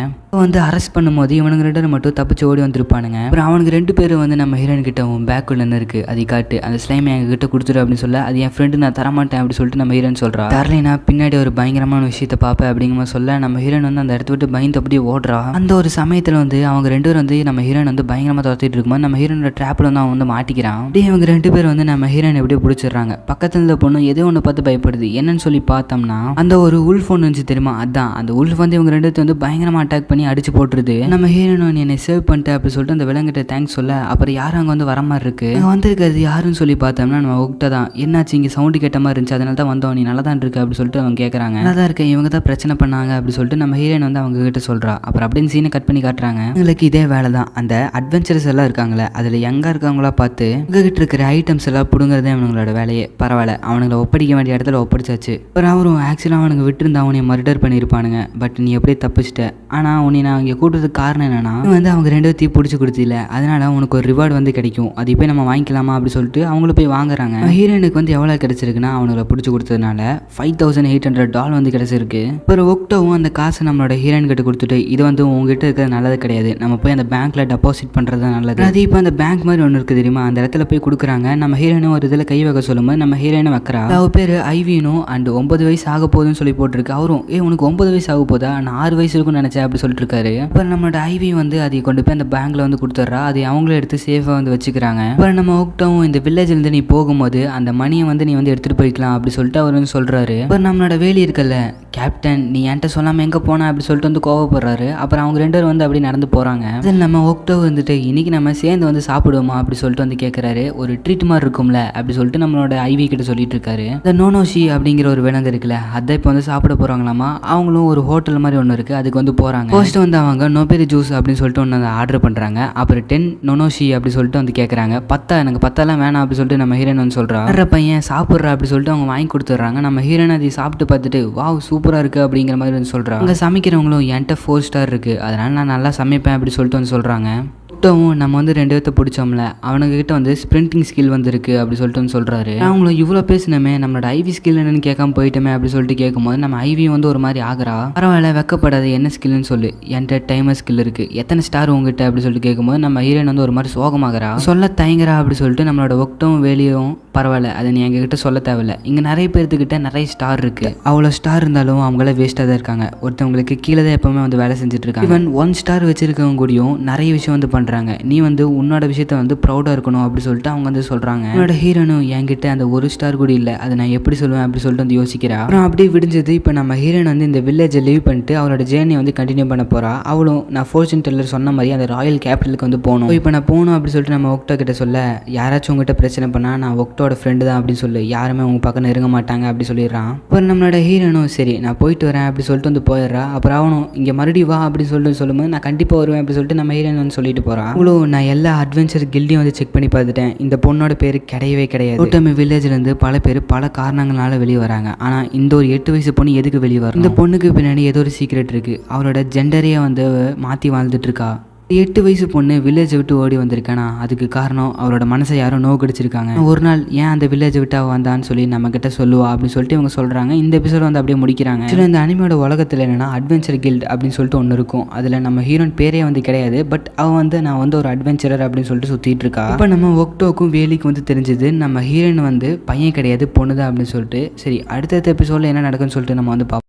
வந்து அரெஸ்ட் பண்ணும்போது இவனுங்க 2 பேரும் மட்டும் தப்பிச்சு ஓடி வந்திருப்பானுங்க. அப்புறம் அவனுக்கு 2 பேரும் வந்து நம்ம ஹீரோயின் கிட்ட பேக்குள்ள என்ன இருக்கு அதை காட்டு, அந்த ஸ்லைம் எங்க கிட்ட கொடுத்துரு அப்படின்னு சொல்ல, அது என் ஃப்ரெண்டு நான் தரமாட்டேன் அப்படி சொல்லிட்டு நம்ம ஹீரோயின் சொல்றா. தரலைனா பின்னாடி ஒரு பயங்கரமான விஷயத்தை பார்ப்பேன் அப்படிங்கிற சொல்ல நம்ம ஹீரோயின் வந்து அந்த இடத்த விட்டு பயந்து அப்படியே ஓடுறா. அந்த ஒரு சமயத்தில் வந்து அவங்க 2 பேரும் வந்து நம்ம ஹீரோயின் வந்து பயங்கரமாக துரத்திட்டு இருக்கும்போது நம்ம ஹீரோனோட ட்ராப்ல வந்து அவன் வந்து மாட்டிக்கிறான். அப்படியே இவங்க 2 பேர் வந்து நம்ம ஹீரோயின் எப்படியே பிடிச்சிடுறாங்க. பக்கத்துல இருந்த பொண்ணு ஏதோ ஒன்று பார்த்து பயப்படுது. என்னன்னு சொல்லி பார்த்தோம்னா அந்த ஒரு உல்ஃப் ஒன்று இருந்துச்சு தெரியுமா, அதான் அந்த உல்ஃப் வந்து இவங்க 2 வந்து பயங்கரமாக அட்டாக் பண்ணி அடிச்சு போட்டுருது. நம்ம ஹீரோயின் என்னை சேவ் பண்ணிட்டு அப்படி சொல்லிட்டு அந்த விலங்கிட்ட தேங்க்ஸ் சொல்ல, அப்புறம் யாரும் அங்கே வந்து வர மாதிரி இருக்கு. வந்திருக்கிறது யாருன்னு சொல்லி பார்த்தோம்னா நம்ம ஒக்டோ தான். என்னாச்சு இங்கே சவுண்டு கேட்ட மாதிரி இருந்துச்சு, அதனால தான் வந்தோம், நீ நல்லா தான் இருக்கு அப்படி சொல்லிட்டு அவங்க கேட்குறாங்க. நல்லா தான் இருக்கேன், இவங்க தான் பிரச்சனை பண்ணாங்க அப்படி சொல்லிட்டு நம்ம ஹீரோயின் வந்து அவங்க கிட்ட சொல்றா. அப்புறம் அப்படின்னு சீனை கட் பண்ணி காட்டுறாங்க. எங்களுக்கு இதே வேலை தான், அந்த அட்வென்ச்சர்ஸ் எல்லாம் இருக்காங்களே அதில் எங்கே இருக்காங்களா பார்த்து உங்ககிட்ட இருக்கிற ஐட்டம்ஸ் எல்லாம் பிடுங்குறதே அவங்களோட வேலையே. பரவாயில்ல அவனுங்களை ஒப்படைக்க வேண்டிய இடத்துல ஒப்படைச்சாச்சு. அப்புறம் அவரும் ஆக்சுவலாக அவனுங்க விட்டுருந்தா அவனை மர்டர் பண்ணியிருப்பானுங்க, பட் நீ எப்படியே தப்பிச்சிட்ட. ஆனால் உன்னை நான் இங்கே கூட்டுறதுக்கு காரணம் என்னன்னா வந்து அவங்க 2 பேத்தையும் பிடிச்சி கொடுத்தில, அதனால உனக்கு ஒரு ரிவார்டு வந்து கிடைக்கும், அது போய் நம்ம வாங்கிக்கலாமா அப்படி சொல்லிட்டு அவங்களும் போய் வாங்குறாங்க. ஹீரோனுக்கு வந்து எவ்வளோ கிடைச்சிருக்குன்னா அவனுக்கு பிடிச்சி கொடுத்ததுனால $5,800 வந்து கிடைச்சிருக்கு. அப்புறம் ஒக்டோவும் அந்த காசை நம்மளோட ஹீரோயின் கிட்ட கொடுத்துட்டு இது வந்து உங்ககிட்ட இருக்கிறது நல்லது கிடையாது, நம்ம போய் அந்த பேங்க்ல டெபாசிட் பண்றது நல்லது. அது இப்போ அந்த பேங்க் மாதிரி ஒன்று இருக்கு தெரியுமா, அந்த இடத்துல போய் கொடுக்குறாங்க. நம்ம ஹீரோயினும் ஒரு இதில் கை வைக்க சொல்லும்போது நம்ம ஹீரோயினை வைக்கிறா. அவ பேர் ஐவினும் அண்ட் 9 வயசு ஆக போகுதுன்னு சொல்லி போட்டிருக்கு. அவரும் உனக்கு 9 வயசு ஆக போதா, நான் 6 வயசு இருக்குன்னு நினைச்சேன் அப்படி சொல்லிட்டு இருக்காரு. அப்புறம் நம்மளோட ஐவி வந்து அதை கொண்டு போய் அந்த பேங்க்ல வந்து கொடுத்துட்றா. அதை அவங்களும் எடுத்து சேஃபா வந்து வச்சுக்கிறாங்க. அப்புறம் நம்ம ஒக்டோவும் இந்த வில்லேஜ்ல இருந்து நீ போகும்போது அந்த மணியை வந்து நீ வந்து எடுத்துட்டு போய்க்கலாம் அப்படி சொல்லிட்டு அவர் வந்து சொல்றாரு. அப்புறம் நம்மளோட வேலி இருக்குல்ல, கேப்டன் நீ என்கிட்ட சொல்லாம எங்க போனா அப்படி சொல்லிட்டு வந்து கோவப்படுறாரு. அப்புறம் அவங்க 2 பேரும் வந்து அப்படி நடந்து போறாங்க. அதில் நம்ம ஒக்டோ வந்துட்டு இன்னைக்கு நம்ம சேர்ந்து வந்து சாப்பிடுவோமா அப்படி சொல்லிட்டு வந்து கேட்கறாரு. ஒரு ட்ரீட் மாதிரி இருக்கும்ல அப்படி சொல்லிட்டு நம்மளோட ஐவி கிட்ட சொல்லிட்டு இருக்காரு. இந்த நோனோஷி அப்படிங்கிற ஒரு விலங்கு இருக்குல்ல, அதை இப்போ வந்து சாப்பிட போறாங்களாமா. அவங்களும் ஒரு ஹோட்டல் மாதிரி ஒன்று இருக்கு, அதுக்கு வந்து போறாங்க. ஃபர்ஸ்ட் வந்து அவங்க நோபெரி ஜூஸ் அப்படின்னு சொல்லிட்டு ஒன்று ஆர்டர் பண்றாங்க. அப்புறம் 10 நோனோஷி அப்படி சொல்லிட்டு வந்து கேட்கறாங்க. 10 எனக்கு 10 வேணாம் அப்படி சொல்லிட்டு நம்ம ஹீரோயின் வந்து சொல்றா. பையன் சாப்பிட்றா அப்படி சொல்லிட்டு அவங்க வாங்கி கொடுத்துட்றாங்க. நம்ம ஹீரோயின் அதை சாப்பிட்டு பார்த்துட்டு வாவ் சூப்பரா இருக்கு அப்படிங்கிற மாதிரி வந்து சொல்றாங்க. அங்கே சமைக்கிறவங்களும் என்கிட்ட 4 ஸ்டார் இருக்கு, அதனால நான் நல்லா சமைப்பேன் அப்படி சொல்லிட்டு வந்து சொல்றாங்க. நம்ம வந்து 2 பேர்த்த பிடிச்சோம்ல, அவனுக்கிட்ட வந்து ஸ்ப்ரிண்டிங் ஸ்கில் வந்துருக்கு அப்படி சொல்லிட்டு வந்து சொல்கிறாரு. அவங்களும் இவ்வளோ பேசினமே நம்மளோட ஐவி ஸ்கில் என்னன்னு கேட்காம போயிட்டோமே அப்படி சொல்லிட்டு கேட்கும்போது நம்ம ஐவி வந்து ஒரு மாதிரி ஆகிறா. பரவாயில்ல வெக்கப்படாது, என்ன ஸ்கில்னு சொல்லு, என்கிட்ட டைமர் ஸ்கில் இருக்குது, எத்தனை ஸ்டார் உங்ககிட்ட அப்படி சொல்லிட்டு கேட்கும்போது நம்ம ஹீரோயின் வந்து ஒரு மாதிரி சோகமாகறா. சொல்ல தயங்குறா அப்படி சொல்லிட்டு நம்மளோட ஒக்டோவும் வேலையும் பரவாயில்ல அதை நீ எங்ககிட்ட சொல்ல தேவையில்ல, இங்கே நிறைய பேர்த்துக்கிட்ட நிறைய ஸ்டார் இருக்குது, அவ்வளோ ஸ்டார் இருந்தாலும் அவங்கள வேஸ்ட்டாக தான் இருக்காங்க, ஒருத்தவங்களுக்கு கீழே தான் எப்பவுமே வந்து வேலை செஞ்சுட்டு இருக்காங்க. ஈவன் 1 ஸ்டார் வச்சிருக்கவங்க கூடயும் நிறைய விஷயம் வந்து பண்ணுறாங்க, நீ வந்து உன்னோட விஷயத்த வந்து ப்ரௌடாக இருக்கணும் அப்படி சொல்லிட்டு அவங்க வந்து சொல்கிறாங்க. என்னோட ஹீரோனும் என்கிட்ட அந்த 1 ஸ்டார் கூட இல்லை, அதை நான் எப்படி சொல்லுவேன் அப்படி சொல்லிட்டு வந்து யோசிக்கிறா. அப்புறம் அப்படியே விடிஞ்சது. இப்போ நம்ம ஹீரோயின் வந்து இந்த வில்லேஜை லீவ் பண்ணிட்டு அவளோட ஜேர்னியை வந்து கண்டினியூ பண்ண போகிறா. அவளும் நான் ஃபோர்ச்சூன் டெல்லர் சொன்ன மாதிரி அந்த ராயல் கேபிட்டலுக்கு வந்து போகணும். இப்போ நான் போகணும் அப்படி சொல்லிட்டு நம்ம ஒக்டோ கிட்ட சொல்ல, யாராச்சும் உங்ககிட்ட பிரச்சனை பண்ணால் நான் ஒக்டோட ஃப்ரெண்டு தான் அப்படின்னு சொல்லி யாருமே உங்க பக்கம் நெருங்க மாட்டாங்க அப்படி சொல்லிடுறான். அப்புறம் நம்மளோட ஹீரோனும் சரி நான் போயிட்டு வரேன் அப்படி சொல்லிட்டு வந்து போயிடுறா. அப்புறம் அவனும் இங்கே மறுபடியும் வா அப்படின்னு சொல்லிட்டு சொல்லும்போது நான் கண்டிப்பாக வருவேன் அப்படி சொல்லிட்டு நம்ம ஹீரோயின் வந்து சொல்லிட்டு போகிறான். அவ்வளோ நான் எல்லா அட்வென்ச்சர் கில்டையும் வந்து செக் பண்ணி பார்த்துட்டேன், இந்த பொண்ணோட பேர் கிடையவே கிடையாது. ஒட்டமி வில்லேஜ்லேருந்து பல பேர் பல காரணங்களால வெளியே வராங்க, ஆனால் இந்த ஒரு 8 வயசு பொண்ணு எதுக்கு வெளியே வரும்? இந்த பொண்ணுக்கு பின்னாடி ஏதோ ஒரு சீக்ரெட் இருக்குது, அவளோட ஜெண்டரையே வந்து மாற்றி வாழ்ந்துட்டு இருக்கா. 8 வயசு பொண்ணு வில்லேஜை விட்டு ஓடி வந்திருக்கானா, அதுக்கு காரணம் அவரோட மனசை யாரும் நோக்கடிச்சிருக்காங்க. ஒரு நாள் ஏன் அந்த வில்லேஜை விட்டு அவள் வந்தான்னு சொல்லி நம்ம கிட்ட சொல்லுவா அப்படின்னு சொல்லிட்டு இவங்க சொல்றாங்க. இந்த எபிசோட் வந்து அப்படியே முடிக்கிறாங்க. ஆக்சுவலாக இந்த அனிமையோட உலகத்தில் என்னன்னா அட்வென்ச்சர் கில்ட் அப்படின்னு சொல்லிட்டு ஒன்று இருக்கும். அதில் நம்ம ஹீரோயின் பேரே வந்து கிடையாது, பட் அவன் வந்து நான் வந்து ஒரு அட்வென்ச்சரர் அப்படின்னு சொல்லிட்டு சுற்றிட்டு இருக்கா. இப்போ நம்ம ஒக்டோக்கும் வேலிக்கும் வந்து தெரிஞ்சது நம்ம ஹீரோயின் வந்து பையன் கிடையாது பொண்ணுதான் அப்படின்னு சொல்லிட்டு. சரி அடுத்த எபிசோடில் என்ன நடக்குன்னு சொல்லிட்டு நம்ம வந்து பார்ப்போம்.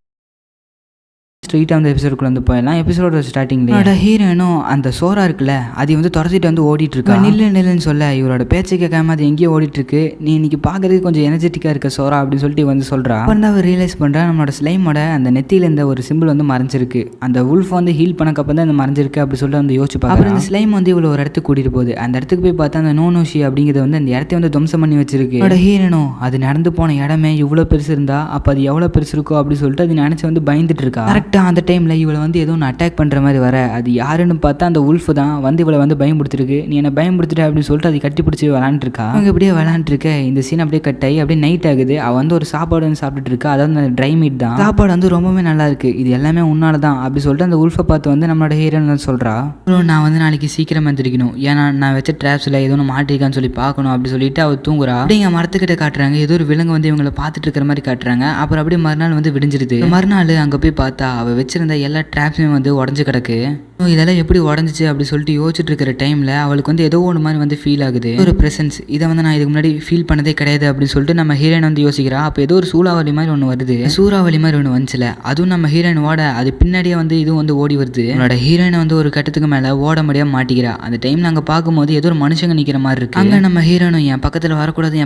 ஸ்ட்ரெயிட்டாக அந்த எபிசோடுக்குள்ள வந்து போயிடலாம். எபிசோட ஸ்டார்டிங்ல ஹீரோனும் அந்த சோரா இருக்குல்ல அதை வந்து துரத்திட்டு வந்து ஓடிட்டு இருக்கா. நில்லுன்னு சொல்ல இவரோட பேச்சை கேட்காம அது எங்கேயோ ஓடிட்டு இருக்கு. நீ இன்னைக்கு பார்க்கறதுக்கு கொஞ்சம் எனர்ஜெட்டிக்காக இருக்க சோரா அப்படின்னு சொல்லிட்டு வந்து சொல்றா. வந்து அவர் ரியலைஸ் பண்றா நம்மளோட ஸ்லைமோட அந்த நெத்தியில இந்த ஒரு சிம்பிள் வந்து மறைஞ்சிருக்கு, அந்த உல்ஃப் வந்து ஹீல் பண்ணக்கப்ப தான் இந்த மறைஞ்சிருக்கு அப்படி சொல்லிட்டு வந்து யோசிச்சு பார்க்க. அப்புறம் இந்த ஸ்லைம் வந்து இவ்வளோ ஒரு இடத்துக்கு கூட்டிட்டு போகுது. அந்த இடத்துக்கு போய் பார்த்தா அந்த நோனோஷி அப்படிங்கிறது வந்து அந்த இடத்த வந்து துவம்சம் பண்ணி வச்சிருக்கு. என்னோட ஹீரோனும் அது நடந்து போன இடமே இவ்வளோ பெருசு இருந்தா அப்போ அது எவ்வளோ பெருசு இருக்கோ அப்படின்னு சொல்லிட்டு அது நினைச்சு வந்து பயந்துட்டு இருக்கா. கரெக்டாக அந்த டைம்ல இவளை வந்து ஏதோ ஒன்று அட்டாக் பண்ற மாதிரி வர, அது யாருன்னு பார்த்தா அந்த உல்ஃப் தான் வந்து இவளை வந்து பயன்படுத்திருக்கு. நீ என்ன பயன்படுத்திட்ட அப்படின்னு சொல்லிட்டு அதை கட்டி பிடிச்சி விளாண்டுருக்கா. அவங்க இப்படியே விளாண்டுருக்க இந்த சீன் அப்படியே கட் ஆகி அப்படியே நைட் ஆகுது. அவள் வந்து ஒரு சாப்பாடு வந்து சாப்பிட்டுட்டு இருக்கா, அதாவது அந்த ட்ரை மீட் தான். சாப்பாடு வந்து ரொம்பவே நல்லா இருக்கு, இது எல்லாமே உன்னால தான் அப்படி சொல்லிட்டு அந்த உல்ஃபை பார்த்து வந்து நம்மளோட ஹீரோன்னு சொல்றா. நான் வந்து நாளைக்கு சீக்கிரம் வந்துருக்கணும், ஏன்னா நான் வச்ச ட்ராப்ஸ்ல ஏதோ ஒன்று மாட்டிருக்கான்னு சொல்லி பார்க்கணும் அப்படி சொல்லிட்டு அவள் தூங்குறா. அப்படிங்க மரத்துக்கிட்ட காட்டுறாங்க, ஏதோ ஒரு விலங்கு வந்து இவங்களை பார்த்துட்டு இருக்கிற மாதிரி காட்டுறாங்க. அப்புறம் அப்படியே மறுநாள் வந்து விடிஞ்சிருது. மறுநாள் அங்கே போய் பார்த்தா அவள் வச்சிருந்த எல்லா ட்ராப்ஸுமே வந்து உடஞ்சு கிடக்கு. இதெல்லாம் எப்படி உடஞ்சிச்சு அப்படி சொல்லிட்டு யோசிச்சுட்டு இருக்கிற டைம்ல அவளுக்கு வந்து ஏதோ ஒன்று மாதிரி வந்து ஃபீல் ஆகுது, ஒரு பிரசன்ஸ். இதை வந்து நான் இதுக்கு முன்னாடி ஃபீல் பண்ணதே கிடையாது அப்படின்னு சொல்லிட்டு நம்ம ஹீரோயின் வந்து யோசிக்கிறா. அப்போ ஏதோ ஒரு சூறாவளி மாதிரி ஒன்று வருது. சூறாவளி மாதிரி ஒன்று வந்துச்சுல, அதுவும் நம்ம ஹீரோயின் ஓட அது பின்னாடியே வந்து இதுவும் வந்து ஓடி வருது. என்னோட ஹீரோயினை வந்து ஒரு கட்டத்துக்கு மேலே ஓட முடியாம மாட்டிக்கிறா. அந்த டைம்ல அங்கே பார்க்கும்போது ஏதோ ஒரு மனுஷங்க நிற்கிற மாதிரி இருக்கு. அங்கே நம்ம ஹீரோனும் என் பக்கத்தில் வரக்கூடாது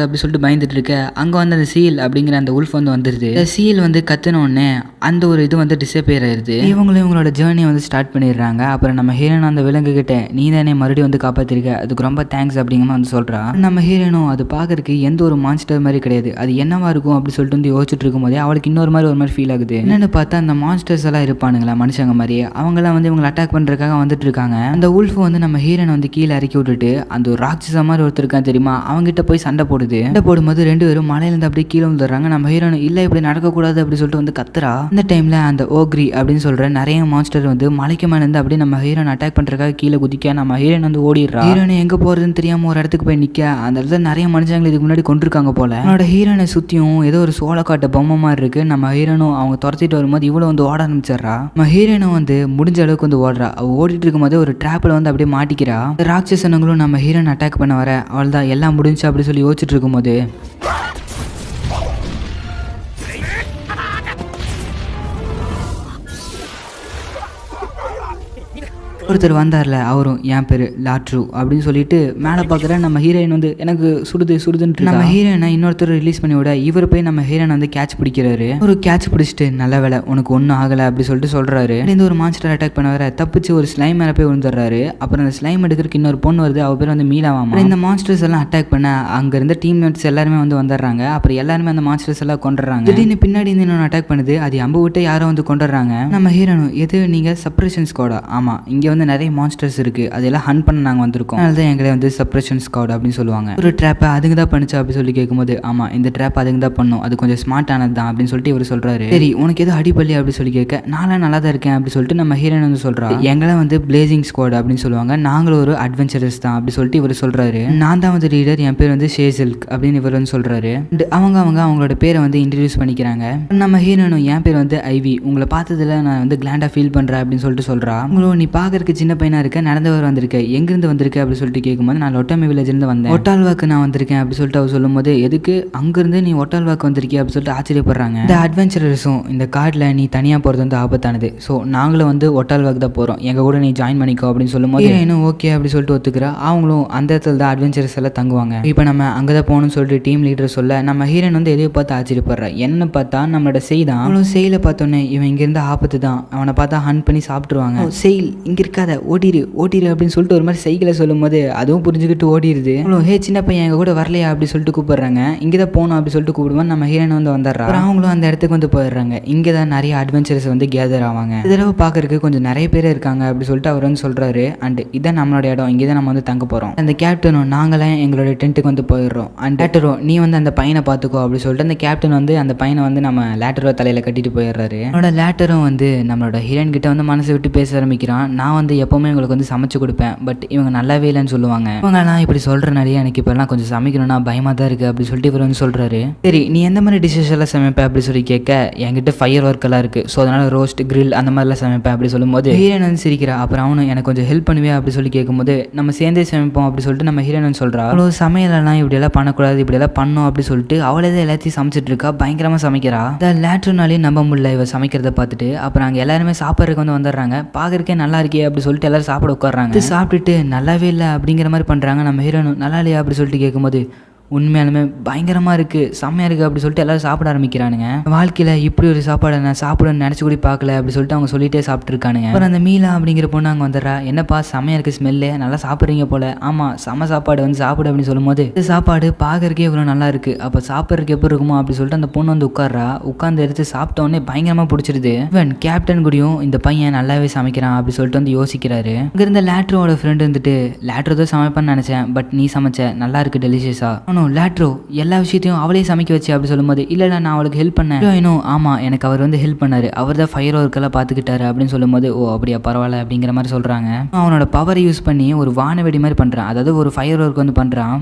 அப்படி சொல்லிட்டு பயந்துட்டு இருக்க. அங்கே வந்து அந்த சீல் அப்படிங்கிற அந்த உல்ஃப் வந்து வந்துருது. சீல் வந்து கத்துன உடனே அந்த ஒரு இது வந்து டிசப்பியர் ஆயிருது. இவங்களோட ஜேர்னியை வந்து ஸ்டார்ட் பண்ணிடுறாங்க. அப்புறம் நம்ம ஹீரோனும் அந்த விலங்கு கிட்ட நீ தானே மறுபடியும் வந்து காப்பாத்திருக்க, அதுக்கு ரொம்ப தேங்க்ஸ் அப்படிங்கிற வந்து சொல்றா. நம்ம ஹீரோனும் அது பாக்குறதுக்கு எந்த ஒரு மான்ஸ்டர் மாதிரி கிடையாது, அது என்னவா இருக்கும் அப்படி சொல்லிட்டு வந்து யோசிச்சுட்டு இருக்கும் போதே அவளுக்கு இன்னொரு மாதிரி ஒரு மாதிரி ஃபீல் ஆகுது. என்னன்னு பார்த்தா அந்த மான்ஸ்டர்ஸ் எல்லாம் இருப்பானுங்களா மனுஷங்க மாதிரி, அவங்க எல்லாம் வந்து இவங்களை அட்டாக் பண்றதுக்காக வந்துட்டு இருக்காங்க. அந்த உல்ஃப் வந்து நம்ம ஹீரோனை வந்து கீழே இறக்கி விட்டுட்டு அந்த ஒரு ராட்சச மாதிரி ஒருத்தர் இருக்கான் தெரியுமா, அவங்ககிட்ட போய் சண்டை போடுது. சண்டை போடும்போது ரெண்டு பேரும் மலையிலிருந்து அப்படியே கீழே வந்துடுறாங்க. நம்ம ஹீரோனு இல்ல இப்படி நடக்கக்கூடாது அப்படி சொல்லிட்டு வந்து கத்துறா. இந்த டைம்ல அந்த ஓக்ரி அப்படின்னு சொல்ற நிறைய மான்ஸ்டர் வந்து மலைக்கு மேல இருந்து அப்படியே நம்ம ஹீரோனை அட்டாக் பண்றதுக்காக கீழே குதிக்க நம்ம ஹீரோன் வந்து ஓடிடுறா. ஹீரோன் எங்க போறதுன்னு தெரியாம ஒரு இடத்துக்கு போய் நிக்க, அந்த இடத்துல நிறைய மனுஷங்களை இதுக்கு முன்னாடி கொண்டிருக்காங்க போல. அவனோட ஹீரோனை சுத்தியும் ஏதோ ஒரு சோளக்காட்டு பொம்மை மாதிரி இருக்கு. நம்ம ஹீரோனும் அவங்க துரத்திட்டு வரும்போது இவ்வளவு வந்து ஓட ஆரம்பிச்சிடறா. நம்ம ஹீரோனும் வந்து முடிஞ்ச அளவுக்கு வந்து ஓடுறா. அவ ஓடிட்டு இருக்கும்போது ஒரு டிராப்ல வந்து அப்படியே மாட்டிக்கிறா. ராட்சசனங்களும் நம்ம ஹீரோன் அட்டாக் பண்ண வர அவள் தான் எல்லாம் முடிஞ்சு அப்படி சொல்லி யோசிச்சுட்டு இருக்கும்போது ஒருத்தர் வந்தார்ல, அவரும் என் பேர் லாட்ரு அப்படின்னு சொல்லிட்டு மேலே பார்க்குற நம்ம ஹீரோயின் வந்து எனக்கு சுடுதுன்னு நம்ம ஹீரோயினை இன்னொருத்தர் ரிலீஸ் பண்ணி விட இவர் போய் நம்ம ஹீரோயின் வந்து கேட்ச் பிடிக்கிறாரு. ஒரு கேட்ச் பிடிச்சிட்டு நல்ல வேலை உனக்கு ஒன்றும் ஆகலை அப்படி சொல்லிட்டு சொல்கிறாரு. இந்த ஒரு மான்ஸ்டர் அட்டாக் பண்ண வர தப்பிச்சு ஒரு ஸ்லைம் மேலே போய் விழுந்துடுறாரு. அப்புறம் அந்த ஸ்லைம் எடுக்கிறதுக்கு இன்னொரு பொண்ணு வருது, அவ பேர் வந்து மீளாவாமா. இந்த மான்ஸ்டர்ஸ் எல்லாம் அட்டாக் பண்ண அங்கே இருந்த டீம்மேட்ஸ் எல்லாருமே வந்து வந்துடுறாங்க. அப்புறம் எல்லாருமே அந்த மான்ஸ்டர்ஸ் எல்லாம் கொண்டுறாங்க. திடீர்னு பின்னாடி இருந்து இன்னொன்று அட்டாக் பண்ணுது, அது அம்பு விட்டு யாரோ வந்து கொண்டுறாங்க. நம்ம ஹீரோனும் எது நீங்கள் சப்ரேஷன் ஸ்குவாடா? ஆமாம், இங்கே வந்து நிறைய மான்ஸ்டர்ஸ் இருக்கு, அதெல்லாம் ஹண்ட் பண்ண நாங்கள் வந்திருக்கோம், அதனால தான் எங்களை வந்து சப்ரேஷன் ஸ்குவாட் அப்படின்னு சொல்லுவாங்க. ஒரு ட்ராப்பை அதுங்க தான் பண்ணிச்சா அப்படின்னு சொல்லி கேட்கும்போது ஆமாம் இந்த ட்ராப் அதுங்க தான் பண்ணும், அது கொஞ்சம் ஸ்மார்ட் ஆனது தான் அப்படின்னு சொல்லிட்டு இவர் சொல்றாரு. சரி உனக்கு எதுவும் அடிப்பள்ளி அப்படின்னு சொல்லி கேட்க நான்லாம் நல்லா தான் இருக்கேன் அப்படி சொல்லிட்டு நம்ம ஹீரோயின் வந்து சொல்றா. எங்களை வந்து பிளேசிங் ஸ்குவாட் அப்படின்னு சொல்லுவாங்க, நாங்களும் ஒரு அட்வென்ச்சரஸ் தான் அப்படி சொல்லிட்டு இவர் சொல்றாரு. நான் தான் வந்து லீடர், என் பேர் வந்து ஷேசில்க் அப்படின்னு இவர் வந்து சொல்றாரு. அவங்களோட பேரை வந்து இன்ட்ரடியூஸ் பண்ணிக்கிறாங்க. நம்ம ஹீரோனும் என் பேர் வந்து ஐவி, உங்களை பார்த்ததுல நான் வந்து கிளாண்டா ஃபீல் பண்றேன் அப்படின்னு சொல்லிட்டு சொல்றா. உங்களும் நீ பாக்குறதுக்கு சின்ன பையனா இருக்க, நடந்தவர் வந்திருக்க, எங்கிருந்து வந்திருக்க அப்படி சொல்லிட்டு கேட்கும்போது நான் ஒட்டாமி வில்லேஜ் இருந்து வந்தேன், ஒட்டால்வாக்கு நான் வந்திருக்கேன் அப்படி சொல்லிட்டு அவர் சொல்லும்போது எதுக்கு அங்கிருந்து நீ ஒட்டால்வாக்கு வந்திருக்கே அப்படி சொல்லிட்டு ஆச்சரியப்படுறாங்க. இந்த அட்வென்ச்சரஸும் இந்த கார்டில் நீ தனியாக போகிறது வந்து ஆபத்தானது, ஸோ நாங்களும் வந்து ஒட்டால்வாக்கு தான் போகிறோம், எங்கள் கூட நீ ஜாயின் பண்ணிக்கோ அப்படின்னு சொல்லும்போது இன்னும் ஓகே அப்படி சொல்லிட்டு ஒத்துக்கிறா. அவங்களும் அந்த இடத்துல தான் அட்வென்ச்சரஸ் எல்லாம் தங்குவாங்க. இப்போ நம்ம அங்கே தான் போகணும்னு சொல்லிட்டு டீம் லீடர் சொல்ல நம்ம ஹீரோன் வந்து எதையோ பார்த்து ஆச்சரியப்படுறா. என்ன பார்த்தா நம்மளோட செய்தான். அவளும் செயலை பார்த்தோன்னே இவன் இங்கிருந்து ஆபத்து தான், அவனை பார்த்தா ஹண்ட் பண்ணி சாப்பிட்டுருவாங்க, செயல் இங்கே இருக்காத ஓடிரு அப்படின்னு சொல்லிட்டு ஒரு மாதிரி சைக்கிளை சொல்லும் போது அதுவும் புரிஞ்சுக்கிட்டு ஓடிடுது. ஹே சின்ன பையன் எங்க கூட வரலையா அப்படி சொல்லிட்டு கூப்பிடுறாங்க. இங்கே தான் போகணும் அப்படி சொல்லிட்டு கூப்பிடுவோம். நம்ம ஹீரோன் வந்து வந்துடுறா. அவங்களும் அந்த இடத்துக்கு வந்து போயிடுறாங்க. இங்கே தான் நிறைய அட்வென்ச்சர்ஸ் வந்து கேதர் ஆவாங்க. இதெல்லாம் பார்க்கறதுக்கு கொஞ்சம் நிறைய பேர் இருக்காங்க அப்படி சொல்லிட்டு அவர் வந்து சொல்றாரு. அண்ட் இதான் நம்மளோட இடம், இங்கே தான் நம்ம வந்து தங்க போகிறோம். அந்த கேப்டனும் நாங்களாம் எங்களோட டென்ட்டுக்கு வந்து போயிடுறோம். அண்ட் லேட்டரோ நீ வந்து அந்த பையனை பார்த்துக்கோ அப்படி சொல்லிட்டு அந்த கேப்டன் வந்து அந்த பையனை வந்து நம்ம லேட்டரோ தலையில் கட்டிட்டு போயிடுறாரு. அவனோட லேட்டரும் வந்து நம்மளோட ஹீரோயின் கிட்ட வந்து மனசை விட்டு பேச ஆரம்பிக்கிறான். நான் வந்து எப்பவுமே உங்களுக்கு வந்து சமைச்சு கொடுப்பேன், பட் இவங்க நல்லாவே இல்லைன்னு சொல்லுவாங்க, இவங்கெல்லாம் இப்படி சொல்கிறனாலே எனக்கு இப்போல்லாம் கொஞ்சம் சமைக்கணும்னா பயமாக தான் இருக்குது அப்படி சொல்லிட்டு இவர் வந்து சொல்கிறாரு. சரி நீ எந்த மாதிரி டிஷ்ஷஸ் எல்லாம் சமைப்பேன் அப்படி சொல்லி கேட்க என்கிட்ட ஃபயர் ஒர்க் எல்லாம் இருக்குது, ஸோ அதனால் ரோஸ்ட் கிரில் அந்த மாதிரிலாம் சமைப்பேன் அப்படி சொல்லும்போது ஹீரோயின் வந்து சிரிக்கிறா. அப்புறம் அவனும் எனக்கு கொஞ்சம் ஹெல்ப் பண்ணுவே அப்படி சொல்லி கேட்கும்போது நம்ம சேர்ந்தே சமைப்போம் அப்படி சொல்லிட்டு நம்ம ஹீரோயின் வந்து சொல்கிறா. அவ்வளோ சமையலெல்லாம் இப்படியெல்லாம் பண்ணக்கூடாது, இப்படியெல்லாம் பண்ணோம் அப்படி சொல்லிட்டு அவளே தான் எல்லாத்தையும் சமைச்சிட்டு இருக்கா, பயங்கரமாக சமைக்கிறா. இந்த லேட்டர்னாலே நம்ப முடியல இவ சமைக்கிறத பார்த்துட்டு. அப்புறம் அங்கே எல்லாருமே சாப்பிட்றதுக்கு வந்து வந்துடுறாங்க. பார்க்கறக்கே நல்லா இருக்கே அப்படி சொல்லிட்டு எல்லாரும் சாப்பிட உட்காடுறாங்க. சாப்பிட்டுட்டு நல்லாவே இல்லை அப்படிங்கிற மாதிரி பண்ணுறாங்க. நம்ம ஹீரோனும் நல்லா இல்லையா அப்படி சொல்லிட்டு கேட்கும்போது உண்மையாலுமே பயங்கரமாக இருக்குது, செம்மையாக இருக்குது அப்படி சொல்லிட்டு எல்லோரும் சாப்பிட ஆரம்பிக்கிறானுங்க. வாழ்க்கையில் இப்படி ஒரு சாப்பாடை நான் சாப்பிடணும்னு நினச்சி கூட பார்க்கல அப்படி சொல்லிட்டு அவங்க சொல்லிட்டே சாப்பிட்ருக்கானுங்க. அப்புறம் அந்த மீலா அப்படிங்கிற பொண்ணு அங்கே வந்துடுறா. என்னப்பா செம்மையாக இருக்குது, ஸ்மெல்லு நல்லா சாப்பிட்றீங்க போல். ஆமாம் செம்ம சாப்பாடு வந்து சாப்பிடு அப்படின்னு சொல்லும்போது இந்த சாப்பாடு பார்க்கறக்கே இவ்வளோ நல்லா இருக்குது, அப்போ சாப்பிட்றதுக்கு எப்படி இருக்குமோ அப்படி சொல்லிட்டு அந்த பொண்ணு வந்து உட்கார்றா. உட்காந்து எடுத்து சாப்பிட்டோன்னே பயங்கரமாக பிடிச்சிருது. இவன் கேப்டன் கூடயும் இந்த பையன் நல்லாவே சமைக்கிறான் அப்படி சொல்லிட்டு வந்து யோசிக்கிறாரு. இங்கே இருந்த லேட்ரோட ஃப்ரெண்டு வந்துட்டு லேட்ரோ தான் சமைப்பான்னு நினச்சேன், பட் நீ சமைச்ச நல்லா இருக்குது டெலிஷியஸா. லேட்ரோ எல்லா விஷயத்தையும் அவளே சமைக்க வச்சு அப்படி சொல்லும்போது இல்லைடா நான் அவளுக்கு ஹெல்ப் பண்ணேன். ஹீரோயினும் ஆமாம் எனக்கு அவர் வந்து ஹெல்ப் பண்ணாரு, அவர் தான் ஃபயர் ஒர்க்கெல்லாம் பார்த்துக்கிட்டாரு அப்படின்னு சொல்லும்போது ஓ அப்படியா பரவாயில்ல அப்படிங்கிற மாதிரி சொல்கிறாங்க. அவனோட பவரை யூஸ் பண்ணி ஒரு வானவெடி மாதிரி பண்ணுறான், அதாவது ஒரு ஃபயர் ஒர்க் வந்து பண்ணுறான்.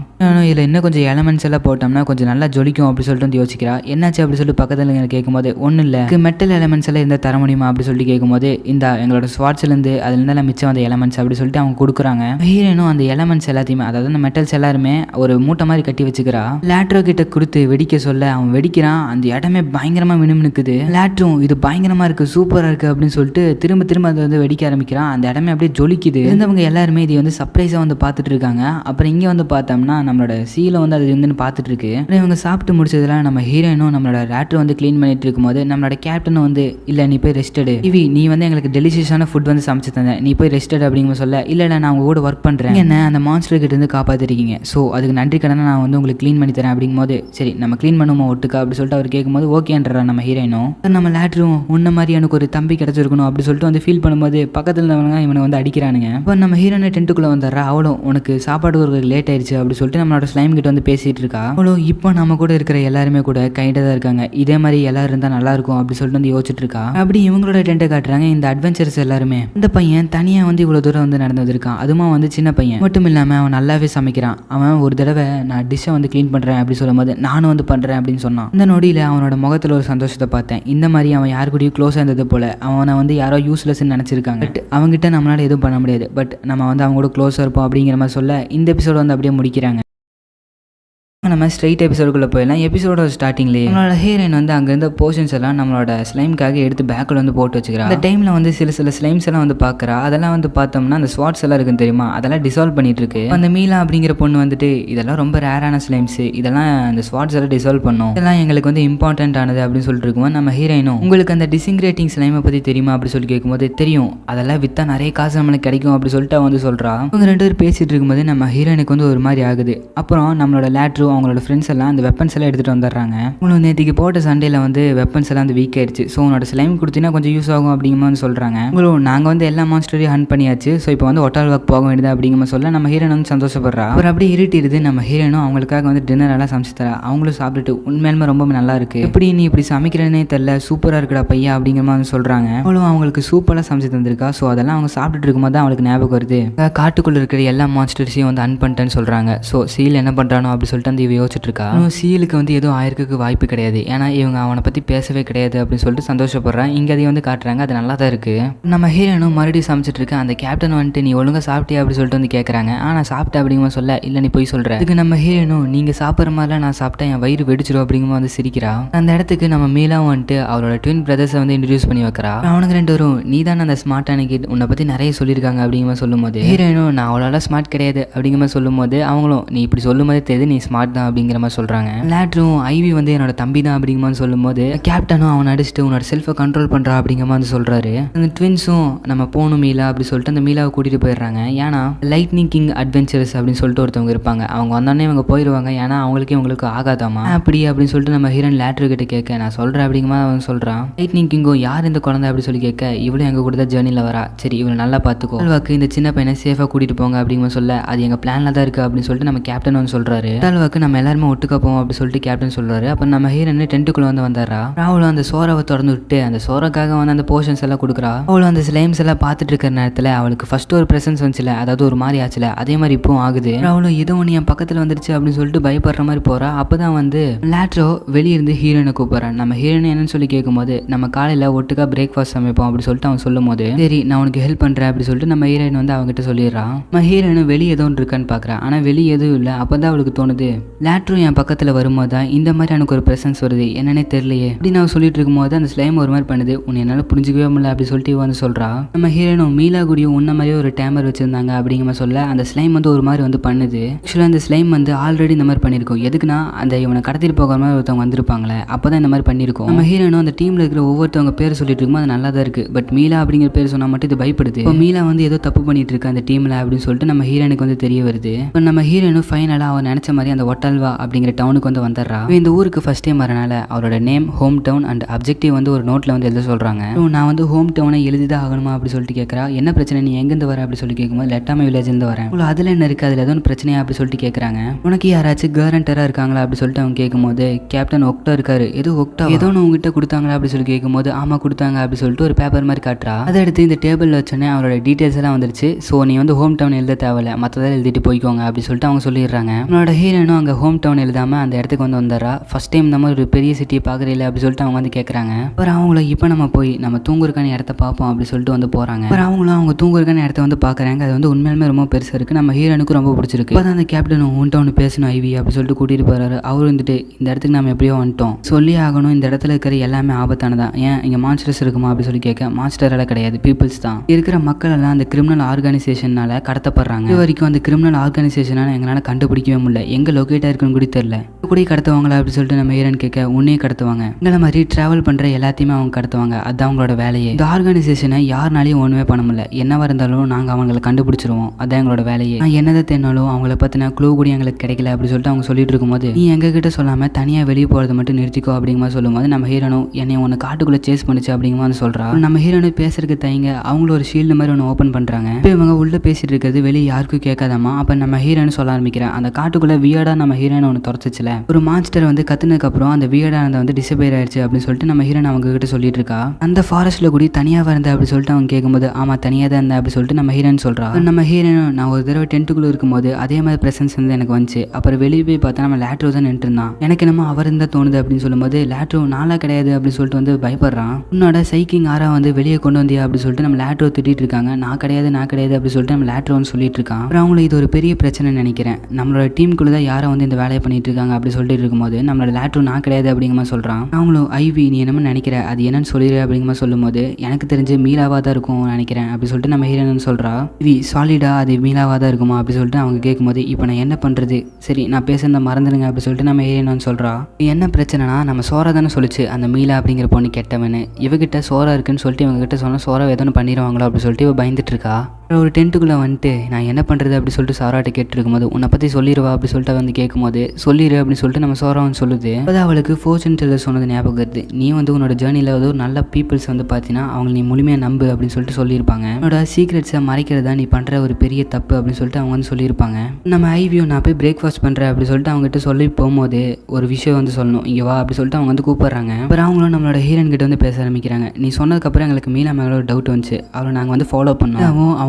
இதில் இன்னும் கொஞ்சம் எலமெண்ட்ஸ் எல்லாம் போட்டோம்னா கொஞ்சம் நல்லா ஜொலிக்கும் அப்படி சொல்லிட்டு வந்து யோசிக்கிறா. என்னாச்சு அப்படி சொல்லிட்டு பக்கத்தில் கேட்கும்போது ஒன்றும் இல்லை மெட்டல் எலமெண்ட்ஸ் எல்லாம் இருந்தால் தர முடியுமா அப்படி சொல்லிட்டு கேட்கும்போது இந்த எங்களோட ஸ்வாட்ஸ்லேருந்து அதுலேருந்தெல்லாம் மிச்சம் அந்த எலமெண்ட்ஸ் அப்படி சொல்லிட்டு அவங்க கொடுக்குறாங்க. ஹீரோயினும் அந்த எலமெண்ட்ஸ் எல்லாத்தையுமே அதாவது அந்த மெட்டல்ஸ் எல்லாருமே ஒரு மூட்டை மாதிரி கட்டி வச்சுக்கிறா. லேட்ரோ கிட்ட கொடுத்து வெடிக்க சொல்ல அவன் வெடிக்கிறான். அந்த இடமே பயங்கரமா மினுமினுக்குது. லேட்ரும் இது பயங்கரமா இருக்கு, சூப்பரா இருக்கு அப்படின்னு சொல்லிட்டு திரும்ப திரும்ப அதை வந்து வெடிக்க ஆரம்பிக்கிறான். அந்த இடமே அப்படியே ஜொலிக்குது. இருந்தவங்க எல்லாருமே இது வந்து சர்ப்ரைஸா வந்து பார்த்துட்டு இருக்காங்க. அப்புறம் இங்க வந்து பார்த்தோம்னா நம்மளோட சீல வந்து அது வந்து பார்த்துட்டு இருக்கு. இவங்க சாப்பிட்டு முடிச்சதுல நம்ம ஹீரோயினும் நம்மளோட லேட்ரு வந்து கிளீன் பண்ணிட்டு இருக்கும்போது நம்மளோட கேப்டனும் வந்து இல்ல நீ போய் ரெஸ்டடு, இவி நீ வந்து எங்களுக்கு டெலிஷியஸான ஃபுட் வந்து சமைச்சு தந்த, நீ போய் ரெஸ்டட் அப்படிங்கிற சொல்ல இல்ல நான் உங்க கூட ஒர்க் பண்றேன், என்ன அந்த மான்ஸ்டர் கிட்ட இருந்து காப்பாத்திருக்கீங்க, ஸோ அதுக்கு நன்றி கடனை நான் வந்து உங்களுக்கு க்ளீன் பண்ணி தரேன் அப்படிங்கும் போது சரி நம்ம க்ளீன் பண்ணுவோம் ஒட்டுக்கா அப்படி சொல்லிட்டு அவர் கேட்கும்போது ஓகேன்றா நம்ம ஹீரோயினும். நம்ம லேட்ரும் உன்ன மாதிரி எனக்கு ஒரு தம்பி கிடைச்சிருக்கணும் அப்படி சொல்லிட்டு வந்து ஃபீல் பண்ணும்போது பக்கத்தில் இருந்தவங்க இவனை வந்து அடிக்கிறானுங்க. இப்போ நம்ம ஹீரோயினை டென்ட்டுக்குள்ள வந்துடுறா. அவளும் உனக்கு சாப்பாடு ஒரு லேட் ஆயிடுச்சு அப்படி சொல்லிட்டு நம்மளோட ஸ்லைம் கிட்ட வந்து பேசிட்டு இருக்கா. அவளும் இப்போ நம்ம கூட இருக்கிற எல்லாருமே கூட கைண்டா தான் இருக்காங்க, இதே மாதிரி எல்லாரும் இருந்தா நல்லா இருக்கும் அப்படி சொல்லிட்டு வந்து யோசிச்சுட்டு இருக்கா. அப்படி இவங்களோட டென்ட்டை காட்டுறாங்க. இந்த அட்வென்ச்சர்ஸ் எல்லாருமே இந்த பையன் தனியா வந்து இவ்வளவு தூரம் வந்து நடந்து வந்திருக்கான். அதுமா வந்து சின்ன பையன் மட்டும் இல்லாம அவன் நல்லாவே சமைக்கிறான். அவன் ஒரு தடவை நான் டிஷ்ஷை வந்து கிளீன் பண்றேன் அப்படி சொல்லும் போது நானும் வந்து பண்றேன் அப்படின்னு சொன்னான். இந்த நொடியில அவனோட முகத்துல ஒரு சந்தோஷத்தை பார்த்தேன். இந்த மாதிரி அவன் யாரு கூடயும் க்ளோஸா இருந்தது போல அவனை வந்து யாரோ யூஸ்லெஸ் நினைச்சிருக்காங்க. பட் அவங்ககிட்ட நம்மளால எதுவும் பண்ண முடியாது, பட் நம்ம வந்து அவங்க கூட க்ளோஸா இருப்போம் அப்படிங்கிற மாதிரி சொல்ல இந்த எபிசோட் வந்து அப்படியே முடிக்கிறாங்க. நம்ம ஸ்ட்ரைட் எபிசோடுக்குள்ளே போயிடலாம். எபிசோட ஸ்டார்டிங்லேயே நம்மளோட ஹீரோயின் வந்து அங்கேருந்த போர்ஷன்ஸ் எல்லாம் நம்மளோட ஸ்லைம்காக எடுத்து பேக்கில் வந்து போட்டு வச்சுக்கிறா. அந்த டைமில் வந்து சில ஸ்லைம்ஸ் எல்லாம் வந்து பார்க்குறா. அதெல்லாம் வந்து பார்த்தோம்னா அந்த ஸ்வாட்ஸ் எல்லாம் இருக்குன்னு தெரியுமா, அதெல்லாம் டிசால்வ் பண்ணிட்டு இருக்கு. அந்த மீலா அப்படிங்கிற பொண்ணு வந்துட்டு இதெல்லாம் ரொம்ப ரேரான ஸ்லைம்ஸ், இதெல்லாம் அந்த ஸ்வாட்ஸ் எல்லாம் டிசால்வ் பண்ணும், இதெல்லாம் எங்களுக்கு வந்து இம்பார்ட்டன்ட் ஆனது அப்படின்னு சொல்லிட்டு இருக்கும்போது நம்ம ஹீரோயினும் உங்களுக்கு அந்த டிசிங்கிரேட்டிங் ஸ்லைமை பற்றி தெரியுமா அப்படி சொல்லி கேட்கும்போது தெரியும், அதெல்லாம் விற்றா நிறைய காசு நம்மளுக்கு கிடைக்கும் அப்படி சொல்லிட்டு வந்து சொல்கிறா. அவங்க ரெண்டு பேர் பேசிட்டு இருக்கும்போது நம்ம ஹீரோயினுக்கு வந்து ஒரு மாதிரி ஆகுது. அப்புறம் நம்மளோட லேட்ரு அவங்களோட ஃப்ரெண்ட்ஸ் எல்லாம் அந்த வெப்பன்ஸ் எல்லாம் எடுத்துகிட்டு வந்துடுறாங்க. உங்களுக்கு நேற்றுக்கு போட்ட சண்டேல வந்து வெப்பன்ஸ் எல்லாம் வந்து வீக் ஆயிடுச்சு, ஸோ உன்னோட ஸ்லைம் கொடுத்தீங்கன்னா கொஞ்சம் யூஸ் ஆகும் அப்படிங்கிற வந்து சொல்கிறாங்க. உங்களுக்கு நாங்கள் வந்து எல்லா மான்ஸ்டரையும் ஹண்ட் பண்ணியாச்சு, ஸோ இப்போ வந்து ஒட்டால் வாக் போக வேண்டியது அப்படிங்கிற சொல்ல நம்ம ஹீரோயின் வந்து சந்தோஷப்படுறா. அப்புறம் அப்படியே இருட்டிடுது. நம்ம ஹீரோயினும் அவங்களுக்காக வந்து டின்னர் எல்லாம் சமைச்சு தரா. அவங்களும் சாப்பிட்டுட்டு உண்மையிலுமே ரொம்ப நல்லா இருக்கு, எப்படி நீ இப்படி சமைக்கிறேன்னே தெரியல, சூப்பராக இருக்குடா பையா அப்படிங்கிற மாதிரி சொல்கிறாங்க. அவங்களும் அவங்களுக்கு சூப்பராக சமைச்சு தந்திருக்கா. ஸோ அதெல்லாம் அவங்க சாப்பிட்டுட்டு இருக்கும்போது தான் அவங்களுக்கு ஞாபகம் வருது காட்டுக்குள்ள இருக்கிற எல்லா மான்ஸ்டர்ஸையும் வந்து அன் பண்ணிட்டேன்னு சொல்கிறாங்க. ஸோ சீல் என்ன பண்ணுறானோ அப்படி சொல்லிட்டு அந்த இவ யோசிச்சுட்டு இருக்கா. சீலுக்கு வந்து எதுவும் ஆயிருக்க வாய்ப்பு கிடையாது, ஏன்னா இவங்க அவனை பற்றி பேசவே கிடையாது அப்படின்னு சொல்லிட்டு சந்தோஷப்படுறான். இங்கே அதையும் வந்து காட்டுறாங்க, அது நல்லா தான் இருக்கு. நம்ம ஹீரோனும் மறுபடியும் சமைச்சிட்டு இருக்கேன். அந்த கேப்டன் வந்துட்டு நீ ஒழுங்காக சாப்பிட்டியா அப்படி சொல்லிட்டு வந்து கேட்குறாங்க. ஆனால் சாப்பிட்டேன் அப்படிங்கிற சொல்ல இல்லை நீ போய் சொல்கிறேன். இதுக்கு நம்ம ஹீரோனும் நீங்கள் சாப்பிட்ற மாதிரிலாம் நான் சாப்பிட்டேன் என் வயிறு வெடிச்சிடும் அப்படிங்கிற வந்து சிரிக்கிறா. அந்த இடத்துக்கு நம்ம மீலாவும் வந்துட்டு அவரோட ட்வின் பிரதர்ஸை வந்து இன்ட்ரடியூஸ் பண்ணி வைக்கிறா. அவனுக்கு ரெண்டு வரும் நீ தானே அந்த ஸ்மார்ட்டான கிட், உன்னை பற்றி நிறைய சொல்லியிருக்காங்க அப்படிங்கிற சொல்லும் போது ஹீரோனும் நான் அவ்வளோ ஸ்மார்ட் கிடையாது அப்படிங்கிற மாதிரி சொல்லும் போது அவங்களும் நீ இப்படி சொல்லும் போதே தெரியுது நீ ஸ்மார்ட் தான் அப்படிங்கிற மாதிரி சொல்கிறாங்க. லேட்ரும் ஐவி வந்து என்னோட தம்பி தான் அப்படிங்கிற மாதிரி சொல்லும் போது கேப்டனும் அவன் அடிச்சுட்டு உன்னோட செல்ஃபை கண்ட்ரோல் பண்ணுறா அப்படிங்கிற மாதிரி சொல்கிறாரு. அந்த ட்வின்ஸும் நம்ம போகணும் மீலா அப்படி சொல்லிட்டு அந்த மீலாவை கூட்டிகிட்டு போயிடுறாங்க. ஏன்னா லைட்னிங் கிங் அட்வென்ச்சர்ஸ் அப்படின்னு சொல்லிட்டு ஒருத்தவங்க இருப்பாங்க, அவங்க வந்தோடனே இவங்க போயிடுவாங்க, ஏன்னா அவங்களுக்கு ஆகாதாமா அப்படி அப்படின்னு சொல்லிட்டு நம்ம ஹீரோயின் லேட்ரு கிட்ட கேட்க நான் சொல்கிறேன் அப்படிங்கிற மாதிரி அவன் சொல்கிறான். லைட்னிங் கிங்கும் யார் இந்த குழந்தை அப்படி சொல்லி கேட்க இவளும் எங்கள் கூட தான் ஜேர்னியில் வரா, சரி இவளை நல்லா பார்த்துக்கோ, டால்வாக்கு இந்த சின்ன பையனை சேஃபாக கூட்டிகிட்டு போங்க அப்படிங்கிற சொல்ல அது எங்கள் பிளானில் தான் இருக்குது அப்படின்னு சொல்லிட்டு நம்ம கேப்டன் வந்து சொல்கிறாரு. டால்வாக்கு நம்ம எல்லாருமே ஒட்டுக்க போவோம் அப்படி சொல்லிட்டு கேப்டன் சொல்கிறாரு. அப்போ நம்ம ஹீரோயின் டென்ட்டுக்குள்ளே வந்து வந்துடுறா. அவளும் அந்த சோறாவை திறந்து விட்டு அந்த சோறக்காக வந்து அந்த போர்ஷன்ஸ் எல்லாம் கொடுக்குறா. அவளும் அந்த ஸ்லைம்ஸ் எல்லாம் பார்த்துட்டு இருக்கிற நேரத்தில் அவளுக்கு ஃபர்ஸ்ட் ஒரு ப்ரெசன்ஸ் வந்துச்சுல, அதாவது ஒரு மாதிரி ஆச்சுல, அதே மாதிரி இப்பவும் ஆகுது. அவளும் ஏதோ ஒன்று என் பக்கத்தில் வந்துருச்சு அப்படின்னு சொல்லிட்டு பயப்படுற மாதிரி போறா. அப்போதான் வந்து லேட்ரோ வெளியிருந்து ஹீரோயினை கூப்பிட்றான். நம்ம ஹீரோயின் என்னன்னு சொல்லி கேட்கும்போது நம்ம காலையில் ஒட்டுக்கா பிரேக்ஃபாஸ்ட் சமைப்போம் அப்படி சொல்லிட்டு அவன் சொல்லும் போது சரி நான் உனக்கு ஹெல்ப் பண்ணுறேன் அப்படி சொல்லிட்டு நம்ம ஹீரோயின் வந்து அவங்ககிட்ட சொல்லிடுறான். நம்ம ஹீரோயின் வெளியே ஏதோ ஒன்று இருக்கான்னு பார்க்குறான், ஆனால் வெளியே எதுவும் இல்லை. அப்போ தான் அவளுக்கு தோணுது லேட்ரோ என் பக்கத்தில் வரும்போது தான் இந்த மாதிரி எனக்கு ஒரு ப்ரெசன்ஸ் வருது, என்னன்னே தெரியலையே அப்படின்னு நான் சொல்லிட்டு இருக்கும்போது அந்த ஸ்லைம் ஒரு மாதிரி பண்ணுது, உன்னை என்னால் புரிஞ்சிக்கவே முடியல அப்படி சொல்லிட்டு வந்து சொல்கிறா. நம்ம ஹீரோனும் மீலா குடியும் உன்ன மாதிரியே ஒரு டேமர் வச்சிருந்தாங்க அப்படிங்கிற மாதிரி சொல்ல அந்த ஸ்லைம் வந்து ஒரு மாதிரி வந்து பண்ணுது. ஆக்சுவலாக அந்த ஸ்லைம் வந்து ஆல்ரெடி இந்த மாதிரி பண்ணியிருக்கோம், எதுக்குன்னா அந்த இவனை கடத்திட்டு போகிற மாதிரி ஒருத்தவங்க வந்திருப்பாங்களே அப்போ தான் இந்த மாதிரி பண்ணியிருக்கோம். நம்ம ஹீரோனும் அந்த டீமில் இருக்கிற ஒவ்வொருத்தவங்க பேர் சொல்லிட்டு இருக்கும்போது அது நல்லா தான் இருக்குது, பட் மீலா அப்படிங்கிற பேர் சொன்னால் மட்டும் இது பயப்படுது. இப்போ மீலா வந்து ஏதோ தப்பு பண்ணிட்டு இருக்கு அந்த டீமில் அப்படின்னு சொல்லிட்டு நம்ம ஹீரோனுக்கு வந்து தெரிய வருது. இப்போ நம்ம ஹீரோனும் ஃபைனலாக அவன் நினச்ச மாதிரி அந்த ஒட்டால்வா அப்படிங்கிற டவுனுக்கு வந்து வந்துடுறா. இந்த ஊருக்கு ஃபர்ஸ்ட் டைம் வரனால அவரோட name, home town and objective வந்து ஒரு நோட்டில் வந்து எழுத சொல்கிறாங்க. நான் வந்து ஹோம் டவுனை எழுதிதான் ஆகணுமா அப்படி சொல்லிட்டு கேட்குறா. என்ன பிரச்சனை, நீ எங்கேருந்து வர அப்படி சொல்லி கேட்கும்போது லெட்டாமை வில்லேஜ்லேருந்து வரேன். அதில் என்ன இருக்குது, அதில் எதுவும் பிரச்சனையா அப்படி சொல்லிட்டு கேட்குறாங்க. உனக்கு யாராச்சும் கேரண்டராக இருக்காங்களா அப்படி சொல்லிட்டு அவங்க கேட்கும்போது கேப்டன் ஒக்டா இருக்காரு, ஏதோ உங்ககிட்ட கொடுத்தாங்களா அப்படி சொல்லி கேட்கும்போது ஆமாம் கொடுத்தாங்க அப்படி சொல்லிட்டு ஒரு பேப்பர் மாதிரி காட்டுறா. அதை எடுத்து இந்த டேபிளில் வச்சோன்னே அவரோட டீட்டெயில்ஸ் எல்லாம் வந்துருச்சு. ஸோ நீ வந்து ஹோம் டவுன் எழுத தேவையில்ல, மற்றதெல்லாம் எழுதிட்டு போய்க்கோங்க அப்படி சொல்லிட்டு அவங்க சொல்லிடுறாங்க. உன்னோட ஹீரோனும் அங்கே ஹோம் டவுன் எழுதாமல் அந்த இடத்துக்கு வந்து வந்துடுறா. ஃபர்ஸ்ட் டைம் நம்ம ஒரு பெரிய சிட்டியை பார்க்குறீங்களா அப்படி சொல்லிட்டு அவங்க வந்து கேட்குறாங்க. அப்புறம் அவங்கள இப்போ நம்ம போய் நம்ம தூங்குறக்கான இடத்த பார்ப்போம் அப்படி சொல்லிட்டு வந்து போகிறாங்க. அப்புறம் அவங்களும் அவங்க தூங்குறக்கான இடத்த வந்து பார்க்குறாங்க. அது வந்து உண்மையிலுமே ரொம்ப பெருசாக இருக்குது. நம்ம ஹீரோனுக்கு ரொம்ப பிடிச்சிருக்கு. அப்போ அந்த கேப்டன் ஹோம் டவுன் பேசணும் ஐவி அப்படி சொல்லிட்டு கூட்டிகிட்டு போகிறாரு. அவர் வந்துட்டு இந்த இடத்துக்கு நம்ம எப்படியோ வந்துட்டோம், சொல்லி ஆகணும், இந்த இடத்துல இருக்கிற எல்லாமே ஆபத்தானதான், ஏன் இங்கே மான்ஸ்டர்ஸ் இருக்குமா அப்படி சொல்லி கேட்க, மான்ஸ்டரெல்லாம் கிடையாது, பீப்புள்ஸ் தான். இருக்கிற மக்கள் எல்லாம் அந்த கிரிமினல் ஆர்கனைசேஷனால கடத்தப்படுறாங்க. இது வரைக்கும் அந்த கிரிமினல் ஆர்கனைசேஷனால எங்களால் கண்டுபிடிக்கவே முடியல, எங்க லொக்கேட் ஆயிருக்குன்னு கூட தெரியல. கூட கடத்துவாங்களா அப்படி சொல்லிட்டு நம்ம ஹீரோன் கேட்க, உன்னையே கடத்துவாங்க, எங்களை மாதிரி டிராவல் பண்ற எல்லாத்தையுமே அவங்க கடத்துவாங்க, அதுதான் அவங்களோட வேலையே. இந்த ஆர்கனைசேஷனை யாருனாலையும் ஒண்ணுமே பண்ண முடியல, என்னவா இருந்தாலும் நாங்க அவங்களை கண்டுபிடிச்சிருவோம், அதான் எங்களோட வேலையே. நான் என்னதை தேனாலும் அவங்கள பத்தின க்ளூ கூட எங்களுக்கு கிடைக்கல அப்படி சொல்லிட்டு அவங்க சொல்லிட்டு இருக்கும்போது, நீ எங்க கிட்ட சொல்லாம தனியா வெளியே போறதை மட்டும் நிறுத்திக்கோ அப்படிங்கிற சொல்லும்போது நம்ம ஹீரோனும் என்னை ஒன்று காட்டுக்குள்ள சேஸ் பண்ணிச்சு அப்படிங்கிற மாதிரி சொல்றா. நம்ம ஹீரோனு பேசுறதுக்கு தயங்க அவங்களும் ஒரு ஷீல்டு மாதிரி ஒன்று ஓப்பன் பண்றாங்க. இப்போ இவங்க உள்ள பேசிட்டு இருக்கிறது வெளியே யாருக்கும் கேட்காதாமா. அப்ப நம்ம ஹீரோனு சொல்ல ஆரம்பிக்கிறேன், அந்த காட்டுக்குள்ள வியர்டா நம்ம ஹீரோன் ஒன்று துரத்துச்சுல, ஒரு மான்ஸ்டர் வந்து கத்துனதுக்கு அப்புறம் அந்த வியர்டானதை வந்து டிசப்பேர் ஆயிடுச்சு அப்படின்னு சொல்லிட்டு நம்ம ஹீரோன் அவங்க கிட்ட சொல்லிட்டு இருக்கா. அந்த ஃபாரஸ்ட்ல கூட தனியாக இருந்த அப்படி சொல்லிட்டு அவங்க கேட்கும்போது, ஆமா தனியாக தான் இருந்தேன் அப்படி சொல்லிட்டு நம்ம ஹீரோன் சொல்றா. நம்ம ஹீரோனும் நான் ஒரு தடவை டென்ட்டுக்குள்ள இருக்கும்போது அதே மாதிரி பிரசன்ஸ் வந்து எனக்கு வந்துச்சு, அப்புறம் வெளியே போய் பார்த்தா நம்ம லேட்ரோ தான் நின்று இருந்தான், எனக்கு என்னமோ அவர் இருந்தால் தோணுது அப்படின்னு சொல்லும்போது, லேட்ரோ நாளா கிடையாது அப்படின்னு சொல்லிட்டு வந்து பயப்படுறான். உன்னோட சைக்கிங் ஆரா வந்து வெளியே கொண்டு வந்தியா அப்படி சொல்லிட்டு நம்ம லேட்ரோ திட்டிட்டு இருக்காங்க. நான் கிடையாது அப்படி சொல்லிட்டு நம்ம லேட்ரோன்னு சொல்லிட்டு இருக்கான். அப்புறம் அவங்களுக்கு இது ஒரு பெரிய பிரச்சனை நினைக்கிறேன், நம்மளோட டீமுக்குள்ள தான் யாரை வந்து இந்த வேலையை பண்ணிட்டு இருக்காங்க அப்படி சொல்லிட்டு இருக்கும்போது நம்மளோட லேட்ரோ நான் கிடையாது அப்படிங்கிற மாதிரி சொல்றான். அவங்களும் ஐவி நீ என்னமோ நினைக்கிற, அது என்னன்னு சொல்லிடு அப்படிங்கிற மாதிரி சொல்லும்போது, எனக்கு தெரிஞ்சு மீலாவா தான் இருக்கும் நினைக்கிறேன் அப்படி சொல்லிட்டு நம்ம ஹீரோன்னு சொல்றா. இவி சாலிடா அது மீலாவா தான் இருக்குமா அப்படி சொல்லிட்டு அவங்க கேட்கும்போது, இப்போ நான் என்ன பண்றது, சரி நான் பேசுறத மறந்துடுங்க அப்படி சொல்லிட்டு நம்ம ஹீரோன்னு சொல்றா. என்ன பிரச்சனைனா நம்ம சோரா தானே சொல்லிச்சு அந்த மீலா அப்படிங்கிற பொண்ணு கெட்டவனு, இவகிட்ட சோரா இருக்குன்னு சொல்லிட்டு இவங்க கிட்ட சொன்னா சோரா ஏதோன்னு பண்ணிடுவாங்களோ அப்படி சொல்லிட்டு இவ பயந்துட்டு இருக்கா. ஒரு டென்ட்டுக்குள்ளே வந்துட்டு நான் என்ன பண்ணுறது அப்படி சொல்லிட்டு சாராட்ட கேட்டுருக்கும்போது, உன்னை பற்றி சொல்லிடுவா அப்படி சொல்லிட்டு வந்து கேட்கும்போது, சொல்லிடு அப்படின்னு சொல்லிட்டு நம்ம சோரா வந்து சொல்லுது. அப்போ அவளுக்கு ஃபோர்ச்சூன் டெல்லர் சொன்னது ஞாபகம் வருது, நீ வந்து உன்னோட ஜேர்னியில் வந்து ஒரு நல்ல பீப்புள்ஸ் வந்து பார்த்தீங்கன்னா அவங்க நீ முழுமையாக நம்பு அப்படின்னு சொல்லிட்டு சொல்லியிருப்பாங்க, உன்னோட சீக்ரெட்ஸை மறைக்கிறதா நீ பண்ணுற ஒரு பெரிய தப்பு அப்படின்னு சொல்லிட்டு அவங்க வந்து சொல்லியிருப்பாங்க. நம்ம ஐவியோ நான் போய் பிரேக்ஃபாஸ்ட் பண்ணுறேன் அப்படி சொல்லிட்டு அவங்ககிட்ட சொல்லி போகும்போது ஒரு விஷயம் வந்து சொல்லணும் இங்கே வா அப்படி சொல்லிட்டு அவங்க வந்து கூப்பிட்றாங்க. அப்புறம் அவங்களும் நம்மளோட ஹீரோன் கிட்ட வந்து பேச ஆரம்பிக்கிறாங்க. நீ சொன்னதுக்கப்புறம் எங்களுக்கு மீனா மேலே ஒரு டவுட் வந்துச்சு, அவளை நாங்கள் வந்து ஃபாலோ பண்ணோம்.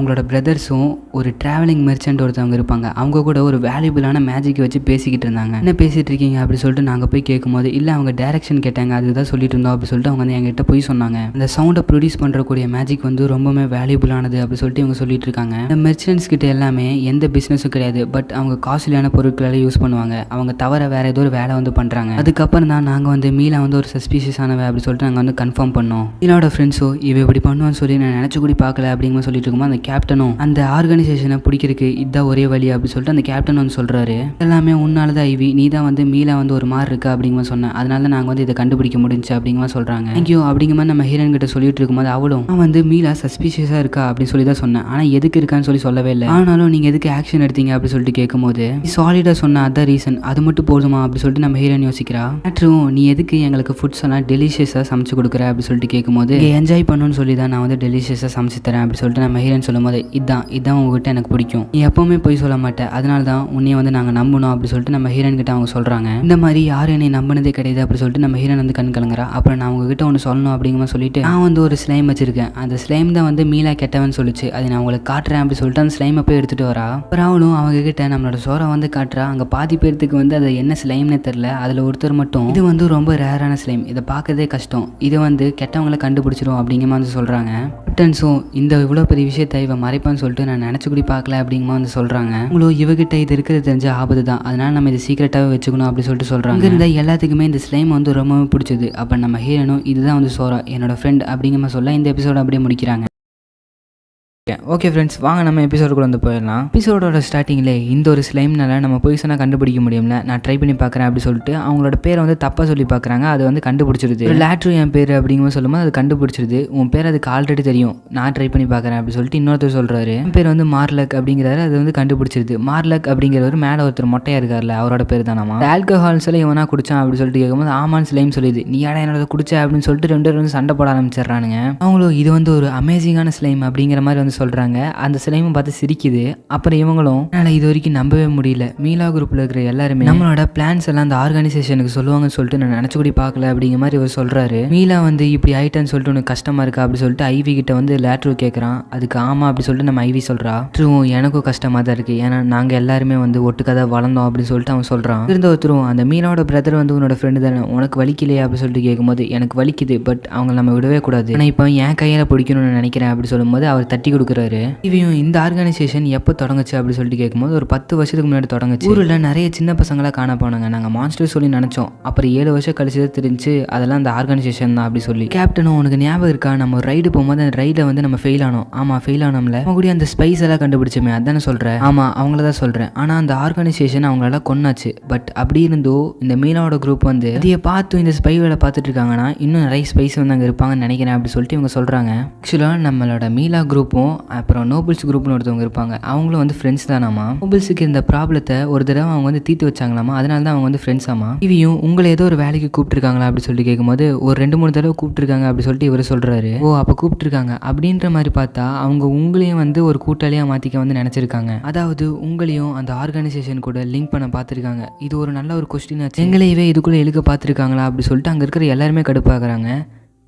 அவங்களோட பிரதர்ஸும் ஒரு டிராவலிங் மெர்ச்சன்ட் ஒருத்தவங்க இருப்பாங்க, அவங்க கூட ஒரு வேல்யூபிளான மேஜிக் வச்சு பேசிக்கிட்டு இருந்தாங்க. என்ன பேசிட்டு இருக்கீங்க அப்படி சொல்லிட்டு நாங்கள் போய் கேட்கும்போது, இல்லை அவங்க டைரக்ஷன் கேட்டாங்க அதுதான் சொல்லிட்டு இருந்தோம் அப்படி சொல்லிட்டு அவங்க வந்து எங்ககிட்ட போய் சொன்னாங்க. அந்த சவுண்டை ப்ரொடியூஸ் பண்ணுறக்கூடிய மேஜிக் வந்து ரொம்பவே வேல்யூபிளானது அப்படி சொல்லிட்டு இவங்க சொல்லிட்டு இருக்காங்க. இந்த மெர்ச்சன்ட்ஸ் கிட்ட எல்லாமே எந்த பிஸ்னஸும் கிடையாது, பட் அவங்க காஸ்ட்லியான பொருட்களை யூஸ் பண்ணுவாங்க, அவங்க தவிர வேற ஏதோ ஒரு வேலை வந்து பண்ணுறாங்க. அதுக்கப்புறம் தான் நாங்கள் வந்து மீலா வந்து ஒரு சஸ்பீஷியஸானவை அப்படி சொல்லிட்டு நாங்கள் வந்து கன்ஃபார்ம் பண்ணோம். என்னோட ஃப்ரெண்ட்ஸோ இவ இப்படி பண்ணுவான்னு சொல்லி நான் நினச்சி கூட பார்க்கல அப்படிங்கிற சொல்லிட்டு இருக்கும்போது அந்த கேப்டனும் அந்த ஆர்கனைசேஷனை பிடிக்கிறதுக்கு இதுதான் ஒரே வழி அப்படி சொல்லிட்டு அந்த கேப்டன் வந்து சொல்றாரு. எல்லாமே உன்னால தான் ஐவி, நீ தான் வந்து மீலா வந்து ஒரு மாதிரி இருக்கா அப்படிங்கிற சொன்னேன், அதனால நாங்கள் வந்து இதை கண்டுபிடிக்க முடிஞ்சு அப்படிங்கிற சொல்றாங்க. தேங்க்யூ அப்படிங்கிற மாதிரி நம்ம ஹீரோன் கிட்ட சொல்லிட்டு இருக்கும்போது அவளும் நான் வந்து மீலா சஸ்பீஷியஸா இருக்கா அப்படின்னு சொல்லி தான் சொன்னேன், ஆனால் எதுக்கு இருக்கான்னு சொல்லவே இல்லை, ஆனாலும் நீங்க எதுக்கு ஆக்ஷன் எடுத்தீங்க அப்படி சொல்லிட்டு கேட்கும்போது சாலிடா சொன்ன அதான் ரீசன், அது மட்டும் போதுமா அப்படி சொல்லிட்டு நம்ம ஹீரோன் யோசிக்கிறா. மற்றும் நீ எதுக்கு எங்களுக்கு ஃபுட்ஸ் எல்லாம் டெலிஷியஸா சமைச்சு கொடுக்குற அப்படி சொல்லிட்டு கேட்கும்போது, என்ஜாய் பண்ணணும்னு சொல்லி தான் நான் வந்து டெலிஷியஸா சமைச்சு தரேன் அப்படி சொல்லிட்டு நம்ம ஹீரோன் சொல்லும்போது, இதான் உங்ககிட்ட எனக்கு பிடிக்கும், நீ எப்பவுமே போய் சொல்ல மாட்டேன், அதனால தான் உன்னைய வந்து நாங்கள் நம்பணும் அப்படி சொல்லிட்டு நம்ம ஹீரோன் கிட்ட அவங்க சொல்றாங்க. இந்த மாதிரி யாரும் என்னை நம்பினதே கிடையாது அப்படி சொல்லிட்டு நம்ம ஹீரோன் வந்து கண் கலங்குறா. அப்புறம் நான் உங்ககிட்ட ஒன்று சொல்லணும் அப்படிங்கிற சொல்லிட்டு, நான் வந்து ஒரு ஸ்லைம் வச்சிருக்கேன், அந்த ஸ்லைம் தான் வந்து மீலா கெட்டவன் சொல்லிச்சு, அதை நான் உங்களுக்கு காட்டுறேன் அப்படி சொல்லிட்டு அந்த ஸ்லைமை போய் எடுத்துட்டு வரா. அப்புறம் அவளும் அவங்க கிட்ட நம்மளோட சோரா வந்து காட்டுறா. அங்கே பாதி பேருக்கு வந்து அது என்ன ஸ்லைம்னு தெரியல, அதில் ஒருத்தர் மட்டும் இது வந்து ரொம்ப ரேரான ஸ்லைம், இதை பார்க்கறதே கஷ்டம், இது வந்து கெட்டவங்களை கண்டுபிடிச்சிரும் அப்படிங்கிற மாதிரி சொல்றாங்க. கேப்டன்ஸும் இந்த இவ்வளோ பெரிய விஷயத்தை இவன் மறைப்பான்னு சொல்லிட்டு நான் நினச்சி கூட பார்க்கல அப்படிங்கிற வந்து சொல்கிறாங்க. உங்களும் இவகிட்ட இது இருக்கிறது தெரிஞ்ச ஆபத்து தான், அதனால நம்ம இதை சீக்கிரட்டாகவே வச்சுக்கணும் அப்படி சொல்லிட்டு சொல்கிறாங்க. இங்கே இருந்த எல்லாத்துக்குமே இந்த ஸ்லைம் வந்து ரொம்பவே பிடிச்சது. அப்போ நம்ம ஹீரோனும் இதுதான் வந்து சோரா என்னோட ஃப்ரெண்ட் அப்படிங்கிற மாதிரி சொல்ல இந்த எபிசோட அப்படியே முடிக்கிறாங்க. ஓகே ஃப்ரெண்ட்ஸ், வாங்க நம்ம எபிசோடுக்குள்ள வந்து போயிடலாம். எபிசோடோட ஸ்டார்டிங்கில் இந்த ஒரு ஸ்லைம்னால நம்ம பொய்சனாக கண்டுபிடிக்க முடியும்ல, நான் ட்ரை பண்ணி பார்க்குறேன் அப்படி சொல்லிட்டு அவங்களோட பேரை வந்து தப்பாக சொல்லி பார்க்குறாங்க. அது வந்து கண்டுபிடிச்சிருது. லேட்ரு என் பேர் அப்படிங்கிற சொல்லும்போது அது கண்டுபிடிச்சிருது. உன் பேர் அதுக்கு ஆல்ரெடி தெரியும், நான் ட்ரை பண்ணி பார்க்குறேன் அப்படி சொல்லிட்டு இன்னொருத்தர் சொல்கிறாரு. என் பேர் வந்து மார்லக் அப்படிங்கிறாரு. அது வந்து கண்டுபிடிச்சிருது. மார்லக் அப்படிங்கிறவர் மேலே ஒருத்தர் மொட்டையாக இருக்கார்ல, அவரோட பேர் தானாமா. ஆல்கஹால்ஸ் எல்லாம் இவனா குடிச்சான் அப்படி சொல்லிட்டு கேட்கும்போது ஆமான்னு ஸ்லைம் சொல்லிது. நீ யாரா என்னோட குடிச்சா அப்படின்னு சொல்லிட்டு ரெண்டு பேரும் வந்து சண்டை போட ஆரம்பிச்சிடுறானுங்க. அவங்களும் இது வந்து ஒரு அமேசிங்கான ஸ்லைம் அப்படிங்கிற மாதிரி வந்து சொல்கிறாங்க. அந்த ஸ்லைமை பார்த்து சிரிக்குது. அப்புறம் இவங்களும் என்னால் இது வரைக்கும் நம்பவே முடியல, மீலா குரூப்பில் இருக்கிற எல்லாருமே நம்மளோட பிளான்ஸ் எல்லாம் அந்த ஆர்கனைசேஷனுக்கு சொல்லுவாங்கன்னு சொல்லிட்டு நான் நினச்சி கூட பார்க்கல அப்படிங்கிற மாதிரி இவர் சொல்கிறாரு. மீலா வந்து இப்படி ஆயிட்டான்னு சொல்லிட்டு உனக்கு கஷ்டமாக இருக்கா அப்படி சொல்லிட்டு ஐவி கிட்ட வந்து லேட்ரு கேட்குறான். அதுக்கு ஆமாம் அப்படி சொல்லிட்டு நம்ம ஐவி சொல்கிறா. ட்ரூவும் எனக்கும் கஷ்டமாக தான் இருக்குது, ஏன்னா நாங்கள் எல்லாருமே வந்து ஒட்டுக்கதை வளர்ந்தோம் அப்படின்னு சொல்லிட்டு அவன் சொல்கிறான். இருந்த ஒருத்தரும் அந்த மீனாவோட பிரதர் வந்து உன்னோட ஃப்ரெண்டு தானே, உனக்கு வலிக்கலையா அப்படி சொல்லிட்டு கேட்கும்போது எனக்கு வலிக்குது, பட் அவங்க நம்ம விடவே கூடாது, ஆனால் இப்போ என் கையில் பிடிக்கணும்னு நினைக்கிறேன் அப்படி சொல்லும்போது அவர் தட்டி கொடுக்குறாரு. இவையும் இந்த ஆர்கனைசேஷன் எப்போ தொடங்குச்சு அப்படி சொல்லிட்டு கேட்கும்போது ஒரு 10 வருஷத்துக்கு முன்னாடி தொடங்குச்சு. ஊரில் நிறைய சின்ன பசங்களாக காண போனாங்க, நாங்கள் மான்ஸ்டர் சொல்லி நினச்சோம், அப்புறம் 7 வருஷம் கழிச்சு தான் தெரிஞ்சு அதெல்லாம் அந்த ஆர்கனைசேஷன் தான் அப்படி சொல்லி. கேப்டனும் உனக்கு ஞாபகம் இருக்கா, நம்ம ஒரு ரைடு போகும்போது அந்த ரைடில் வந்து நம்ம ஃபெயில் ஆனோம். ஆமாம் ஃபெயில் ஆனோம்ல, அவங்க கூட அந்த ஸ்பைஸ் எல்லாம் கண்டுபிடிச்சோமே அதானே சொல்கிறேன். ஆமாம் அவங்கள தான் சொல்கிறேன். ஆனால் அந்த ஆர்கனைசேஷன் அவங்களெல்லாம் கொன்னாச்சு. பட் அப்படி இருந்தோ இந்த மீனாவோட குரூப் வந்து இதையை பார்த்து இந்த ஸ்பை வேலை பார்த்துட்டு இருக்காங்கன்னா இன்னும் நிறைய ஸ்பைஸ் வந்து அங்கே இருப்பாங்கன்னு நினைக்கிறேன் அப்படி சொல்லிட்டு இவங்க சொல்கிறாங்க. ஆக்சுவலாக நம்மளோட மீலா குரூப்பும் அப்புறம் நோபல்ஸ் குரூப்னு ஒருத்தவங்க இருப்பாங்க, அவங்களும் வந்து ஃப்ரெண்ட்ஸ் தானாமா. நோபல்ஸுக்கு இந்த ப்ராப்ளத்தை ஒரு தடவை அவங்க வந்து தீர்த்து வச்சாங்களாமா, அதனால தான் அவங்க வந்து ஃப்ரெண்ட்ஸ் ஆமா. இவையும் உங்களை ஏதோ ஒரு வேலைக்கு கூப்பிட்டுருக்காங்களா அப்படி சொல்லிட்டு கேட்கும்போது ஒரு 2-3 தடவை கூப்பிட்டுருக்காங்க அப்படி சொல்லிட்டு இவர் சொல்கிறாரு. ஓ அப்போ கூப்பிட்டுருக்காங்க அப்படின்ற மாதிரி பார்த்தா அவங்க உங்களையும் வந்து ஒரு கூட்டாளியாக மாற்றிக்க வந்து நினச்சிருக்காங்க. அதாவது உங்களையும் அந்த ஆர்கனைசேஷன் கூட லிங்க் பண்ண பார்த்துருக்காங்க. இது ஒரு நல்ல ஒரு கொஸ்டின் ஆச்சு. எங்களையவே இதுக்குள்ளே இழுக்க பார்த்துருக்காங்களா அப்படி சொல்லிட்டு அங்கே இருக்கிற எல்லாருமே கடுப்பாகிறாங்க.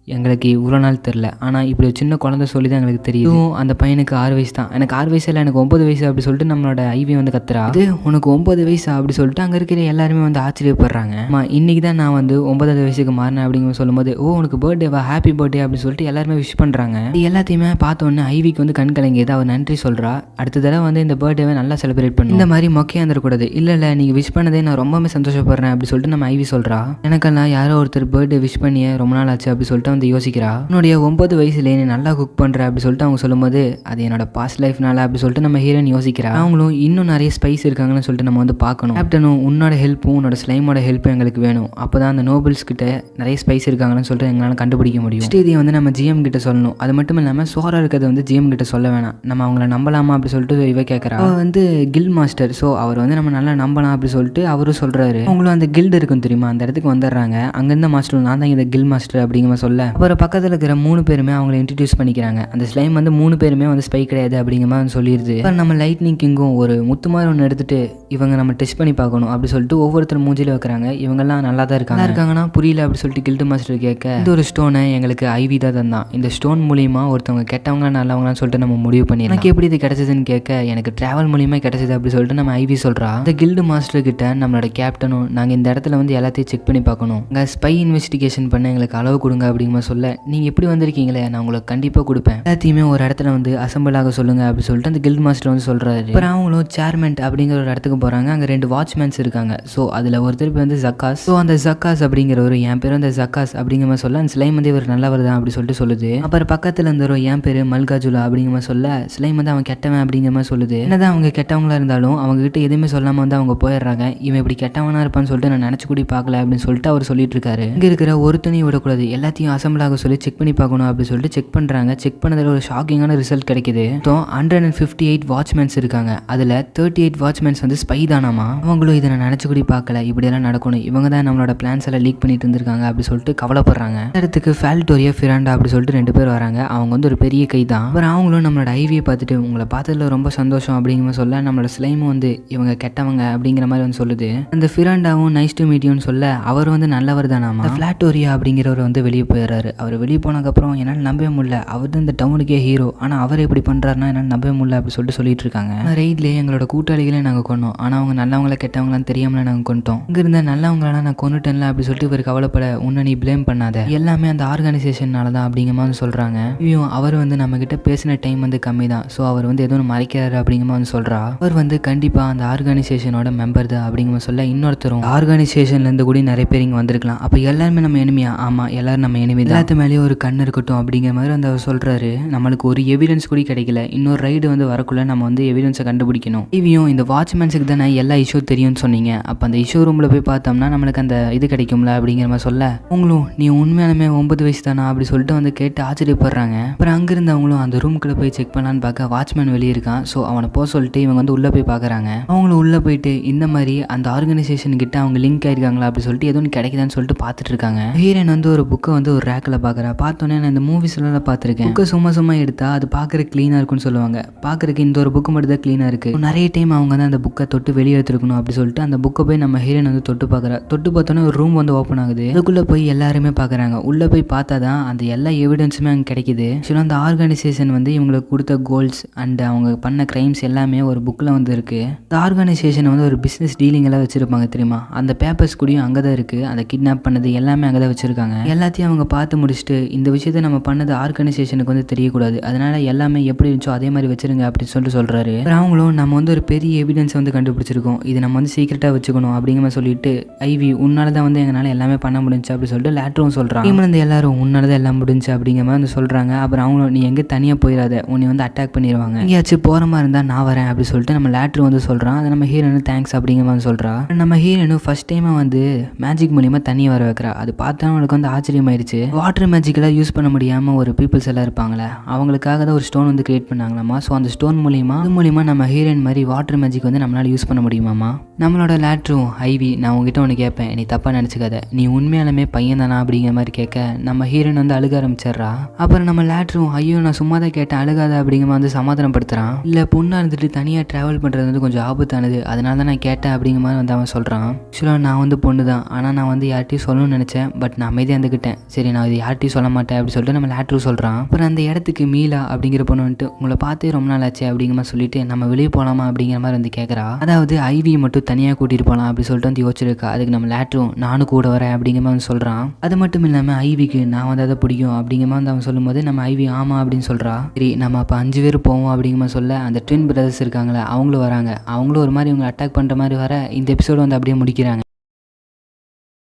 எங்களுக்கு இவ்வளோ நாள் தெரில, ஆனால் இப்படி ஒரு சின்ன குழந்தை சொல்லி தான் எங்களுக்கு தெரியும். அந்த பையனுக்கு 6 வயசு தான், எனக்கு 6 வயசு இல்லை எனக்கு 9 வயசு அப்படி சொல்லிட்டு நம்மளோட ஐவி வந்து கத்துறா. அது உனக்கு 9 வயசா அப்படி சொல்லிட்டு அங்கே இருக்கிற எல்லாருமே வந்து ஆச்சரியப்படுறாங்க. இன்னைக்கு தான் நான் வந்து 9வது வயசுக்கு மாறினேன் அப்படிங்கிற சொல்லும்போது ஓ உனக்கு பர்த்டேவா, ஹாப்பி பர்த்டே அப்படி சொல்லிட்டு எல்லாருமே விஷ் பண்ணுறாங்க. எல்லாத்தையுமே பார்த்தோன்னே ஐவிக்கு வந்து கண் கலங்கியது. அவர் நன்றி சொல்கிறா. அடுத்த தடவை வந்து இந்த பர்த்டேவை நல்லா செலிப்ரேட் பண்ணி இந்த மாதிரி மொக்கையாக இருந்துடக்கூடாது. இல்லை நீங்கள் விஷ் பண்ணதே நான் ரொம்பவே சந்தோஷப்படுறேன் அப்படி சொல்லிட்டு நம்ம ஐவி சொல்கிறா. எனக்கெல்லாம் யாரோ ஒருத்தர் பர்த்டே விஷ் பண்ணியே ரொம்ப நாள் ஆச்சு அப்படி சொல்லிட்டு வந்து யோசிக்கிறா. உன்னுடைய 9 வயசுலேயே நீ நல்லா குக் பண்ணுற அப்படி சொல்லிட்டு அவங்க சொல்லும்போது அது என்னோட பாஸ்ட் லைஃப்னால அப்படி சொல்லிட்டு நம்ம ஹீரோயின் யோசிக்கிறா. அவங்களும் இன்னும் நிறைய ஸ்பைஸ் இருக்காங்கன்னு சொல்லிட்டு நம்ம வந்து பார்க்கணும். கேப்டனும் உன்னோட ஹெல்ப்பும் உன்னோட ஸ்லைமோட ஹெல்ப்பும் எங்களுக்கு வேணும், அப்போ தான் அந்த நோபல்ஸ் கிட்ட நிறைய ஸ்பைஸ் இருக்காங்கன்னு சொல்லிட்டு எங்களால் கண்டுபிடிக்க முடியும். இதை வந்து நம்ம ஜிஎம் கிட்ட சொல்லணும். அது மட்டும் இல்லாமல் சோரா இருக்கிறத வந்து ஜிஎம் கிட்ட சொல்ல வேணாம், நம்ம அவங்கள நம்பலாமா அப்படி சொல்லிட்டு இவ கேட்குறா. வந்து கில் மாஸ்டர், ஸோ அவர் வந்து நம்ம நல்லா நம்பலாம் அப்படி சொல்லிட்டு அவரும் சொல்கிறாரு. அவங்களும் அந்த கில்டு இருக்கும் தெரியுமா, அந்த இடத்துக்கு வந்துடுறாங்க. அங்கேருந்த மாஸ்டர் நான் தான் இந்த கில் மாஸ்டர் அப்படிங்கிற சொல்ல அப்புறம் பக்கத்தில் இருக்கிற 3 பேருமே அவங்களை இன்ட்ரடியூஸ் பண்ணிக்கிறாங்க. அந்த ஸ்லைம் வந்து 3 பேருமே வந்து ஸ்பை கிடையாது அப்படிங்கிற மாதிரி சொல்லிடுது. இப்போ நம்ம லைட்னிங் கிங்கும் ஒரு முத்து மாதிரி ஒன்று எடுத்துட்டு இவங்க நம்ம டெஸ்ட் பண்ணி பார்க்கணும் அப்படி சொல்லிட்டு ஒவ்வொருத்தர் மூஞ்சில வைக்கிறாங்க. இவங்கெல்லாம் நல்லா தான் இருக்காங்கன்னா புரியல அப்படி சொல்லிட்டு கில்டு மாஸ்டர் கேட்க இந்த ஒரு ஸ்டோனை எங்களுக்கு ஐவி தான் தந்தான், இந்த ஸ்டோன் மூலியமா ஒருத்தவங்க கெட்டவங்க நல்லவங்களான்னு சொல்லிட்டு நம்ம முடிவு பண்ணி எனக்கு எப்படி இது கிடைச்சதுன்னு கேட்க எனக்கு டிராவல் மூலியமா கிடைச்சது அப்படி சொல்லிட்டு நம்ம ஐவி சொல்றா. இந்த கில்டு மாஸ்டர் கிட்ட நம்மளோட கேப்டனும் நாங்கள் இந்த இடத்துல வந்து எல்லாத்தையும் செக் பண்ணி பார்க்கணும், இங்கே ஸ்பை இன்வெஸ்டிகேஷன் பண்ண எங்களுக்கு அளவு கொடுங்க அப்படிங்கிற சொல்ல நீங்கள் எப்படி வந்திருக்கீங்களே நான் உங்களுக்கு கண்டிப்பாக கொடுப்பேன், எல்லாத்தையுமே ஒரு இடத்துல வந்து அசம்பிள் ஆக சொல்லுங்க அப்படி சொல்லிட்டு அந்த கில்ட் மாஸ்டர் வந்து சொல்றாரு. அப்புறம் அவங்களும் சேர்மெண்ட் அப்படிங்கிற ஒரு இடத்துக்கு போறாங்க. அங்கே 2 வாட்ச்மேன்ஸ் இருக்காங்க. ஸோ அதில் ஒருத்தர் வந்து ஜக்காஸ். ஸோ அந்த ஜக்காஸ் அப்படிங்கிறவர் என் பேர் வந்து ஜக்காஸ் அப்படிங்கிற மாதிரி சொல்ல அந்த ஸ்லைம் வந்து இவர் நல்லவர் தான் அப்படி சொல்லிட்டு சொல்லுது. அப்புறம் பக்கத்தில் இருந்தவரும் என் பேர் மல்காஜுலா அப்படிங்கிற மாதிரி சொல்ல ஸ்லைம் வந்து அவன் கெட்டவன் அப்படிங்கிற மாதிரி சொல்லுது. என்னதான் அவங்க கெட்டவங்களா இருந்தாலும் அவங்க கிட்ட எதுவுமே சொல்லாமல் வந்து அவங்க போயிடுறாங்க. இவன் இப்படி கெட்டவனா இருப்பான்னு சொல்லிட்டு நான் நினச்சி கூட பார்க்கல அப்படின்னு சொல்லிட்டு அவர் சொல்லிட்டு இருக்காரு. இங்கே இருக்கிற ஒரு துணி விடக்கூடாது, எல்லாத்தையும் அசம்பிள் ஆக சொல்லி செக் பண்ணி பார்க்கணும் அப்படி சொல்லிட்டு செக் பண்ணுறாங்க. செக் பண்ணதில் ஒரு ஷாக்கிங்கான ரிசல்ட் கிடைக்குது. 158 வாட்ச்மேன்ஸ் இருக்காங்க. அதில் 38 வாட்ச்மேன்ஸ் வந்து ஸ்பை தானாமா. அவங்களும் இதை நான் நினச்சி கூட பார்க்கல, இப்படியெல்லாம் நடக்கணும், இவங்க தான் நம்மளோட பிளான்ஸ் எல்லாம் லீக் பண்ணிட்டு இருந்திருக்காங்க அப்படி சொல்லிட்டு கவலைப்படுறாங்க. இடத்துக்கு ஃபால்டோரியா ஃபிராண்டா அப்படி சொல்லிட்டு 2 பேர் வராங்க. அவங்க வந்து ஒரு பெரிய கை தான். அப்புறம் அவங்களும் நம்மளோட ஐவியை பார்த்துட்டு உங்களை பார்த்ததுல ரொம்ப சந்தோஷம் அப்படிங்கிற சொல்ல நம்மளோட ஸ்லைமும் வந்து இவங்க கெட்டவங்க அப்படிங்கிற மாதிரி வந்து சொல்லுது. அந்த ஃபிராண்டாவும் நைஸ் டு மீட் யூன்னு சொல்ல அவர் வந்து நல்லவர் தானாமா. ஃபிளாட்டோரியா அப்படிங்கிறவர் வந்து வெளியே போயிடுறாரு. அவர் வெளியே போனதுக்கப்புறம் என்னால் நம்பவே முடியல, அவர் தான் இந்த டவுனுக்கே ஹீரோ, ஆனால் அவர் எப்படி பண்ணுறாருன்னா என்னால் நம்பவே முடியல அப்படி சொல்லிட்டு இருக்காங்க. ரைட்லேயே எங்களோட கூட்டாளிகளே நாங்கள் கொண்டோம், ஆனால் அவங்க நல்லவங்கள கெட்டவங்களான்னு தெரியாமல நாங்கள் கொண்டோம். இங்கே இருந்த நல்லவங்களாம் நான் கொண்டுட்டேன்ல அப்படி சொல்லிட்டு இவர் கவலைப்பட உன்னை நீ பிளேம் பண்ணாத, எல்லாமே அந்த ஆர்கனைசேஷனால தான் அப்படிங்கிற மாதிரி சொல்கிறாங்க. இவன் அவர் வந்து நம்ம கிட்ட பேசின டைம் வந்து கம்மி தான், ஸோ அவர் வந்து எதுவும் மறைக்கிறாரு அப்படிங்கிற மாதிரி சொல்கிறா. அவர் வந்து கண்டிப்பாக அந்த ஆர்கனைசேஷனோட மெம்பர் தான் அப்படிங்கிற சொல்ல இன்னொருத்தரும் ஆர்கனைசேஷன்லேருந்து கூட நிறைய பேர் இங்கே வந்திருக்கலாம், அப்போ எல்லாருமே நம்ம எனிமியா? ஆமாம் எல்லாரும் நம்ம எனிமி தான், எல்லாத்து மேலேயும் ஒரு கண் இருக்கட்டும் அப்படிங்கிற மாதிரி வந்து அவர் சொல்கிறாரு. நம்மளுக்கு ஒரு எவிடன்ஸ் கூட கிடைக்கல, இன்னொரு ரைடு வந்து வரக்குள்ள நம்ம வந்து எவிடன்ஸை கண்டுபிடிக்கணும். இவியும் இந்த வாட்ச்மேன்ஸுக்கு உங்களுக்கு தானே எல்லா இஷ்யூ தெரியும்னு சொன்னீங்க, அப்போ அந்த இஷ்யூ ரூமில் போய் பார்த்தோம்னா நம்மளுக்கு அந்த இது கிடைக்கும்ல அப்படிங்கிற மாதிரி சொல்ல, அவங்களும் நீ உண்மையாலுமே 9 வயசு தானா அப்படி சொல்லிட்டு வந்து கேட்டு ஆச்சரியப்படுறாங்க. அப்புறம் அங்கிருந்து அவங்களும் அந்த ரூம்குள்ளே போய் செக் பண்ணலான்னு பார்க்க வாட்ச்மேன் வெளியே இருக்கான். ஸோ அவனை போக சொல்லிட்டு இவங்க வந்து உள்ளே போய் பார்க்குறாங்க. அவங்களும் உள்ளே போயிட்டு இந்த மாதிரி அந்த ஆர்கனைசேஷன் கிட்ட அவங்க லிங்க் ஆயிருக்காங்களா அப்படி சொல்லிட்டு எதுவும் கிடைக்குதான்னு சொல்லிட்டு பார்த்துட்டு இருக்காங்க. ஹீரோயின் வந்து ஒரு புக்கை வந்து ஒரு ரேக்கில் பார்க்குறா. பார்த்தோன்னே நான் இந்த மூவிஸ்லாம் பார்த்துருக்கேன், புக்கை சும்மா எடுத்தா அது பார்க்குறக்கு க்ளீனாக இருக்குன்னு சொல்லுவாங்க. பார்க்குறக்கு இந்த ஒரு புக்கு மட்டும் தான் க்ளீனாக இருக்குது, நிறைய டைம் அவங்க வந்து அந்த புக்கை தொட்டு வெளியே எடுத்துருக்கணும் அப்படி சொல்லிட்டு அந்த புக்கை போய் நம்ம ஹீரோயின் வந்து தொட்டு பார்க்குறா. தொட்டு பார்த்தோன்னே ஒரு ரூம் வந்து ஓப்பன் ஆகுது. அதுக்குள்ளே போய் எல்லாருமே பார்க்குறாங்க. உள்ளே போய் பார்த்தா தான் அந்த எல்லா எவிடன்ஸுமே அங்கே கிடைக்குது. ஆக்சுவலாக அந்த ஆர்கனைசேஷன் வந்து இவங்களுக்கு கொடுத்த கோல்ஸ் அண்ட் அவங்க பண்ண கிரைம்ஸ் எல்லாமே ஒரு புக்கில் வந்து இருக்குது. இந்த ஆர்கனைசேஷன் வந்து ஒரு பிஸ்னஸ் டீலிங் எல்லாம் வச்சுருப்பாங்க தெரியுமா, அந்த பேப்பர்ஸ் கூடயும் அங்கே தான் இருக்குது. அதை கிட்னாப் பண்ணது எல்லாமே அங்கே தான் வச்சுருக்காங்க. எல்லாத்தையும் அவங்க பார்த்து முடிச்சுட்டு இந்த விஷயத்தை நம்ம பண்ணது ஆர்கனைசேஷனுக்கு வந்து தெரியக்கூடாது, அதனால எல்லாமே எப்படி இருந்துச்சோ அதே மாதிரி வச்சிருங்க அப்படின்னு சொல்லிட்டு சொல்கிறாரு. அவங்களும் நம்ம வந்து ஒரு பெரிய எவிடன்ஸ் வந்து கண்டுபிடிச்சிருக்கோம், இது நம்ம வந்து சீக்கிரட்டாக வச்சுக்கணும் அப்படிங்கிற மாதிரி சொல்லிட்டு ஐவி உன்னால தான் வந்து எங்களால் எல்லாமே பண்ண முடிஞ்சு அப்படி சொல்லிட்டு லேட்டரும் சொல்கிறான். டீம்ல இருந்து எல்லாரும் உன்னால தான் எல்லாம் முடிஞ்சு அப்படிங்கிற மாதிரி வந்து சொல்கிறாங்க. அப்புறம் அவங்களும் நீ எங்கே தனியாக போயிடாத, உன்னை வந்து அட்டாக் பண்ணிடுவாங்க, எங்கேயாச்சும் போகிற மாதிரி இருந்தால் நான் வரேன் அப்படி சொல்லிட்டு நம்ம லேட்டர் வந்து சொல்கிறான். அதை நம்ம ஹீரோனு தேங்க்ஸ் அப்படிங்கிற மாதிரி சொல்கிறா. நம்ம ஹீரோனு ஃபர்ஸ்ட் டைமாக வந்து மேஜிக் மூலியமாக தண்ணியை வர வைக்கிறா. அது பார்த்தா அவனுக்கு வந்து ஆச்சரியமாயிருச்சு. வாட்டர் மேஜிக்கெல்லாம் யூஸ் பண்ண முடியாமல் ஒரு பீப்புள்ஸ் எல்லாம் இருப்பாங்களே, அவங்களுக்காக தான் ஒரு ஸ்டோன் வந்து கிரியேட் பண்ணாங்களாமா. ஸோ அந்த ஸ்டோன் மூலியமாக நம்ம ஹீரோயின் மாதிரி வாட்டர் மேஜிக் வந்து நம்மளால யூஸ் பண்ண முடியுமாமா. நம்மளோட லேட்டரும் ஐவி நான் உங்ககிட்ட ஒன்று கேட்பேன், நீ தப்பாக நினச்சிக்காத, நீ உண்மையாலுமே பையன் தானா அப்படிங்கிற மாதிரி கேட்க நம்ம ஹீரோயின் வந்து அழுக ஆரம்பிச்சிடுறா. அப்புறம் நம்ம லேட்டரும் ஐயோ நான் சும்மா தான் கேட்டேன் அழுகாத அப்படிங்கிற மாதிரி வந்து சமாதானப்படுத்துகிறான். இல்லை பொண்ணாக இருந்துட்டு தனியாக ட்ராவல் பண்ணுறது வந்து கொஞ்சம் ஆபத்தானது, அதனால தான் நான் கேட்டேன் அப்படிங்கிற மாதிரி வந்து அவன் சொல்கிறான். ஆக்சுவலாக நான் வந்து பொண்ணு தான், ஆனால் நான் வந்து யார்ட்டையும் சொல்லணும்னு நினச்சேன், பட் நான் அமைதியாக இருந்துக்கிட்டேன், சரி நான் இது யார்ட்டையும் சொல்ல மாட்டேன் அப்படி சொல்லிட்டு நம்ம லேட்டரும் சொல்கிறான். அப்புறம் அந்த இடத்துக்கு மீலா அப்படிங்கிற பொண்ணு வந்துட்டு உங்களை பார்த்தே ரொம்ப நாள் ஆச்சு அப்படிங்கிற மாதிரி சொல்லிட்டு நம்ம வெளியே போகலாமா அப்படிங்கிற மாதிரி வந்து கேட்குறா. அதாவது ஐவியை மட்டும் தனியாக கூட்டிகிட்டு போகலாம் அப்படி சொல்லிட்டு வந்து யோசிச்சிருக்கா. அதுக்கு நம்ம லேட்டரும் நானும் கூட வரேன் அப்படிங்கிற மாதிரி வந்து சொல்கிறான். அது மட்டும் இல்லாமல் ஐவிக்கு நான் வந்து அதை பிடிக்கும் அப்படிங்கிற மாதிரி வந்து அவன் சொல்லும்போது நம்ம ஐவி ஆமாம் அப்படின்னு சொல்கிறா. சரி நம்ம அப்போ 5 பேர் போவோம் அப்படிங்கிற மாதிரி சொல்ல அந்த ட்வின் பிரதர்ஸ் இருக்காங்களே அவங்களும் வராங்க. அவங்களும் ஒரு மாதிரி இவங்க அட்டாக் பண்ணுற மாதிரி வர இந்த எபிசோடு வந்து அப்படியே முடிக்கிறாங்க.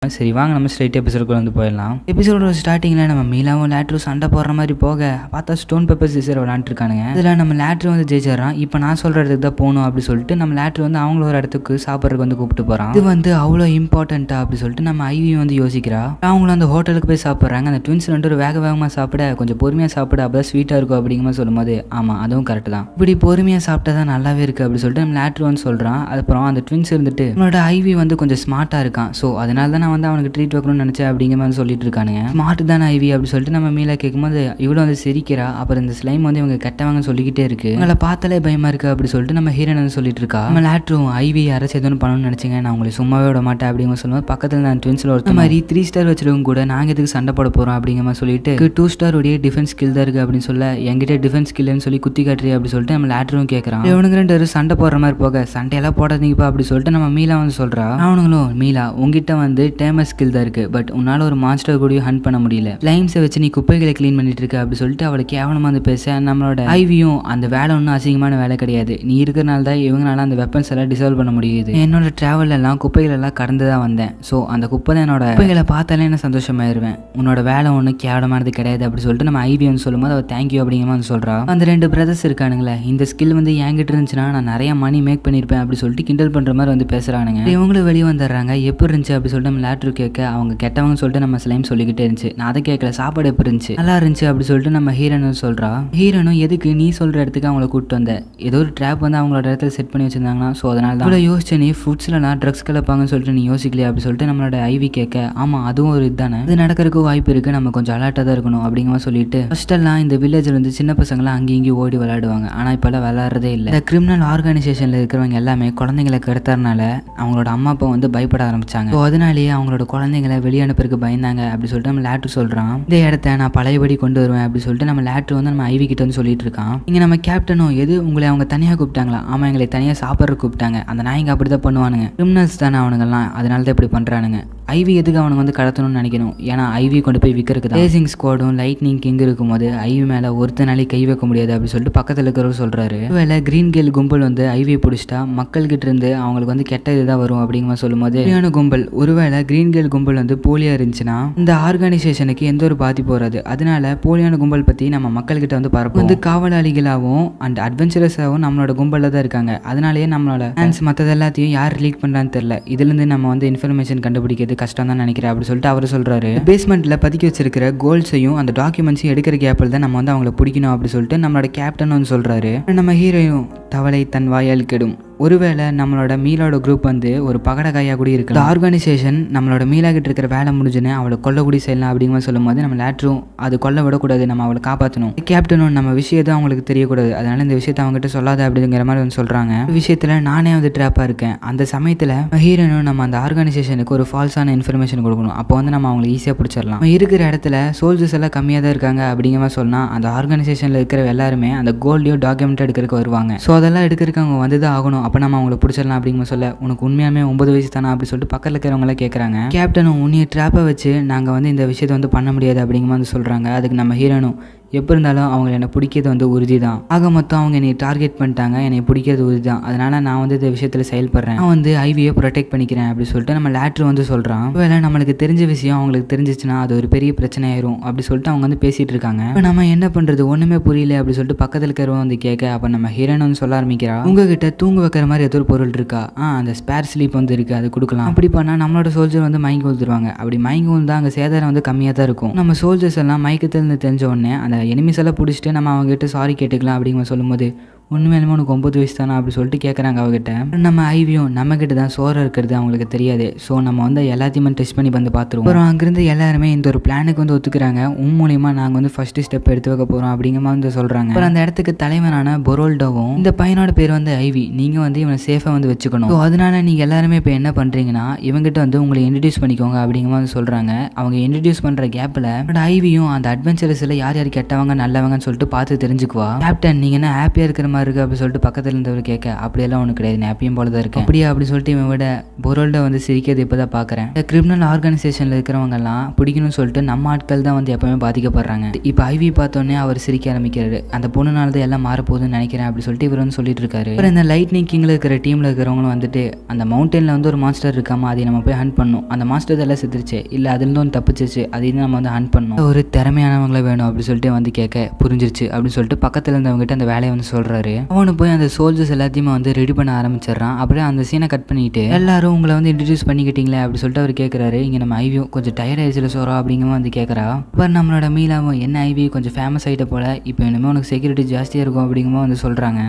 சரி வாங்க நம்ம ஸ்ட்ரைட் எபிசோடுக்குள்ள வந்து போயிடலாம். எபிசோடோட ஸ்டார்டிங்கில் நம்ம மீலாவும் லேட்டரும் சண்டை போடுற மாதிரி போக பார்த்தா ஸ்டோன் பேப்பர் சிசர் விளாண்டுருக்கானுங்க. இதில் நம்ம லேட்டர் வந்து ஜெயிச்சிடறான். இப்போ நான் சொல்கிற இடத்துக்கு தான் போகணும் அப்படி சொல்லிட்டு நம்ம லேட்டர் வந்து அவங்கள ஒரு இடத்துக்கு சாப்பிட்றதுக்கு வந்து கூப்பிட்டு போகிறான். இது வந்து அவ்வளோ இம்பார்ட்டண்ட்டா அப்படி சொல்லிட்டு நம்ம ஐவியும் வந்து யோசிக்கிறா. அவங்களும் அந்த ஹோட்டலுக்கு போய் சாப்பிட்றாங்க. அந்த ட்வின்ஸ் ரெண்டு ஒரு வேகமாக சாப்பிட கொஞ்சம் பொறுமையாக சாப்பிட அப்போ தான் ஸ்வீட்டாக இருக்கும் அப்படிங்கிற மாதிரி சொல்லும்போது ஆமாம் அதுவும் கரெக்ட் தான், இப்படி பொறுமையாக சாப்பிட்டா தான் நல்லாவே இருக்குது அப்படி சொல்லிட்டு நம்ம லேட்டர் வந்து சொல்கிறான். அப்புறம் அந்த ட்வின்ஸ் இருந்துட்டு நம்மளோட ஐவி வந்து கொஞ்சம் ஸ்மார்ட்டாக இருக்கான், ஸோ அதனால தான் நான் வந்து அவனுக்கு ட்ரீட் வைக்கணும்னு நினச்சேன் அப்படிங்கிற மாதிரி சொல்லிட்டு இருக்கானுங்க. ஸ்மார்ட் தான் ஐவி அப்படி சொல்லிட்டு நம்ம மீலா கேட்கும்போது இவ்வளோ வந்து சிரிக்கிறா. அப்புறம் இந்த ஸ்லைம் வந்து இவங்க கெட்டவங்க சொல்லிக்கிட்டே இருக்கு, உங்களை பார்த்தாலே பயமா இருக்கு அப்படி சொல்லிட்டு நம்ம ஹீரோயின் வந்து சொல்லிட்டு இருக்கா. நம்ம லேட்டரும் ஐவி அரசு எதுவும் பண்ணணும்னு நினைச்சீங்க, நான் உங்களை சும்மாவே விட மாட்டேன் அப்படிங்கிற சொல்லும்போது பக்கத்தில் நான் ட்வின்ஸில் ஒருத்த மாதிரி 3 ஸ்டார் வச்சிருக்கவங்க கூட நாங்கள் எதுக்கு சண்டை போட போகிறோம் அப்படிங்கிற மாதிரி சொல்லிட்டு 2 ஸ்டார் உடைய டிஃபென்ஸ் ஸ்கில் தான் இருக்குது அப்படின்னு சொல்ல என்கிட்ட டிஃபென்ஸ் ஸ்கில்னு சொல்லி குத்தி காட்டுறி அப்படி சொல்லிட்டு நம்ம லேட்டரும் கேட்குறான். இவனுங்க 2 பேரும் சண்டை போடுற மாதிரி போக சண்டையெல்லாம் போடாதீங்கப்பா அப்படி சொல்லிட்டு நம்ம மீலா வந்து சொல்கிறா. அவனுங்களும் மீலா உங்ககிட்ட வந்து டேமஸ் ஸ்கில் தான் இருக்குது, பட் உன்னால ஒரு மாஸ்டர் கூட ஹண்ட் பண்ண முடியல, லைம்ஸை வச்சு நீ குப்பைகளை க்ளீன் பண்ணிட்டு இருக்க அப்படி சொல்லிட்டு அவளை கேவலமாக வந்து பேச நம்மளோட ஐவியும் அந்த வேலை ஒன்றும் அசிங்கமான வேலை கிடையாது, நீ இருக்கிறனால தான் இவங்களால அந்த வெப்பன்ஸ் எல்லாம் டிசால்வ் பண்ண முடியுது, என்னோட டிராவல் எல்லாம் குப்பைகள் எல்லாம் கடந்து தான் வந்தேன், ஸோ அந்த குப்பை தான் என்னோட குப்பைகளை பார்த்தாலே என்ன சந்தோஷமாயிருவேன், உன்னோட வேலை ஒன்றும் கேவலமானது கிடையாது அப்படி சொல்லிட்டு நம்ம ஐவி வந்து சொல்லும்போது அவள் தேங்க்யூ அப்படிங்கிற மாதிரி சொல்கிறா. அந்த 2 பிரதர்ஸ் இருக்கானுங்களே இந்த ஸ்கில் வந்து என்கிட்ட இருந்துச்சுன்னா நான் நிறைய மணி மேக் பண்ணியிருப்பேன் அப்படி சொல்லிட்டு கிண்டல் பண்ணுற மாதிரி வந்து பேசுகிறானுங்க. இவங்களும் வெளியே வந்துடுறாங்க. எப்படி இருந்துச்சு அப்படி சொல்லிட்டு நம்ம லேட்டர் கேட்க அவங்க கெட்டவங்க சொல்லிட்டு நம்ம ஸ்லைம் சொல்லிக்கிட்டே இருந்துச்சு. நான் அதை கேட்கல, சாப்பாடு எப்படி இருந்துச்சு, நல்லா இருந்துச்சு அப்படி சொல்லிட்டு நம்ம ஹீரோனும் சொல்கிறா. ஹீரோனும் எதுக்கு நீ சொல்கிற இடத்துக்கு அவங்கள கூப்பிட்டு வந்த, ஏதோ ஒரு ட்ராப் வந்து அவங்களோட இடத்துல செட் பண்ணி வச்சிருந்தாங்கன்னா ஸோ அதனால தான் இவ்வளோ யோசிச்சு நீ ஃபுட்ஸ்லாம் ட்ரக்ஸ் கலப்பாங்கன்னு சொல்லிட்டு நீ யோசிக்கலையே அப்படி சொல்லிட்டு நம்மளோட ஐவி கேட்க ஆமாம் அதுவும் ஒரு இதுதானே, இது நடக்கிறதுக்கு வாய்ப்பு இருக்குது, நம்ம கொஞ்சம் அலர்ட்டாக தான் இருக்கணும் அப்படிங்கிற சொல்லிட்டு ஃபர்ஸ்டெல்லாம் இந்த வில்லேஜில் வந்து சின்ன பசங்களாம் அங்கேயும் இங்கேயும் ஓடி விளையாடுவாங்க, ஆனால் இப்போல்லாம் விளையாடுறதே இல்லை. இந்த கிரிமினல் ஆர்கனைசேஷனில் இருக்கிறவங்க எல்லாமே குழந்தைங்களை கெடுத்தறனால அவங்களோட அம்மா அப்பா வந்து பயப்பட ஆரம்பிச்சாங்க, ஸோ அதனாலேயே அவங்களோட குழந்தைங்களை வெளியே அனுப்புறதுக்கு பயந்தாங்க அப்படி சொல்லிட்டு நம்ம லேட்டர் சொல்கிறான். இந்த இடத்த நான் பழையபடி கொண்டு வருவேன் அப்படி சொல்லிட்டு நம்ம லேட்டர் வந்து நம்ம ஐவி கிட்ட வந்து சொல்லிட்டு இருக்கான். இங்கே நம்ம கேப்டனும் எது உங்களை அவங்க தனியாக கூப்பிட்டாங்களா, ஆமாம் எங்களை தனியாக சாப்பிட்ற கூப்பிட்டாங்க, அந்த நாய்ங்க அப்படி தான் பண்ணுவானுங்க, கிரிமினல்ஸ் தானே அவனுங்கெல்லாம், அதனால தான் இப்படி பண்ணுறானுங்க, ஐவி எதுக்கு அவனுக்கு வந்து கடத்தணும்னு நினைக்கணும், ஏன்னா ஐவி கொண்டு போய் விற்கிறதுக்கு தான். ரேசிங் ஸ்குவாடும் லைட்னிங் கிங் இருக்கும்போது ஐவி மேலே ஒருத்தனாலே கை வைக்க முடியாது அப்படின்னு சொல்லிட்டு பக்கத்தில் இருக்கிறவர் சொல்கிறாரு. வேலை கிரீன் கேல் கும்பல் வந்து ஐவியை பிடிச்சிட்டா மக்கள்கிட்ட இருந்து அவங்களுக்கு வந்து கெட்ட இதுதான் வரும் அப்படிங்கிற சொல்லும்போது போலியான கும்பல், ஒருவேளை கிரீன் கேல் கும்பல் வந்து போலியா இருந்துச்சுன்னா இந்த ஆர்கனைசேஷனுக்கு எந்த ஒரு பாதிப்பு வராது. அதனால போலியான கும்பல் பற்றி நம்ம மக்கள்கிட்ட வந்து பரப்பும். வந்து காவலாளிகளாகவும் அண்ட் அட்வென்ச்சரஸாகவும் நம்மளோட கும்பலில் தான் இருக்காங்க. அதனாலேயே நம்மளோட ஃபேன்ஸ் மற்றது எல்லாத்தையும் யார் லீக் பண்ணுறான்னு தெரியல. இதுலேருந்து நம்ம வந்து இன்ஃபர்மேஷன் கண்டுபிடிக்கிறது கஷ்டம் தான் நினைக்கிறேன் அப்படின்னு சொல்லிட்டு அவர் சொல்கிறாரு. பேஸ்மெண்ட்டில் பதுக்கி வச்சிருக்கிற கோல்ஸையும் அந்த டாக்குமெண்ட்ஸையும் எடுக்கிற கேப்பில் தான் நம்ம வந்து அவங்கள பிடிக்கணும் அப்படின்னு சொல்லிட்டு நம்மளோட கேப்டன் வந்து சொல்கிறாரு. நம்ம ஹீரோயும் தவளை தன் வாயால் கெடும். ஒருவேளை நம்மளோட மீலோட குரூப் வந்து ஒரு பகடக்காயாக கூட இருக்கு. இந்த ஆர்கனைசேஷன் நம்மளோட மீலா கிட்ட இருக்கிற வேலை முடிஞ்சுன்னு அவளை கொல்ல கூடி செய்யலாம் அப்படிங்கிற சொல்லும்போது நம்ம லேட்டரும் அது கொல்ல விடக்கூடாது, நம்ம அவளை காப்பாற்றணும். கேப்டனும் நம்ம விஷயத்தை அவங்களுக்கு தெரியக்கூடாது, அதனால இந்த விஷயத்தை அவங்ககிட்ட சொல்லாத அப்படிங்கிற மாதிரி வந்து சொல்றாங்க. விஷயத்துல நானே வந்து ட்ராப்பா இருக்கேன். அந்த சமயத்துல ஹீரோனும் நம்ம அந்த ஆர்கனைசேஷனுக்கு ஒரு ஃபால்ஸான இன்ஃபர்மேஷன் கொடுக்கணும். அப்போ வந்து நம்ம அவங்களை ஈஸியாக பிடிச்சிடலாம். இருக்கிற இடத்துல சோல்ஜர்ஸ் எல்லாம் கம்மியாக தான் இருக்காங்க அப்படிங்கிற மாதிரி சொன்னா அந்த ஆர்கனைசேஷன்ல இருக்கிற எல்லாருமே அந்த கோல்டையும் டாக்குமெண்ட் எடுக்கிறதுக்கு வருவாங்க. ஸோ அதெல்லாம் எடுக்கிறதுக்கு அவங்க வந்து தான் ஆகணும். அப்போ நம்ம அவங்களை பிடிச்சிடலாம் அப்படிங்கிற சொல்ல, உனக்கு உண்மையாமே 9 வயசு தானே அப்படி சொல்லிட்டு பக்கத்தில் இருக்கிறவங்கள கேட்குறாங்க. கேப்டனும் உன்னைய ட்ராப்பை வச்சு நாங்கள் வந்து இந்த விஷயத்தை வந்து பண்ண முடியாது அப்படிங்கிற மாதிரி சொல்கிறாங்க. அதுக்கு நம்ம ஹீரோனும் எப்போ இருந்தாலும் அவங்க என்னை பிடிக்கிறது வந்து உறுதி தான். ஆக மொத்தம் அவங்க என்னை டார்கெட் பண்ணிட்டாங்க, என்னை பிடிக்கிறது உறுதி தான். அதனால் நான் வந்து இந்த விஷயத்தில் செயல்படுறேன், நான் வந்து ஐவியை ப்ரொடெக்ட் பண்ணிக்கிறேன் அப்படி சொல்லிட்டு நம்ம லேட்டர் வந்து சொல்கிறான். வேலை நம்மளுக்கு தெரிஞ்ச விஷயம் அவங்களுக்கு தெரிஞ்சிச்சுன்னா அது ஒரு பெரிய பிரச்சனை ஆயிரும் அப்படி சொல்லிட்டு அவங்க வந்து பேசிகிட்டு இருக்காங்க. இப்போ நம்ம என்ன பண்ணுறது ஒன்றுமே புரியல அப்படி சொல்லிட்டு பக்கத்தில் இருக்கிறவங்க வந்து கேட்க, அப்போ நம்ம ஹீரோயின் வந்து சொல்ல ஆரம்பிக்கிறா, உங்ககிட்ட தூங்க வைக்கிற மாதிரி ஏதோ ஒரு பொருள் இருக்கா? அந்த ஸ்பேர் ஸ்லீப் வந்து இருக்குது, அது கொடுக்கலாம். அப்படி பண்ணால் நம்மளோட சோல்ஜர் வந்து மயங்கி விழுந்துருவாங்க. அப்படி மயங்கி விழுந்தா அங்கே சேதாரம் வந்து கம்மியாக தான் இருக்கும். நம்ம சோல்ஜர்ஸ் எல்லாம் மயக்கத்திலிருந்து தெரிஞ்ச உடனே அந்த எனிமிஸ் எல்லாம் பிடிச்சிட்டு நம்ம அவங்ககிட்ட சாரி கேட்டுக்கலாம் அப்படிங்கிற சொல்லும்போது, உண்மையிலுமே உனக்கு 9 வயசு தானே அப்படி சொல்லிட்டு கேட்குறாங்க அவகிட்ட. நம்ம ஐவியும் நம்மக்கிட்ட தான் சோறு இருக்கிறது அவங்களுக்கு தெரியாது, ஸோ நம்ம வந்து எல்லாத்தையுமே டெஸ்ட் பண்ணி வந்து பார்த்துருவோம். அப்புறம் அங்கேருந்து எல்லாருமே இந்த ஒரு பிளானுக்கு வந்து ஒத்துக்கிறாங்க. மூலியமாக நாங்கள் வந்து ஃபர்ஸ்ட் ஸ்டெப் எடுத்து வைக்க போகிறோம் அப்படிங்கிற மாதிரி வந்து சொல்கிறாங்க. அப்புறம் அந்த இடத்துக்கு தலைவனான பொரோல்டோவும், இந்த பையனோட பேர் வந்து ஐவி, நீங்கள் வந்து இவனை சேஃபாக வந்து வச்சுக்கணும், ஸோ அதனால நீங்கள் எல்லாருமே இப்போ என்ன பண்ணுறீங்கன்னா இவங்ககிட்ட வந்து உங்களை இன்ட்ரடியூஸ் பண்ணிக்கோங்க அப்படிங்கிற மாதிரி சொல்கிறாங்க. அவங்க இன்ட்ரடியூஸ் பண்ணுற கேப்பில் ஐவியும் அந்த அட்வென்ச்சரஸில் யார் யார் கெட்டவங்க நல்லவங்கன்னு சொல்லிட்டு பார்த்து தெரிஞ்சுக்குவா. கேப்டன் நீங்கள் என்ன ஹாப்பியாக இருக்கிற இருக்கு அப்படி சொல்லிட்டு பக்கத்துல இருந்தவர் கேட்க, அப்படியெல்லாம் ஒண்ணு கிடையாது, ஹாப்பியும் போலதான் இருக்கு அப்படியே அப்படி சொல்லிட்டு இவன் விட பொரோல்ட வந்து சிரிக்கிறது இப்பதான் பாக்குறேன். இந்த கிரிமினல் ஆர்கனைசேஷன்ல இருக்கிறவங்க எல்லாம் பிடிக்கணும்னு சொல்லிட்டு நம்ம ஆட்கள் தான் வந்து எப்பவுமே பாதிக்கப்படுறாங்க. இப்ப ஐவி பார்த்தோன்னே அவர் சிரிக்க ஆரம்பிக்கிறாரு. அந்த பொண்ணுனால தான் எல்லாம் மாறப்போகுதுன்னு நினைக்கிறேன் அப்படி சொல்லிட்டு இவர் வந்து சொல்லிட்டு இருக்காரு. அப்புறம் இந்த லைட்னிங் கிங்ல இருக்கிற டீம்ல இருக்கிறவங்களும் வந்துட்டு அந்த மவுண்டன்ல வந்து ஒரு மாஸ்டர் இருக்காம அதை நம்ம போய் ஹண்ட் பண்ணணும், அந்த மாஸ்டர் எல்லாம் செத்துருச்சு இல்ல அதுல இருந்து ஒன்று தப்பிச்சிச்சு, அதையும் நம்ம வந்து ஹண்ட் பண்ணணும், ஒரு திறமையானவங்களை வேணும் அப்படி சொல்லிட்டு வந்து கேட்க, புரிஞ்சிருச்சு அப்படின்னு சொல்லிட்டு பக்கத்துல இருந்தவங்க கிட்ட அந்த வேலையை வந்து சொல்றாரு. அவனு போய் அந்த சோல்ஜர்ஸ் எல்லாத்தையுமே வந்து ரெடி பண்ண ஆரம்பிச்சிடறான். அப்படியே அந்த சீனை கட் பண்ணிட்டு, எல்லாரும் உங்களை வந்து இன்ட்ரடியூஸ் பண்ணிக்கிட்டீங்களே அப்படி சொல்லிட்டு அவர் கேட்குறாரு. இங்கே நம்ம ஐவியும் கொஞ்சம் டயர்ட் ஆயிடுச்சு சோறா அப்படிங்கிற வந்து கேட்குறா. அப்புறம் நம்மளோட மீலாவும் என்ன ஐவி கொஞ்சம் ஃபேமஸ் ஆகிட்ட போல, இப்போ இனிமேல் உனக்கு செக்யூரிட்டி ஜாஸ்தியாக இருக்கும் அப்படிங்கிற வந்து சொல்கிறாங்க.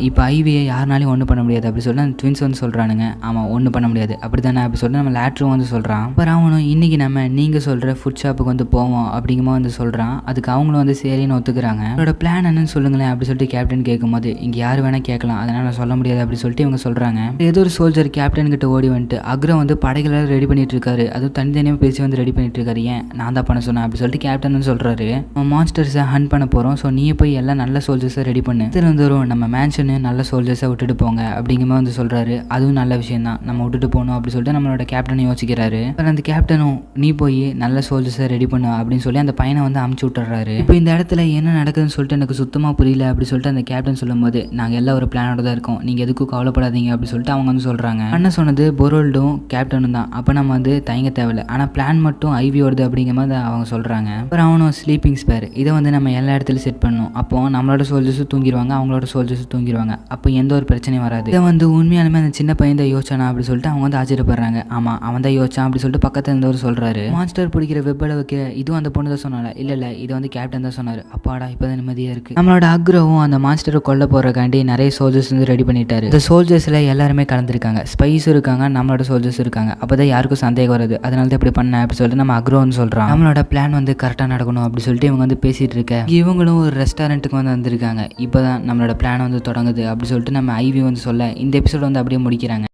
இப்போ ஐவியை யாருனாலையும் ஒன்றும் பண்ண முடியாது அப்படி சொல்லிட்டு அந்த ட்வின்ஸ் வந்து சொல்கிறானுங்க. ஆமாம் ஒன்றும் பண்ண முடியாது அப்படி தானே அப்படி சொல்லிட்டு நம்ம லேட்டரும் வந்து சொல்கிறான். அப்புறம் அவனும் இன்னைக்கு நம்ம நீங்கள் சொல்கிற ஃபுட் ஷாப்புக்கு வந்து போவோம் அப்படிங்கிற வந்து சொல்கிறான். அதுக்கு அவங்களும் வந்து சரின்னு ஒத்துக்கிறாங்க. அவரோட பிளான் என்னன்னு சொல்லுங்களேன் அப்படி சொல்லிட்டு கேப்டன் கேட்கும்போது, இங்கே யார் வேணால் கேட்கலாம், அதனால் நான் சொல்ல முடியாது அப்படி சொல்லிட்டு இவங்க சொல்கிறாங்க. ஏதோ ஒரு சோல்ஜர் கேப்டன் கிட்ட ஓடி வந்துட்டு, அக்ரம் வந்து படைகளை ரெடி பண்ணிட்டு இருக்காரு, அதுவும் தனித்தனியாக பேசி வந்து ரெடி பண்ணிட்டு இருக்காரு, ஏன் நான் தான் பண்ண சொன்னேன் அப்படி சொல்லிட்டு கேப்டன் வந்து சொல்கிறாரு. மான்ஸ்டர்ஸை ஹண்ட் பண்ண போகிறோம், ஸோ நீ போய் எல்லாம் நல்ல சோல்ஜர்ஸை ரெடி பண்ணு, இதில் வந்து நம்ம மேன்ஷனு நல்ல சோல்ஜர்ஸை விட்டுட்டு போங்க அப்படிங்கிற வந்து சொல்கிறாரு. அதுவும் நல்ல விஷயம் தான், நம்ம விட்டுட்டு போகணும் அப்படி சொல்லிட்டு நம்மளோட கேப்டன் யோசிக்கிறாரு. அப்புறம் அந்த கேப்டனும் நீ போய் நல்ல சோல்ஜர்ஸை ரெடி பண்ணு அப்படின்னு சொல்லி அந்த பையனை வந்து அமுச்சு விட்டுறாரு. இப்போ இந்த இடத்துல என்ன நடக்குதுன்னு சொல்லிட்டு எனக்கு சுத்தமாக புரியல அப்படி சொல்லிட்டு அந்த கேப்டன் சொல்லும்போது, நாங்கள் எல்லாம் ஒரு பிளானோட தான் இருக்கோம், நீங்கள் எதுக்கும் கவலைப்படாதீங்க அப்படி சொல்லிட்டு அவங்க வந்து சொல்கிறாங்க. அண்ணன் சொன்னது பொரோல்டும் கேப்டனும் தான், அப்போ நம்ம வந்து தயங்க தேவையில்லை, ஆனால் பிளான் மட்டும் ஐவியோடது அப்படிங்கிற மாதிரி அவங்க சொல்கிறாங்க. அப்புறம் அவனும் ஸ்லீப்பிங் ஸ்பேர் இதை வந்து நம்ம எல்லா இடத்துலையும் செட் பண்ணணும், அப்போ நம்மளோட சோல்ஜர்ஸும் தூங்கிடுவாங்க அவங்களோட சோல்ஜர்ஸும் தூங்கிடுவாங்க, அப்போ எந்த ஒரு பிரச்சனையும் வராது. இதை வந்து உண்மையாலுமே அந்த சின்ன பையன் தான் யோசிச்சானா அப்படி சொல்லிட்டு அவங்க வந்து ஆச்சரியப்படுறாங்க. ஆமாம் அவன் தான் யோசிச்சான் அப்படி சொல்லிட்டு பக்கத்தில் இருந்தவர் சொல்கிறாரு. மாஸ்டர் பிடிக்கிற வெப்பளவுக்கு இதுவும் அந்த பொண்ணு தான் சொன்னால, இல்லை இது வந்து கேப்டன் தான் சொன்னார். அப்பாடா இப்போ தான் நிம்மதியாக இருக்குது. நம்மளோட அக்ரவும் அந்த மாஸ்டரை கொல்ல போகிறக்காண்டி நிறைய சோல்ஜர்ஸ் வந்து ரெடி பண்ணிட்டாரு. இந்த சோல்ஜர்ஸில் எல்லாருமே கலந்துருக்காங்க, ஸ்பைஸ் இருக்காங்க, நம்மளோட சோல்ஜர்ஸ் இருக்காங்க, அப்போ தான் யாருக்கும் சந்தேகம் வருது, அதனால தான் இப்படி பண்ண அப்படி சொல்லிட்டு நம்ம அக்ரோ வந்து சொல்கிறான். நம்மளோட பிளான் வந்து கரெக்டாக நடக்கணும் அப்படி சொல்லிட்டு இவங்க வந்து பேசிகிட்டு இருக்க, இவங்களும் ஒரு ரெஸ்டாரண்ட்டுக்கு வந்து வந்திருக்காங்க. இப்போ தான் நம்மளோட பிளான் வந்து தொடங்குது அப்படி சொல்லிட்டு நம்ம ஐவி வந்து சொல்ல இந்த எபிசோட் வந்து அப்படியே முடிக்கிறாங்க.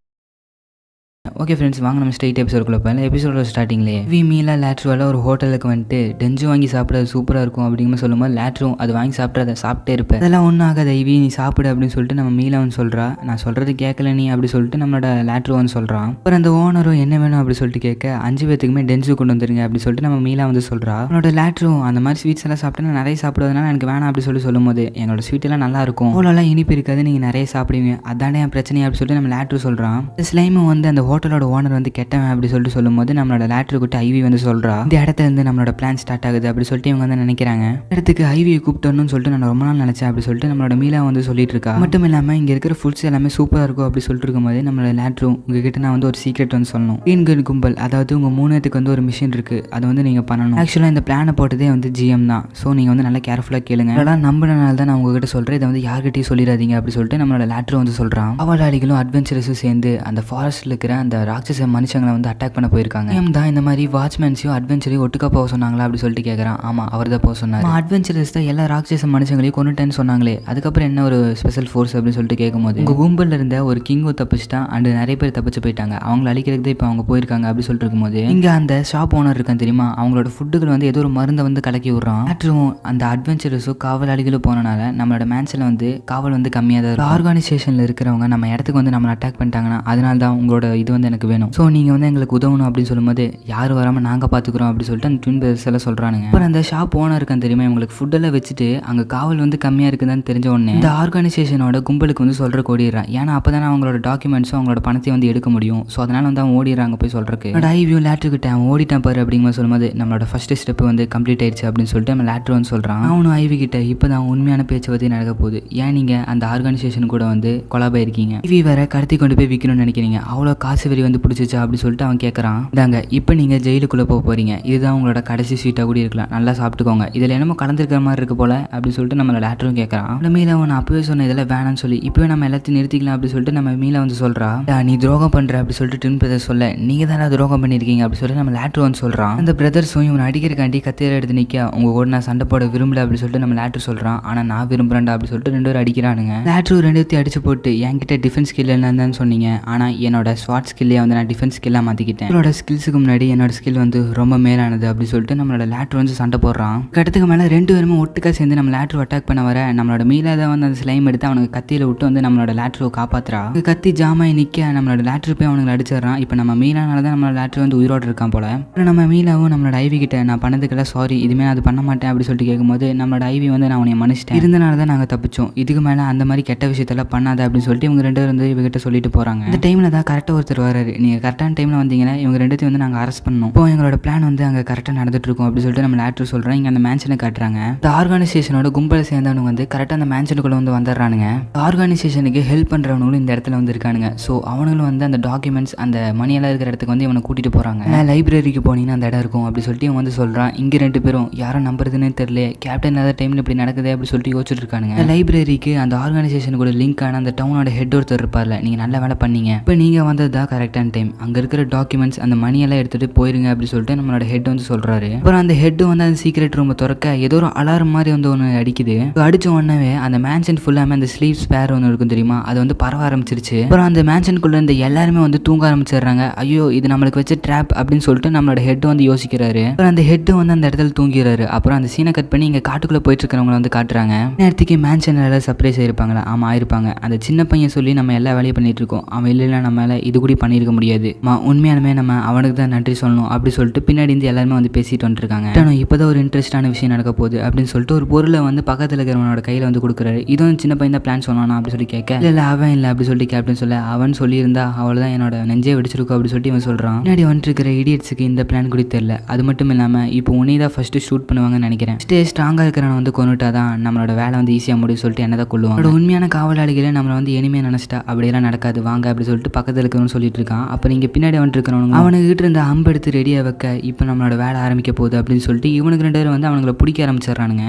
ஓகே ஃப்ரெண்ட்ஸ், வாங்க நம்ம ஸ்ட்ரைட் எபிசோடுக்குள்ள போகலாம். எபிசோட ஸ்டார்டிங்லேயே மீலா லேட்ருவால ஒரு ஹோட்டலுக்கு வந்துட்டு டெஞ்சு வாங்கி சாப்பிட்றது சூப்பராக இருக்கும் அப்படிங்கிற சொல்லும்போது லேட்ரும் அது வாங்கி சாப்பிட்டு அதை சாப்பிட்டே இருப்பேன். அதெல்லாம் ஒன்றும் ஆகாது ஐவி, நீ சாப்பிடு அப்படின்னு சொல்லிட்டு நம்ம மீலா வந்து சொல்கிறா. நான் சொல்கிறது கேட்கல நீ அப்படி சொல்லிட்டு நம்மளோட லேட்ரு வந்து சொல்கிறான். அப்புறம் அந்த ஓனரும் என்ன வேணும் அப்படி சொல்லிட்டு கேட்க 5 பேத்துக்குமே டெஞ்சு கொண்டு வந்துருங்க அப்படி சொல்லிட்டு நம்ம மீலா வந்து சொல்கிறா. அவனோட லேட்ரும் அந்த மாதிரி ஸ்வீட்ஸ் எல்லாம் சாப்பிட்டு நான் நிறைய சாப்பிடுவதனால எனக்கு வேணாம் அப்படி சொல்லும்போது எங்களோட ஸ்வீட் எல்லாம் நல்லா இருக்கும், அவ்வளோலாம் இனிப்பு இருக்காது, நீங்கள் நிறைய சாப்பிடுவீங்க, அதானே என் பிரச்சனை அப்படி சொல்லிட்டு நம்ம லேட்ரு சொல்கிறான். ஸ்லைமும் வந்து அந்த ஹோட்டலோட ஓனர் வந்து கெட்டவன் அப்படி சொல்லும்போது நம்மளோட லேட்ரு கிட்ட ஐவி வந்து சொல்கிறா. இந்த இடத்துல இருந்து நம்மளோட பிளான் ஸ்டார்ட் ஆகுது அப்படி சொல்லிட்டு இவங்க வந்து நினைக்கிறாங்க. இடத்துக்கு ஐவியை கூப்பிட்டோன்னு சொல்லிட்டு நான் ரொம்ப நாள் நினச்சேன் அப்படி சொல்லிட்டு நம்மளோட மீலா வந்து சொல்லிட்டு இருக்கா. மட்டும் இல்லாமல் இங்கே இருக்கிற ஃபுட்ஸ் எல்லாமே சூப்பராக இருக்கும் அப்படி சொல்லிட்டு இருக்கும்போது நம்மளோட லேட்ரு உங்ககிட்ட நான் வந்து ஒரு சீக்ரெட் வந்து சொல்லணும். கிரீன் கும்பல், அதாவது உங்கள் 3 வந்து ஒரு மிஷின் இருக்குது, அது வந்து நீங்கள் பண்ணணும். ஆக்சுவலாக இந்த பிளானை போட்டதே வந்து ஜிஎம் தான். ஸோ நீங்கள் வந்து நல்லா கேர்ஃபுல்லாக கேளுங்க. அதெல்லாம் நம்பினால தான் நான் உங்ககிட்ட சொல்கிறேன், இதை வந்து யார்கிட்டையும் சொல்லிடாதீங்க அப்படி சொல்லிட்டு நம்மளோட லேட்ரு வந்து சொல்கிறான். காவலாளிகளும் அட்வென்ச்சரஸும் சேர்ந்து அந்த ஃபாரஸ்ட்டில் இருக்கிற அந்த ராட்சச மனுஷங்களை வந்து அட்டாக் பண்ண போயிருக்காங்க. தான் இந்த மாதிரி வாட்ச்மேன்ஸையும் அட்வென்ச்சரையும் ஒட்டுக்கா போக சொன்னாங்களா அப்படி சொல்லிட்டு கேட்குறான். ஆமாம், அவர் தான் போக சொன்னார். அட்வென்ச்சரஸ் தான் எல்லா ராட்சச மனுஷங்களையும் கொண்டுட்டேன்னு சொன்னாங்களே, அதுக்கப்புறம் என்ன ஒரு ஸ்பெஷல் ஃபோர்ஸ் அப்படின்னு சொல்லிட்டு கேட்கும்போது உங்கள் கும்பலில் இருந்த ஒரு கிங்கும் தப்பிச்சிட்டான் அண்ட் நிறைய பேர் தப்பிச்சு போயிட்டாங்க, அவங்களை அழிக்கிறதுக்கு இப்போ அவங்க போயிருக்காங்க அப்படி சொல்லிட்டு இருக்கும்போது இங்கே அந்த ஷாப் ஓனர் இருக்கான் தெரியுமா, அவங்களோட ஃபுட்டுகள் வந்து ஏதோ ஒரு மருந்தை வந்து கலக்கி விடுறான். மற்றும் அந்த அட்வென்ச்சரஸும் காவலாளிகளும் போனனால நம்மளோட மேன்ஸில் வந்து காவல் வந்து கம்மியாக தான் இருக்கும். ஆர்கனைசேஷனில் இருக்கிறவங்க நம்ம இடத்துக்கு வந்து நம்மளை அட்டாக் பண்ணிட்டாங்கன்னா அதனால தான் உங்களோட இது வந்து எனக்கு வேணும், ஸோ நீங்கள் வந்து எங்களுக்கு உதவணும் அப்படின்னு சொல்லும்போது யார் வராமல் நாங்கள் பார்த்துக்குறோம் அப்படி சொல்லிட்டு அந்த ட்வின் பிரதர்ஸ் எல்லாம் சொல்கிறானுங்க. அப்புறம் அந்த ஷாப் ஓனர் இருக்கான் தெரியுமா, இவங்களுக்கு ஃபுட்டெல்லாம் வச்சுட்டு அங்கே காவல் வந்து கம்மியாக இருக்குதுன்னு தெரிஞ்ச உடனே இந்த ஆர்கனைசேஷனோட கும்பலுக்கு வந்து சொல்கிற ஓடிடுறான். ஏன்னா அப்போ தானே அவங்களோட டாக்குமெண்ட்ஸும் அவங்களோட பணத்தையும் வந்து எடுக்க முடியும். ஸோ அதனால வந்து அவன் ஓடிடுறாங்க போய் சொல்கிறக்கு. ஐவியூ லேட்ருக்கிட்ட அவன் ஓடிட்டான் பாரு அப்படிங்கிற சொல்லும்போது நம்மளோட ஃபர்ஸ்ட் ஸ்டெப் வந்து கம்ப்ளீட் ஆயிடுச்சு அப்படின்னு சொல்லிட்டு நம்ம லேட்ரு வந்து சொல்கிறான். அவனும் ஐவி கிட்ட இப்போ தான் உண்மையான பேச்சு பற்றி நடக்க போகுது, ஏன் நீங்கள் அந்த ஆர்கனைசேஷன் கூட வந்து கொலாபாக இருக்கீங்க, ஐவி வேற கடத்தி கொண்டு போய் விற்கணும்னு நினைக்கிறீங்க, அவ்வளோ காசு வெறி வந்து பிடிச்சிச்சா அப்படி சொல்லிட்டு அவன் கேட்குறான். இதாங்க இப்போ நீங்கள் ஜெயிலுக்குள்ளே போக போகிறீங்க, இதுதான் உங்களோட கடைசி சீட்டாக கூட இருக்கலாம், நல்லா சாப்பிட்டுக்கோங்க, இதில் என்னமோ கலந்துருக்கிற மாதிரி இருக்கு போல அப்படி சொல்லிட்டு நம்மளோட லேட்டரும் கேட்குறான். மீலா அவன் அப்பவே சொன்ன இதெல்லாம் வேணாம்னு சொல்லி இப்போவே நம்ம எல்லாத்தையும் நிறுத்திக்கலாம் அப்படி சொல்லிட்டு நம்ம மீலா வந்து சொல்கிறா. நீ துரோகம் பண்ணுற அப்படி சொல்லிட்டு ட்வின் பிரதர்ஸ் சொல்ல, நீங்கள் தானே துரோகம் பண்ணியிருக்கீங்க அப்படி சொல்லிட்டு நம்ம லேட்டர் வந்து சொல்கிறான். அந்த பிரதர்ஸும் இவன் அடிக்கிறக்காண்டி கத்தியில எடுத்து நிற்க உங்க கூட நான் சண்டை போட விரும்பல அப்படி சொல்லிட்டு நம்ம லேட்டர் சொல்கிறான். ஆனால் நான் விரும்புகிறேன்டா அப்படி சொல்லிட்டு 2 பேரும் அடிக்கிறானுங்க. லேட்டர் 2 அடிச்சு போட்டு என்கிட்ட டிஃபென்ஸ் ஸ்கில் என்னன்னு சொன்னீங்க, ஆனால் என்னோட ஸ்வாட் ஸ்கில்லே வந்து நான் டிஃபென்ஸ் ஸ்கில்லாக மாற்றிக்கிட்டேன், என்னோட ஸ்கில்ஸுக்கு முன்னாடி என்னோட ஸ்கில் வந்து ரொம்ப மேலானது அப்படி சொல்லிட்டு நம்மளோட லேட்டர் வந்து சண்டை போடுறான். கட்டத்துக்கு மேலே 2 பேருமே ஒட்டுக்கா சேர்ந்து நம்ம லேட்டர் அட்டாக் பண்ண வர நம்மளோட மீலாத வந்து அந்த ஸ்லைம் எடுத்து அவனுக்கு கத்தியில் விட்டு வந்து நம்மளோட லேட்டரை காப்பாற்றுறா. கத்தி ஜாமாய் நிற்க நம்மளோட லேட்டர் போய் அவனுக்கு அடிச்சிடறான். இப்போ நம்ம மீலானால தான் நம்மளோட லேட்டர் வந்து உயிரோடு இருக்கான் போல. நம்ம மீலாவும் நம்மளோட ஐவி கிட்ட நான் பண்ணதுக்கெல்லாம் சாரி, இதுமாதிரி அது பண்ண மாட்டேன் அப்படி சொல்லிட்டு கேட்கும்போது நம்மளோட ஐவி வந்து நான் உன்னை மன்னிச்சிட்டேன், இருந்தனால தான் நாங்கள் தப்பிச்சோம், இதுக்கு மேலே அந்த மாதிரி கெட்ட விஷயத்தெல்லாம் பண்ணாத அப்படின்னு சொல்லிட்டு இவங்க 2 பேரும் வந்து இவகிட்ட சொல்லிட்டு போகிறாங்க. இந்த டைமில் தான் கரெக்டாக ஒருத்தர் வராரு, நீங்கள் கரெக்டான டைமில் வந்தீங்கன்னா இவங்க 2 வந்து நாங்கள் அரெஸ்ட் பண்ணோம், இப்போ எங்களோட பிளான் வந்து அங்கே கரெக்டாக நடந்துட்டு இருக்கும் அப்படி சொல்லிட்டு நம்ம லேட்டர் சொல்கிறோம். இங்கே அந்த மேன்ஷனை காட்டுறாங்க. இந்த ஆர்கனைசேஷனோட கும்பலை சேர்ந்தவங்க வந்து கரெக்டாக அந்த மேன்ஷனுக்குள்ளே வந்து வந்துடுறானுங்க. ஆர்கனைசேஷனுக்கு ஹெல்ப் பண்ணுறவங்களும் இந்த இடத்துல வந்து இருக்கானுங்க. ஸோ அவங்களும் வந்து அந்த டாக்குமெண்ட்ஸ் அந்த மணியெல்லாம் இருக்கிற இடத்துக்கு வந்து இவனை கூட்டிகிட்டு போகிறாங்க. லைப்ரரிக்கு போனீங்கன்னா அந்த இடம் இருக்கும் அப்படி சொல்லிட்டு இவன் வந்து சொல்கிறான். இங்கே 2 பேரும் யாரும் நம்புறதுன்னு தெரியல, கேப்டன் இல்லாத டைமில் இப்படி நடக்குது அப்படி சொல்லிட்டு யோசிச்சுட்டு இருக்கானுங்க. லைப்ரரிக்கு அந்த ஆர்கனைசேஷனுக்கு லிங்கான அந்த டவுனோட ஹெட் ஒருத்தர் இருப்பார்ல, நீங்கள் நல்ல வேலை பண்ணீங்க, இப்போ நீங்கள் வந்தது தான் கரெக்டான டைம், அங்கே இருக்கிற டாக்குமெண்ட்ஸ் அந்த மணியெல்லாம் எடுத்துகிட்டு போயிருங்க அப்படி சொல்லிட்டு நம்மளோட ஹெட் வந்து சொல்கிறாரு. அப்புறம் அந்த ஹெட் வந்து அந்த சீக்ரெட் ரூமை திறக்க ஏதோ ஒரு அலாரம் மாதிரி வந்து ஒன்று அடிக்குது. அடித்த உடனே அந்த மேன்ஷன் ஃபுல்லாமே அந்த ஸ்லீப் ஸ்பேர் ஒன்று இருக்கும் தெரியுமா, அது வந்து பரவ ஆரம்பிச்சிருச்சு. அப்புறம் அந்த மேன்ஷனுக்குள்ள இந்த எல்லாருமே வந்து தூங்க ஆரம்பிச்சிடுறாங்க. ஐயோ இது நம்மளுக்கு வச்ச ட்ராப் அப்படின்னு சொல்லிட்டு நம்மளோட ஹெட் வந்து யோசிக்கிறாரு. அப்புறம் அந்த ஹெட் வந்து அந்த இடத்துல தூங்கிறாரு. அப்புறம் அந்த சீனை கட் பண்ணி இங்கே காட்டுக்குள்ளே போயிட்டு இருக்கிறவங்களை வந்து காட்டுறாங்க. நேரத்துக்கு மேன்ஷனில் சர்ப்ரைஸ் ஆயிருப்பாங்களா, ஆமாம் ஆயிருப்பாங்க. அந்த சின்ன பையன் சொல்லி நம்ம எல்லா வேலையும் பண்ணிட்டு இருக்கோம், அவன் இல்லைன்னா நம்மளால இது கூட பண்ணியிருக்க முடியாது, உண்மையாலுமே நம்ம அவனுக்கு தான் நன்றி சொல்லணும் அப்படி சொல்லிட்டு பின்னாடி இருந்து எல்லாருமே வந்து பேசிட்டு வந்துருக்காங்க. இப்போதான் ஒரு இன்ட்ரெஸ்டான விஷயம் நடக்க போகுது அப்படின்னு சொல்லிட்டு ஒரு பொருளை வந்து பக்கத்தில் இருக்கிறவனோட கையில் வந்து கொடுக்குறாரு. இதுவும் சின்ன பையன் தான் பிளான் சொன்னானா அப்படி சொல்லி கேட்க, இல்லை அவன் இல்லை அப்படி சொல்லிட்டு கேப்டன் சொல்ல, அவன் சொல்லியிருந்தா அவ்வளோதான் என்னோட நெஞ்சே வெடிச்சிருக்கும் அப்படி சொல்லிட்டு இவன் சொல்கிறான். முன்னாடி வந்துட்டு இருக்கிற இடியட்ஸுக்கு இந்த பிளான் கூட தெரியல, அது மட்டும் இல்லாமல் இப்போ உன்னை தான் ஃபர்ஸ்ட் ஷூட் பண்ணுவாங்கன்னு நினைக்கிறேன், ஸ்ட்ராங்காக இருக்கிறவனை வந்து கொண்டுட்டா தான் நம்மளோட வேலை வந்து ஈஸியாக முடியும் சொல்லிட்டு என்ன தான் கொள்ளுவாங்க. உண்மையான காவலாளிகளை நம்மளை வந்து இனிமே நினச்சிட்டா அப்படியெல்லாம் நடக்காது வாங்க அப்படி சொல்லிட்டு பக்கத்தில் இருக்கிறவனு சொல்லிட்டு இருக்கான். அப்புறம் இங்கே பின்னாடி வந்துட்டு இருக்கிறவங்க அவனுக்கிட்ட இருந்த அம்பு எடுத்து ரெடியாக வைக்க இப்போ நம்மளோட வேலை ஆரம்பிக்க போகுது அப்படின்னு சொல்லிட்டு இவனுக்கு 2 பேரும் வந்து அவங்களை பிடிக்க ஆரம்பிச்சிடறானுங்க.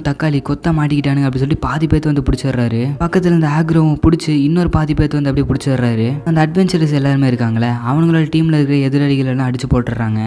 தக்காளி கொத்த மாட்டிக்கிட்டானுங்க அப்படி சொல்லி பாதி பேத்து வந்து பிடிச்சிடுறாரு. பக்கத்தில் இந்த ஆக்ரோவும் பிடிச்சி இன்னொரு பாதி பேத்து வந்து அப்படியே பிடிச்சிடுறாரு. அந்த அட்வென்ச்சரஸ் எல்லாருமே இருக்காங்களே அவங்களோட டீம்ல இருக்கிற எதிராளிகள் எல்லாம் அடிச்சு போட்டுறாங்க.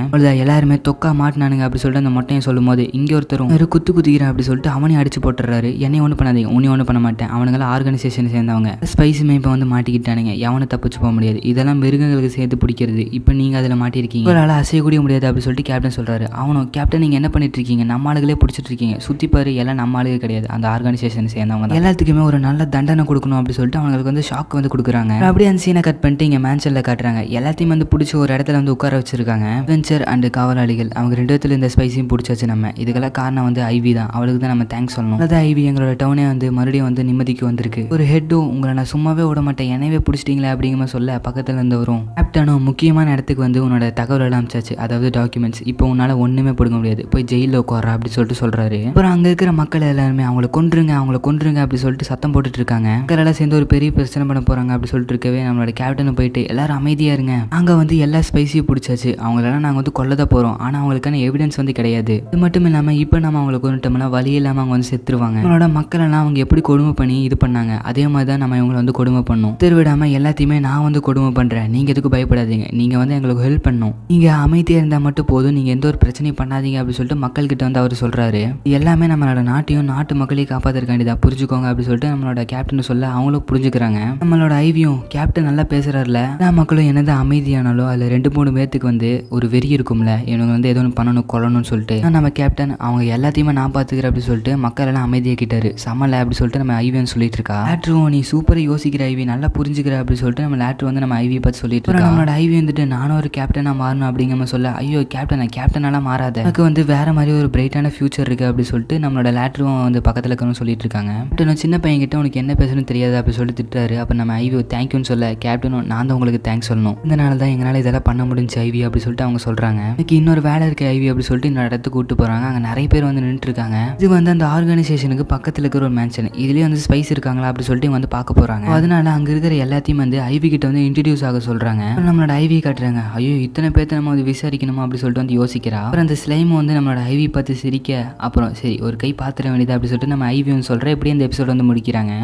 எல்லாருமே தொக்கா மாட்டினானுங்க அப்படி சொல்லிட்டு அந்த மொட்டையை சொல்லும் போது இங்கே ஒருத்தரும் குத்துக்கிறேன் அப்படி சொல்லிட்டு அவனையும் அடிச்சு போட்டுறாரு. என்னையும் ஒன்றும் பண்ணாதீங்க, உன்னையும் ஒன்றும் பண்ண மாட்டேன், அவனுங்களாம் ஆர்கனைசேஷன் சேர்ந்தவங்க, ஸ்பைஸுமே இப்போ வந்து மாட்டிக்கிட்டானுங்க, எவனை தப்பிச்சு போக முடியாது, இதெல்லாம் மிருகங்களுக்கு சேர்த்து பிடிக்கிறது. இப்போ நீங்கள் அதில் மாட்டிருக்கீங்க, உங்களால் அசையக்கூடிய முடியாது அப்படின்னு சொல்லிட்டு கேப்டன் சொல்கிறாரு. அவனும் கேப்டன் நீங்கள் என்ன பண்ணிட்டு இருக்கீங்க, நம்ம ஆளுகளே பிடிச்சிட்டு இருக்கீங்க, சுற்றி பாரு எல்லாம் நம்ம ஆளுக கிடையாது, அந்த ஆர்கனைசேஷன் சேர்ந்தவங்க தான், எல்லாத்துக்குமே ஒரு நல்ல தண்டனை கொடுக்கணும் அப்படின்னு சொல்லிட்டு அவங்களுக்கு வந்து ஷாக் வந்து கொடுக்குறாங்க. அப்படியே அந்த சீனை கட் பண்ணிட்டு இங்கே மேன்ஷனில் காட்டுறாங்க. எல்லாத்தையும் வந்து பிடிச்சி ஒரு இடத்துல வந்து உட்கார வச்சிருக்காங்க. வெஞ்சர் அண்ட் காவலாளிகள் அவங்க 2 பேத்துல இந்த ஸ்பைஸையும் பிடிச்சாச்சு. நம்ம இதுக்கெல்லாம் காரணம் வந்து ஐவி தான், அவளுக்கு தான் நம்ம தேங்க்ஸ் சொல்லணும். அதான் ஐவி எங்களோட டவுனே வந்து மறுபடியும் வந்து நிம்மதிக்கு வந்திருக்கு. ஒரு ஹெட்டும் உங்களை நான் சும்மாவே விட மாட்டேன், என்னவே பிடிச்சிட்டீங்களே அப்படிங்கிற சொல்ல பக்கத்தில் இருந்து வரும். கேப்டனும் முக்கியமான இடத்துக்கு வந்து உன்னோட தகவல் எல்லாம் அமைச்சாச்சு, அதாவது டாக்குமெண்ட்ஸ். இப்போ உன்னால் ஒன்றுமே பிடுங்க முடியாது, போய் ஜெயிலில் உட்காரா அப்படின்னு சொல்லிட்டு சொல்கிறாரு. அப்புறம் அங்கே இருக்கிற மக்கள் எல்லாருமே அவங்கள கொன்றுங்க அப்படி சொல்லிட்டு சத்தம் போட்டுட்டு இருக்காங்க. மக்கள் எல்லாம் சேர்ந்து ஒரு பெரிய பிரச்சனை பண்ண போகிறாங்க அப்படி சொல்லிட்டு இருக்கவே நம்மளோட கேப்டனை போயிட்டு எல்லாரும் அமைதியாக இருங்க, அங்கே வந்து எல்லா ஸ்பைஸையும் பிடிச்சாச்சு, அவங்களெல்லாம் நாங்கள் வந்து கொல்ல தான் போகிறோம், ஆனால் அவங்களுக்கான எவிடன்ஸ் வந்து கிடையாது. இது மட்டும் இல்லாமல் இப்போ நம்ம அவங்களை கொண்டுட்டோம்னா வழி இல்லாமல் அவங்க வந்து செத்துருவாங்க. நம்மளோட மக்கள் எல்லாம் அவங்க எப்படி கொடுமை பண்ணி இது பண்ணாங்க, அதே மாதிரி தான் நம்ம இவங்களை வந்து கொடுமை பண்ணணும். திருவிடாமல் எல்லாத்தையுமே நான் வந்து கொடுமை பண்ணுறேன், நீங்கள் எதுக்கு பயப்படாதீங்க, நீங்கள் வந்து எங்களுக்கு ஹெல்ப் பண்ணணும், நீங்கள் அமைதியாக இருந்தால் மட்டும் போதும், நீங்கள் எந்த ஒரு பிரச்சனையும் பண்ணாதீங்க அப்படின்னு சொல்லிட்டு மக்கள்கிட்ட வந்து அவர் சொல்கிறாரு. எல்லாமே நம்மளோட நாட்டையும் நாட்டு மக்களையும் காப்பாற்றுறக்காண்டிதான், புரிஞ்சுக்கோங்க அப்படின்னு சொல்லிட்டு நம்மளோட கேப்டன் சொல்ல அவங்களும் புரிஞ்சுக்கிறாங்க. நம்மளோட ஐவியும் கேப்டன் நல்லா பேசுறாருல, எல்லா மக்களும் என்னதான் அமைதியானாலும் அதில் 2-3 பேர்த்துக்கு வந்து ஒரு வெறி இருக்கும்ல, இவங்க வந்து ஏதோ ஒன்று பண்ணணும் கொல்லணும்னு சொல்லிட்டு நம்ம கேப்டன் அவங்க எல்லாத்தையுமே நான் பார்த்துக்கிறேன் அப்படின்னு சொல்லிட்டு மக்கள் எல்லாம் அமைதியாக்கிட்டாரு. சமல அப்படி சொல்லிட்டு நம்ம ஐவின்னு சொல்லிட்டு இருக்கா. லேட்ரும் நீ சூப்பராக யோசிக்கிற ஐவி, நல்லா புரிஞ்சுக்கிற அப்படின்னு சொல்லிட்டு நம்ம லேட்ரு வந்து நம்ம ஐவியை பார்த்து சொல்லிட்டு இருக்கோம். நம்மளோட ஐவி வந்துட்டு நானும் ஒரு கேப்டனாக மாறணும் அப்படிங்கிற சொல்ல, ஐயோ கேப்டனாலாம் மாறாத, எனக்கு வந்து வேற மாதிரி ஒரு பிரைட்டான ஃபியூச்சர் இருக்கு அப்படின்னு சொல்லிட்டு நம்மளோட லேட்ரும் வந்து பக்கத்தில் இருக்கணும்னு சொல்லிட்டு இருக்காங்க. கேப்டன் சின்ன பையன் கிட்ட உனக்கு என்ன பேசணும்னு தெரியாது அப்படின்னு சொல்லிட்டு திட்டுறாரு. அப்போ நம்ம ஐவி தேங்க்யூன்னு சொல்ல, கேப்டனும் நான் தான் உங்களுக்கு தேங்க்ஸ் சொல்லணும், இதனால தான் எங்களால் இதெல்லாம் பண்ண முடிஞ்சு ஐவி அப்படி சொல்லிட்டு அவங்க சொல்கிறாங்க. எனக்கு இன்னொரு வேலை இருக்கு ஐவி அப்படி சொல்லிட்டு இன்னொரு இடத்துக்கு கூப்பிட்டு போகிறாங்க. அங்கே நிறைய பேர் வந்து நின்றுட்டு இருக்காங்க. இது வந்து அந்த ஆர்கனைசேஷனுக்கு பக்கத்தில் இருக்கிற ஒரு மேன்ஷன், இதுலேயே வந்து ஸ்பைஸ் இருக்காங்களா அப்படி சொல்லிட்டு வந்து பார்க்க போகிறாங்க. அதனால அங்கே இருக்கிற எல்லாத்தையும் வந்து ஐவி கிட்ட வந்து இன்ட்ரடியூஸ் ஆக சொல்கிறாங்க. நம்மளோட ஐவி காட்டுறாங்க. ஐயோ இத்தனை பேர்த்த நம்ம வந்து விசாரிக்கணுமா அப்படி சொல்லிட்டு வந்து யோசிக்கிறா. அப்புறம் அந்த ஸ்லைம் வந்து நம்மளோட ஐவி பார்த்து சிரிக்க, அப்புறம் சரி ஒரு கை பாத்திர வேண்டியது அப்படி சொல்லிட்டு நம்ம ஐவி வந்து சொல்கிறேன். இப்படி இந்த எபிசோட் வந்து முடிக்கிறாங்க.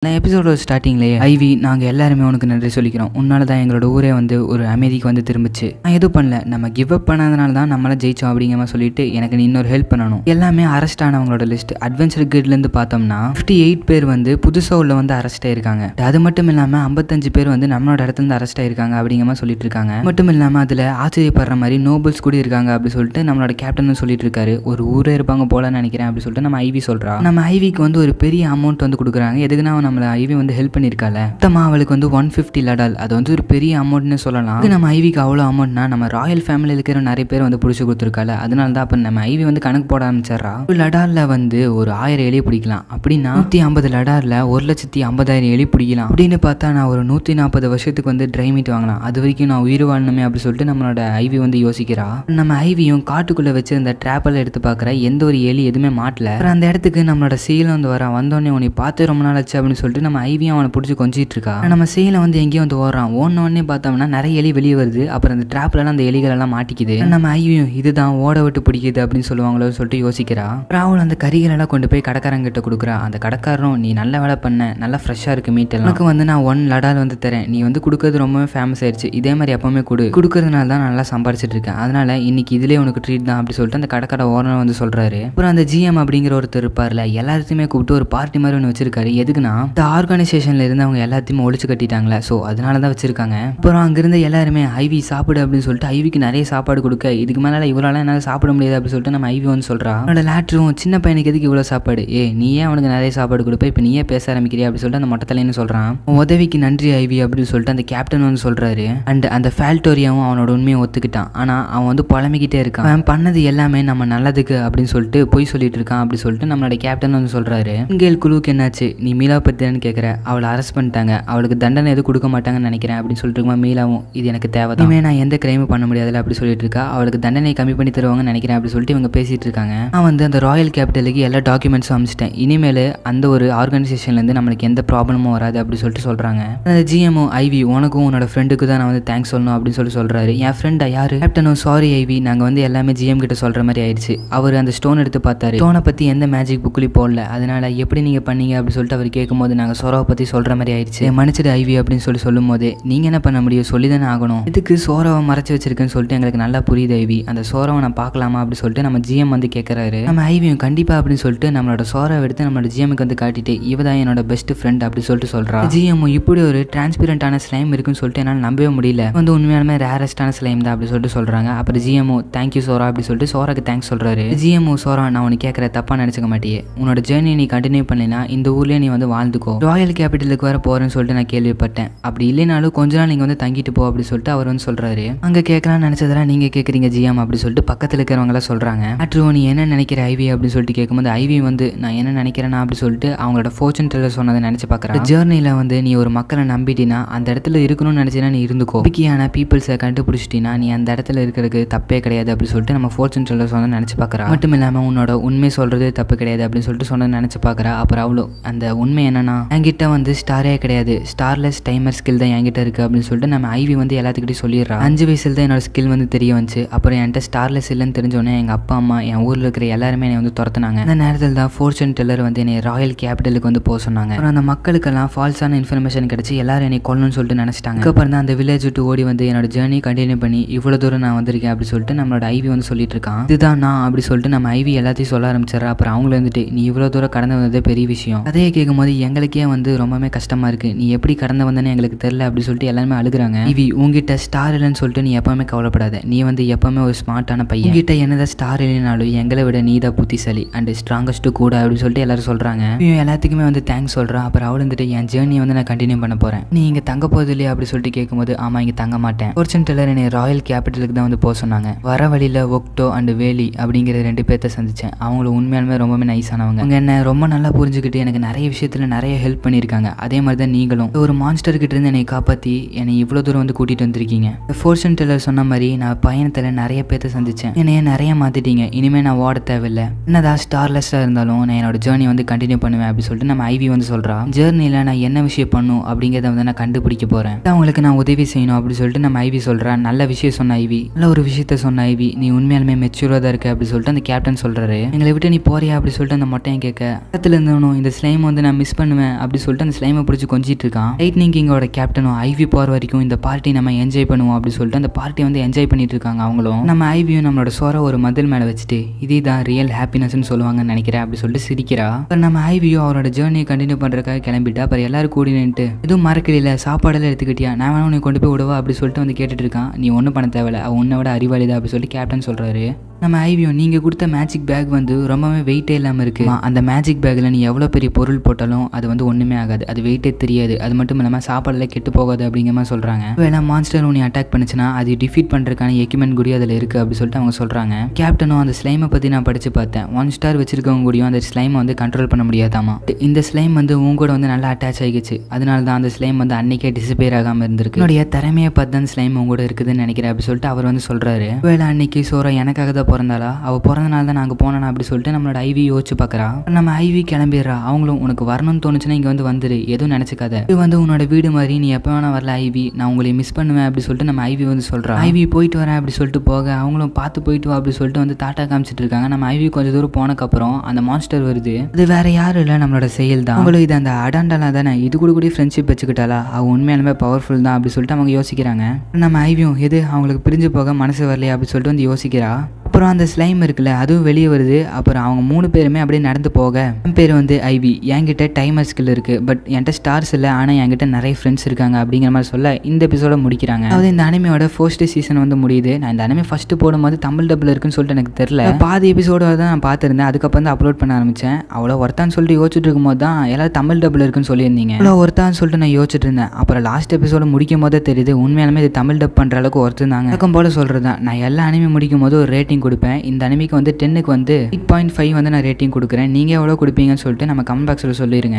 எபிசோட ஸ்டார்டிங்லேயே ஐவி நாங்கள் எல்லாருமே உனக்கு நன்றி சொல்லிக்கிறோம், உன்னால தான் எங்களோட ஊரே வந்து ஒரு அமைதிக்கு வந்து திரும்பிச்சு, நான் எதுவும் பண்ணல, நம்ம கிவ் அப் பண்ணதுனால தான் நம்மளால ஜெயிச்சோம் அப்படிங்கிற மாதிரி சொல்லிட்டு எனக்கு நீ இன்னொரு ஹெல்ப் பண்ணணும். எல்லாமே அரெஸ்ட் ஆனவங்களோட லிஸ்ட் அட்வென்ச்சர் கிட்லேருந்து பார்த்தோம்னா 58 பேர் வந்து புதுசாக உள்ள வந்து அரெஸ்ட் ஆயிருக்காங்க. அது மட்டும் இல்லாமல் 55 பேர் வந்து நம்மளோட இடத்துல அரெஸ்ட் ஆயிருக்காங்க அப்படிங்கிற மாதிரி சொல்லிட்டு இருக்காங்க. மட்டும் இல்லாமல் அதில் ஆச்சரியப்படுற மாதிரி நோபல்ஸ் கூட இருக்காங்க அப்படி சொல்லிட்டு நம்மளோட கேப்டன் சொல்லிட்டு இருக்காரு. ஒரு ஊரே இருப்பாங்க போலன்னு நினைக்கிறேன் அப்படி சொல்லிட்டு நம்ம ஐவி சொல்றா. நம்ம ஐவிக்கு வந்து ஒரு பெரிய அமௌண்ட் வந்து கொடுக்குறாங்க. எதுக்குன்னா நம்மள ஐவி வந்து ஹெல்ப் பண்ணியிருக்கால, மொத்தமா அவளுக்கு வந்து 150 லடால், அது வந்து ஒரு பெரிய அமௌண்ட்னு சொல்லலாம். நம்ம ஐவிக்கு அவ்வளோ அமௌண்ட்னா நம்ம ராயல் ஃபேமிலியில் இருக்கிற நிறைய பேர் வந்து பிடிச்சி கொடுத்துருக்கால, அதனால தான் அப்போ நம்ம ஐவி வந்து கணக்கு போட ஆரம்பிச்சிடறா. ஒரு லடாலில் வந்து ஒரு 1000 எலி பிடிக்கலாம் அப்படின்னா 150 லடாலில் 1,50,000 எலி பிடிக்கலாம் அப்படின்னு பார்த்தா நான் ஒரு 140 வருஷத்துக்கு வந்து ட்ரை மீட் வாங்கலாம், அது வரைக்கும் நான் உயிர் வாழணுமே அப்படி சொல்லிட்டு நம்மளோட ஐவி வந்து யோசிக்கிறா. நம்ம ஐவியும் காட்டுக்குள்ளே வச்சிருந்த ட்ராப்பெல்லாம் எடுத்து பார்க்குற, எந்த ஒரு எலி எதுவுமே மாட்டல. அந்த இடத்துக்கு நம்மளோட சீல வந்து வந்தோடனே உன்னை பார்த்து ரொம்ப நாள் ஆச்சு அப்படின்னு சொல்லிட்டு நம்ம ஐவியும் அவனை பிடிச்சி கொஞ்சிட்டு இருக்கா. நம்ம சீல வந்து எங்கேயும் வந்து ஓடுறான். ஓடனே பார்த்தோம்னா நிறைய எலி வெளியே வருது. அப்புறம் அந்த ட்ராப்லாம் அந்த எலிகள் எல்லாம் மாட்டிக்குது. நம்ம ஐவியும் இதுதான் ஓட விட்டு பிடிக்குது அப்படின்னு சொல்லுவாங்களோ சொல்லிட்டு யோசிக்கிறா. ராகுல் அந்த கறிகள் எல்லாம் கொண்டு போய் கடைக்காரங்கிட்ட கொடுக்குறா. அந்த கடைக்காரரும் நீ நல்ல வேலை பண்ண, நல்லா ஃப்ரெஷ்ஷாக இருக்கு மீட் எல்லாம், எனக்கு வந்து நான் 1 லடால் வந்து தரேன், நீ வந்து கொடுக்கறது ரொம்பவே ஃபேமஸ் ஆயிடுச்சு, இதே மாதிரி எப்பவுமே கொடுக்கறதுனால தான் நல்லா சம்பாரிச்சிட்டு இருக்கேன், அதனால இன்னைக்கு இதுலேயே உனக்கு ட்ரீட் தான் அப்படி சொல்லிட்டு அந்த கடைக்கார ஓனர் வந்து சொல்றாரு. அப்புறம் அந்த ஜிஎம் அப்படிங்கிற ஒருத்தர் இருப்பார்ல, எல்லாத்தையுமே கூப்பிட்டு ஒரு பார்ட்டி மாதிரி ஒன்று வச்சிருக்காரு. எதுக்குன்னா இந்த ஆர்கனைசேஷன்ல இருந்து அவங்க எல்லாத்தையுமே ஒழிச்சு கட்டிட்டாங்களே, ஸோ அதனால தான் வச்சிருக்காங்க. அப்புறம் அங்கிருந்து எல்லாருமே ஐவி சாப்பிடு அப்படின்னு சொல்லிட்டு ஐவிக்கு நிறைய சாப்பாடு கொடுக்க, இதுக்கு மேலே இவரால் என்னால் சாப்பிட முடியாது அப்படின்னு சொல்லிட்டு நம்ம ஐவி வந்து சொல்றா. அவனோட லேட்டரும் சின்ன பையனுக்கு எதுக்கு இவ்வளோ சாப்பாடு, நீயே அவனுக்கு நிறைய சாப்பாடு கொடுப்ப, இப்போ நீயே பேச ஆரம்பிக்கிறியா அப்படின்னு சொல்லிட்டு அந்த மொட்டத்தலைன்னு சொல்றான். உதவிக்கு நன்றி ஐவி அப்படின்னு சொல்லிட்டு அந்த கேப்டன் வந்து சொல்றாரு. அண்ட் அந்த ஃபால்டோரியாவும் அவனோட உண்மையை ஒத்துக்கிட்டான். ஆனால் அவன் வந்து புலம்பிக்கிட்டே இருக்கான், அவன் பண்ணது எல்லாமே நம்ம நல்லதுக்கு அப்படின்னு சொல்லிட்டு போய் சொல்லிட்டு இருக்கான் அப்படி சொல்லிட்டு நம்மளோட கேப்டன் வந்து சொல்றாரு. இங்கேல் குழுவுக்கு என்னாச்சு, நீ மீலா பத்தின்னு கேட்குற, அவளை அரெஸ்ட் பண்ணிட்டாங்க, அவளுக்கு தண்டனை எதுவும் கொடுக்க மாட்டாங்கன்னு நினைக்கிறேன் அப்படின்னு சொல்லிட்டு இருக்கா. மீலாவும் இது எனக்கு தேவை தான், நான் எந்த கிரைமும் பண்ண முடியாதுல அப்படி சொல்லிட்டு இருக்கா. அவளுக்கு தண்டனை கம்மி பண்ணி தருவாங்கன்னு நினைக்கிறேன் அப்படி சொல்லிட்டு இவங்க பேசிட்டு இருக்காங்க. நான் வந்து அந்த ராயல் கேபிட்டலுக்கு எல்லா டாக்குமெண்ட்ஸும் அமிச்சிட்டேன், இனிமேல் அந்த ஒரு ஆர்கனைசேஷன்லேருந்து நம்மளுக்கு எந்த ப்ராப்ளமும் வராது அப்படி சொல்லிட்டு சொல்கிறாங்க. அந்த ஜிஎம்ஓ ஐவி உனக்கும் உன்னோட ஃப்ரெண்டுக்கு தான் நான் வந்து தேங்க்ஸ் சொல்லணும் அப்படின்னு சொல்கிறாரு. என் ஃப்ரெண்டா யாரு? கேப்டனும் சாரி ஐவி, நாங்கள் வந்து எல்லாமே ஜிஎம் கிட்ட சொல்கிற மாதிரி ஆயிடுச்சு, அவர் அந்த ஸ்டோன் எடுத்து பார்த்தாரு, ஸ்டோனை பற்றி எந்த மேஜிக் புக்லேயும் போடல, அதனால எப்படி நீங்கள் பண்ணீங்க அப்படி சொல்லிட்டு அவர் கேட்கும்போது போது நாங்கள் சோராவை பற்றி சொல்கிற மாதிரி ஆயிடுச்சு, மன்னிச்சிடு ஐவி அப்படின்னு சொல்லும் போது நீங்கள் என்ன பண்ண முடியும், சொல்லி தானே ஆகணும். இதுக்கு சோராவை மறைச்சி வச்சிருக்குன்னு சொல்லிட்டு எங்களுக்கு நல்லா புரியுது ஐவி, அந்த சோராவை நான் பார்க்கலாமா அப்படின்னு சொல்லிட்டு நம்ம ஜிஎம் வந்து கேட்குறாரு. நம்ம ஐவியும் கண்டிப்பாக அப்படின்னு சொல்லிட்டு நம்மளோட சோராவை எடுத்து நம்மளோட ஜிஎம்க்கு வந்து காட்டிட்டு இவதான் என்னோட பெஸ்ட் ஃப்ரெண்ட் அப்படி சொல்லிட்டு சொல்கிறா. ஜிஎம் இப்படி ஒரு டிரான்ஸ்பரண்டான ஸ்லைம் இருக்குன்னு சொல்லிட்டு என்னால் நம்பவே முடியல, வந்து உண்மையாலுமே ரேரஸ்டான ஸ்லைம் தான் அப்படி சொல்லிட்டு சொல்கிறாங்க. அப்புறம் ஜிஎம்ஓ தேங்க்யூ சோரா அப்படி சொல்லிட்டு சோராக்கு தேங்க்ஸ் சொல்கிறாரு. ஜிஎம்ஓ சோரா நான் உனக்கு கேட்குற தப்பாக நினச்சிக்க மாட்டியே, உன்னோட ஜேர்னி நீ கண்டினியூ பண்ணினா இந்த ஊர்லேயே நீ வந்து வாழ்ந்துக்கோ, ராயல் கேபிட்டலுக்கு வர போகிறேன்னு சொல்லிட்டு நான் கேள்விப்பட்டேன், அப்படி இல்லைனாலும் கொஞ்ச நாள் நீங்கள் வந்து தங்கிட்டு போ அப்படி சொல்லிட்டு அவர் வந்து சொல்கிறாரு. அங்கே கேட்கலாம்னு நினச்சதெல்லாம் நீங்கள் கேட்குறீங்க ஜிஎம் அப்படி சொல்லிட்டு பக்கத்தில் இருக்கிறவங்களாம் சொல்கிறாங்க. அட்ரோ நீ என்ன நினைக்கிற ஐவி அப்படின்னு சொல்லிட்டு கேட்கும்போது ஐவி வந்து நான் என்ன நினைக்கிறேன்னா அப்படி சொல்லிட்டு அவங்களோட ஃபோர்ச்சூன் டெல்லர் சொன்னதை நினச்சி பார்க்குறேன். ஜேர்னியில் வந்து நீ ஒரு மக்களை நம்பிட்டினா அந்த இடத்துல இருக்கணும்னு நினச்சினா நீ இருந்துக்கோ, பிக்கியான பீப்புள்ஸை கண்டுபிடிச்சிட்டினா நீ அந்த இடத்துல இருக்கிறதுக்கு தப்பே கிடையாது அப்படி சொல்லிட்டு நம்ம ஃபோர்ச்சூன் டெல்லர் சொன்னதை நினச்சி பார்க்குறா. மட்டும் இல்லாமல் உன்னோட உண்மை சொல்கிறது தப்பு கிடையாது அப்படின்னு சொல்லிட்டு சொன்னதை நினச்சி பார்க்குறா. அப்புறம் அவ்வளோ அந்த உண்மை என்னன்னா என்கிட்ட வந்து ஸ்டாரே கிடையாது, ஸ்டார்லெஸ் டைமர் ஸ்கில் தான் என்கிட்ட இருக்குது அப்படின்னு சொல்லிட்டு நம்ம ஐவி வந்து எல்லாத்துக்கிட்டையும் சொல்லிடுறா. 5 வயசுல தான் என்னோட ஸ்கில் வந்து தெரிய வந்துச்சு, அப்புறம் என்கிட்ட ஸ்டார்லெஸ் இல்லைன்னு தெரிஞ்சோடனே எங்கள் அப்பா அம்மா என் ஊரில் இருக்கிற எல்லாருமே என்னை வந்து துரத்துனாங்க. அந்த நேரத்தில் தான் ஃபோர்ச்சூன் டெல்லர் வந்து என்னை ராயல் கேபிட்டலுக்கு வந்து போக சொன்னாங்க. அப்புறம் அந்த மக்களுக்கெல்லாம் ஃபால்ஸான இன்ஃபர்மேஷன் கிடச்சி எல்லாரும் என்னை கொல்லணும்னு சொல்லிட்டு நினச்சிட்டாங்க. அதுக்கப்புறம் தான் அந்த வில்லேஜ் விட்டு ஓடி வந்து என்னோட ஜேர்னி கண்டினியூ பண்ணி இவ்வளோ தூரம் நான் வந்திருக்கேன் அப்படி சொல்லிட்டு நம்மளோட ஐவி வந்து சொல்லிட்டு இருக்கான். இதுதான் நான் அப்படி சொல்லிட்டு நம்ம ஐவி எல்லாத்தையும் சொல்ல ஆரம்பிச்சிடறா. அப்புறம் அவங்கள வந்துட்டு நீ இவ்வளோ தூரம் கடந்து வந்ததே பெரிய விஷயம், அதையே கேட்கும் போது எங்களுக்கே வந்து ரொம்பவே கஷ்டமா இருக்கு, நீ எப்படி கடந்து வந்தேன்னு எங்களுக்கு தெரியல அப்படி சொல்லிட்டு எல்லாருமே அழுகுறாங்க. ஐவி உங்ககிட்ட ஸ்டார் இல்லைன்னு சொல்லிட்டு நீ எப்பவுமே கவலைப்படாத, நீ வந்து எப்பவுமே ஒரு ஸ்மார்ட்டான பையன், உங்ககிட்ட என்னதான் ஸ்டார் இல்லைனாலும் எங்களை விட நீ தான் புத்திசாலி அண்ட் ஸ்ட்ராங்கஸ்ட் கூட அப்படின்னு சொல்லிட்டு எல்லாரும் சொல்றாங்க. எல்லாத்துக்குமே வந்து தேங்க்ஸ் சொல்றான். அப்புறம் அவள் வந்துட்டு என் ஜேர்னியை வந்து நான் கண்டினியூ பண்ண போறேன், நீ இங்க தங்க போகுது இல்லையா அப்படி சொல்லிட்டு கேட்கும்போது ஆமா இங்க தங்க மாட்டேன், ஃபோர்ச்சூன் டெல்லர் என்னை ராயல் கேபிட்டலுக்கு தான் வந்து போக சொன்னாங்க. வர வழியில ஒக்டோ அண்ட் வேலி அப்படிங்கிற 2 பேர்த்த சந்திச்சேன், அவங்களும் உண்மையாலுமே ரொம்பவே நைஸானவங்க, அவங்க என்ன ரொம்ப நல்லா புரிஞ்சுக்கிட்டு எனக்கு நிறைய விஷயத்துல நிறைய ஹெல்ப் பண்ணியிருக்காங்க. அதே மாதிரி தான் நீங்களும் ஒரு மான்ஸ்டர் கிட்ட இருந்து என்னை காப்பாற்றி என்னை இவ்வளோ தூரம் வந்து கூட்டிட்டு வந்திருக்கீங்க. ஃபோர்ச்சூன் டெல்லர் சொன்ன மாதிரி நான் பயணத்தில் நிறைய பேர்த்த சந்திச்சேன், என்னைய நிறைய மாத்திட்டீங்க, இனிமேல் நான் ஓட தேவையில்லை, என்னதான் ஸ்டார்லெஸ்ஸாக இருந்தாலும் நான் என்னோட ஜேர்னி வந்து கண்டினியூ பண்ணுவேன் அப்படி சொல்லிட்டு நம்ம ஐவி வந்து சொல்றா. ஜேர்னியில் நான் என்ன விஷயம் பண்ணும் அப்படிங்கிறத வந்து நான் கண்டுபிடிக்க போறேன், அவங்களுக்கு நான் உதவி செய்யணும் அப்படி சொல்லிட்டு நம்ம ஐவி சொல்றா. நல்ல விஷயம் சொன்ன ஐவி, நல்ல ஒரு விஷயத்த சொன்ன ஐவி, நீ உண்மையாலுமே மெச்சூராக தான் இருக்க அப்படி சொல்லிட்டு அந்த கேப்டன் சொல்றாரு. எங்களை விட்டு நீ போறியா அப்படி சொல்லிட்டு அந்த மொட்டையை கேட்க இடத்துல இருந்தவனும் இந்த ஸ்லைம் வந்து நான் மிஸ் பண்ணுவேன் அப்படி சொல்லிட்டு அந்த ஸ்லைமை பிடிச்சி கொஞ்சிட்டு இருக்கான். லைட்னிங் கிங்கோட கேப்டனும் ஐவி போகிற வரைக்கும் இந்த பார்ட்டி நம்ம என்ஜாய் பண்ணுவோம் அப்படி சொல்லிட்டு அந்த பார்ட்டி வந்து என்ஜாய் பண்ணிட்டு இருக்காங்க. அவங்களும் நம்ம ஐவியும் நம்மளோட சோரை ஒரு மதில் மேலே வச்சுட்டு இதுதான் ரியல் ஹாப்பினஸ்ன்னு சொல்லுவாங்கன்னு நினைக்கிறேன் அப்படி சொல்லிட்டு சிரிக்கிறா. அப்புறம் நம்ம ஐவியும் அவரோட ஜேர்னியை கண்டினியூ பண்ணுறதுக்காக கிளம்பிட்டு அப்புறம் எல்லாரும் கூடி நின்றுட்டு எதுவும் மறக்கல சாப்பாடெல்லாம் எடுத்துக்கிட்டியா, நான் வேணா உன்னை கொண்டு போய் விடுவா அப்படி சொல்லிட்டு வந்து கேட்டுட்டு இருக்கான். நீ ஒன்றும் பண்ண தேவையில்ல, அவன் உன்னை விட அறிவாளிதான் அப்படி சொல்லிட்டு கேப்டன் சொல்றாரு. நம்ம ஐவியும் நீங்கள் கொடுத்த மேஜிக் பேக் வந்து ரொம்பவே வெயிட்டே இல்லாமல் இருக்குது, அந்த மேஜிக் பேக்கில் நீ எவ்வளோ பெரிய பொருள் போட்டாலும் அது வந்து ஒன்றுமே ஆகாது, அது வெயிட்டே தெரியாது, அது மட்டும் இல்லாமல் சாப்பாடெல்லாம் கெட்டு போகாது அப்படிங்கிற மாதிரி சொல்கிறாங்க. வேணா மான்ஸ்டர் உன்னை அட்டாக் பண்ணிச்சுன்னா அது டிஃபீட் பண்ணுறதுக்கான எக்யூப்மெண்ட் கூட அதில் இருக்குது அப்படி சொல்லிட்டு அவங்க சொல்கிறாங்க. கேப்டனும் அந்த ஸ்லைமை பற்றி நான் படித்து பார்த்தேன், 1 ஸ்டார் வச்சிருக்கவங்க கூடயும் அந்த ஸ்லைமை வந்து கண்ட்ரோல் பண்ண முடியாதாமா, இந்த ஸ்லைம் வந்து உங்க கூட வந்து நல்லா அட்டாச் ஆகிடுச்சு, அதனால தான் அந்த ஸ்லைம் வந்து அன்னைக்கே டிஸப்பியர் ஆகாமல் இருந்திருக்கு, என்னுடைய திறமையை பார்த்து தான் ஸ்லைம் உங்க கூட இருக்குதுன்னு நினைக்கிறேன் அப்படி சொல்லிட்டு அவர் வந்து சொல்கிறாரு. வேலை அன்னைக்கு சோரா எனக்காக தான் பிறந்தாளா, அவள் பிறந்தனால தான் நாங்கள் போனோம் அப்படி சொல்லிட்டு நம்மளோட ஐவி யோசிச்சு பார்க்குறா. நம்ம ஐவி கிளம்பிடுறா. அவங்களும் உனக்கு வரணும்னு தோணுச்சுன்னா இங்கே வந்து வந்துரு, எதுவும் நினச்சிக்காத, இது வந்து உன்னோட வீடு மாதிரி, நீ எப்போ வேணா வரல ஐவி, நான் உங்களை மிஸ் பண்ணுவேன் அப்படி சொல்லிட்டு நம்ம ஐவி வந்து சொல்கிறா. ஐவி போயிட்டு வரேன் அப்படி சொல்லிட்டு போக அவங்களும் பார்த்து போயிட்டு வா அப்படி சொல்லிட்டு வந்து டாட்டா காமிச்சிட்டு இருக்காங்க. நம்ம ஐவி கொஞ்சம் தூரம் போனக்கப்புறம் அந்த மான்ஸ்டர் வருது, அது வேற யாரும் இல்லை நம்மளோட செயல் தான், அவங்களும் இது அந்த அடாண்டலா தானே, இது கூட ஃப்ரெண்ட்ஷிப் வச்சுக்கிட்டாலா, அவ உண்மையாலுமே பவர்ஃபுல் தான் அப்படி சொல்லிட்டு அவங்க யோசிக்கிறாங்க. நம்ம ஐவியும் எது அவங்களுக்கு பிரிஞ்சு போக மனசு வரலையா அப்படி சொல்லிட்டு வந்து யோசிக்கிறா. அப்புறம் அந்த ஸ்லைம் இருக்குல்ல அதுவும் வெளியே வருது. அப்புறம் அவங்க 3 பேருமே அப்படியே நடந்து போக என் பேர் வந்து ஐவி, என்கிட்ட டைமர் ஸ்கில் இருக்குது, பட் என்கிட்ட ஸ்டார்ஸ் இல்லை, ஆனால் என்கிட்ட நிறைய ஃப்ரெண்ட்ஸ் இருக்காங்க அப்படிங்கிற மாதிரி சொல்ல இந்த எபிசோட முடிக்கிறாங்க. அதாவது இந்த அனிமையோட ஃபர்ஸ்ட் சீசன் வந்து முடியுது. நான் இந்த அனிமே ஃபர்ஸ்ட் போடும்போது தமிழ் டபுள் இருக்குன்னு சொல்லிட்டு எனக்கு தெரியல, பாதி எபிசோட தான் நான் பார்த்துருந்தேன், அதுக்கப்புறம் தான் அப்லோட் பண்ண ஆரம்பித்தேன். அவ்வளோ ஒருத்தான்னு சொல்லிட்டு யோசிச்சுட்டு இருக்கும்போது தான் எல்லாரும் தமிழ் டபுள் இருக்குன்னு சொல்லியிருந்தீங்க, அவ்வளோ ஒருத்தான்னு சொல்லிட்டு நான் யோசிச்சுட்டு இருந்தேன். அப்புறம் லாஸ்ட் எபிசோட முடிக்கும் போதே தெரியுது உண்மையாலுமே இது தமிழ் டப் பண்ணுற அளவுக்கு ஒருத்தாங்க. வழக்கம் போல சொல்கிறது தான், நான் எல்லா அனிமே முடிக்கும் போது ஒரு ரேட்டிங் கொடுப்பேன். இந்த அனிமைக்கு வந்து 10க்கு வந்து 8.5 வந்து நான் ரேட்டிங் கொடுக்குறேன். நீங்கள் எவ்வளோ கொடுப்பீங்கன்னு சொல்லிட்டு நம்ம கமெண்ட் பாக்ஸில் சொல்லிடுங்க.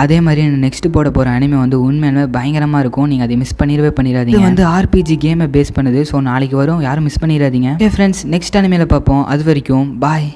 அதே மாதிரி நெக்ஸ்ட் போட போகிற அனிமே வந்து உண்மையாலுமே பயங்கரமாக இருக்கும், நீங்கள் அதை மிஸ் பண்ணிடாதீங்க. இது வந்து RPG கேமை பேஸ் பண்ணுது. ஸோ நாளைக்கு வரும், யாரும் மிஸ் பண்ணிடாதீங்க. ஓகே ஃப்ரெண்ட்ஸ், நெக்ஸ்ட் அனிமேல பார்ப்போம். அது வரைக்கும் பாய்.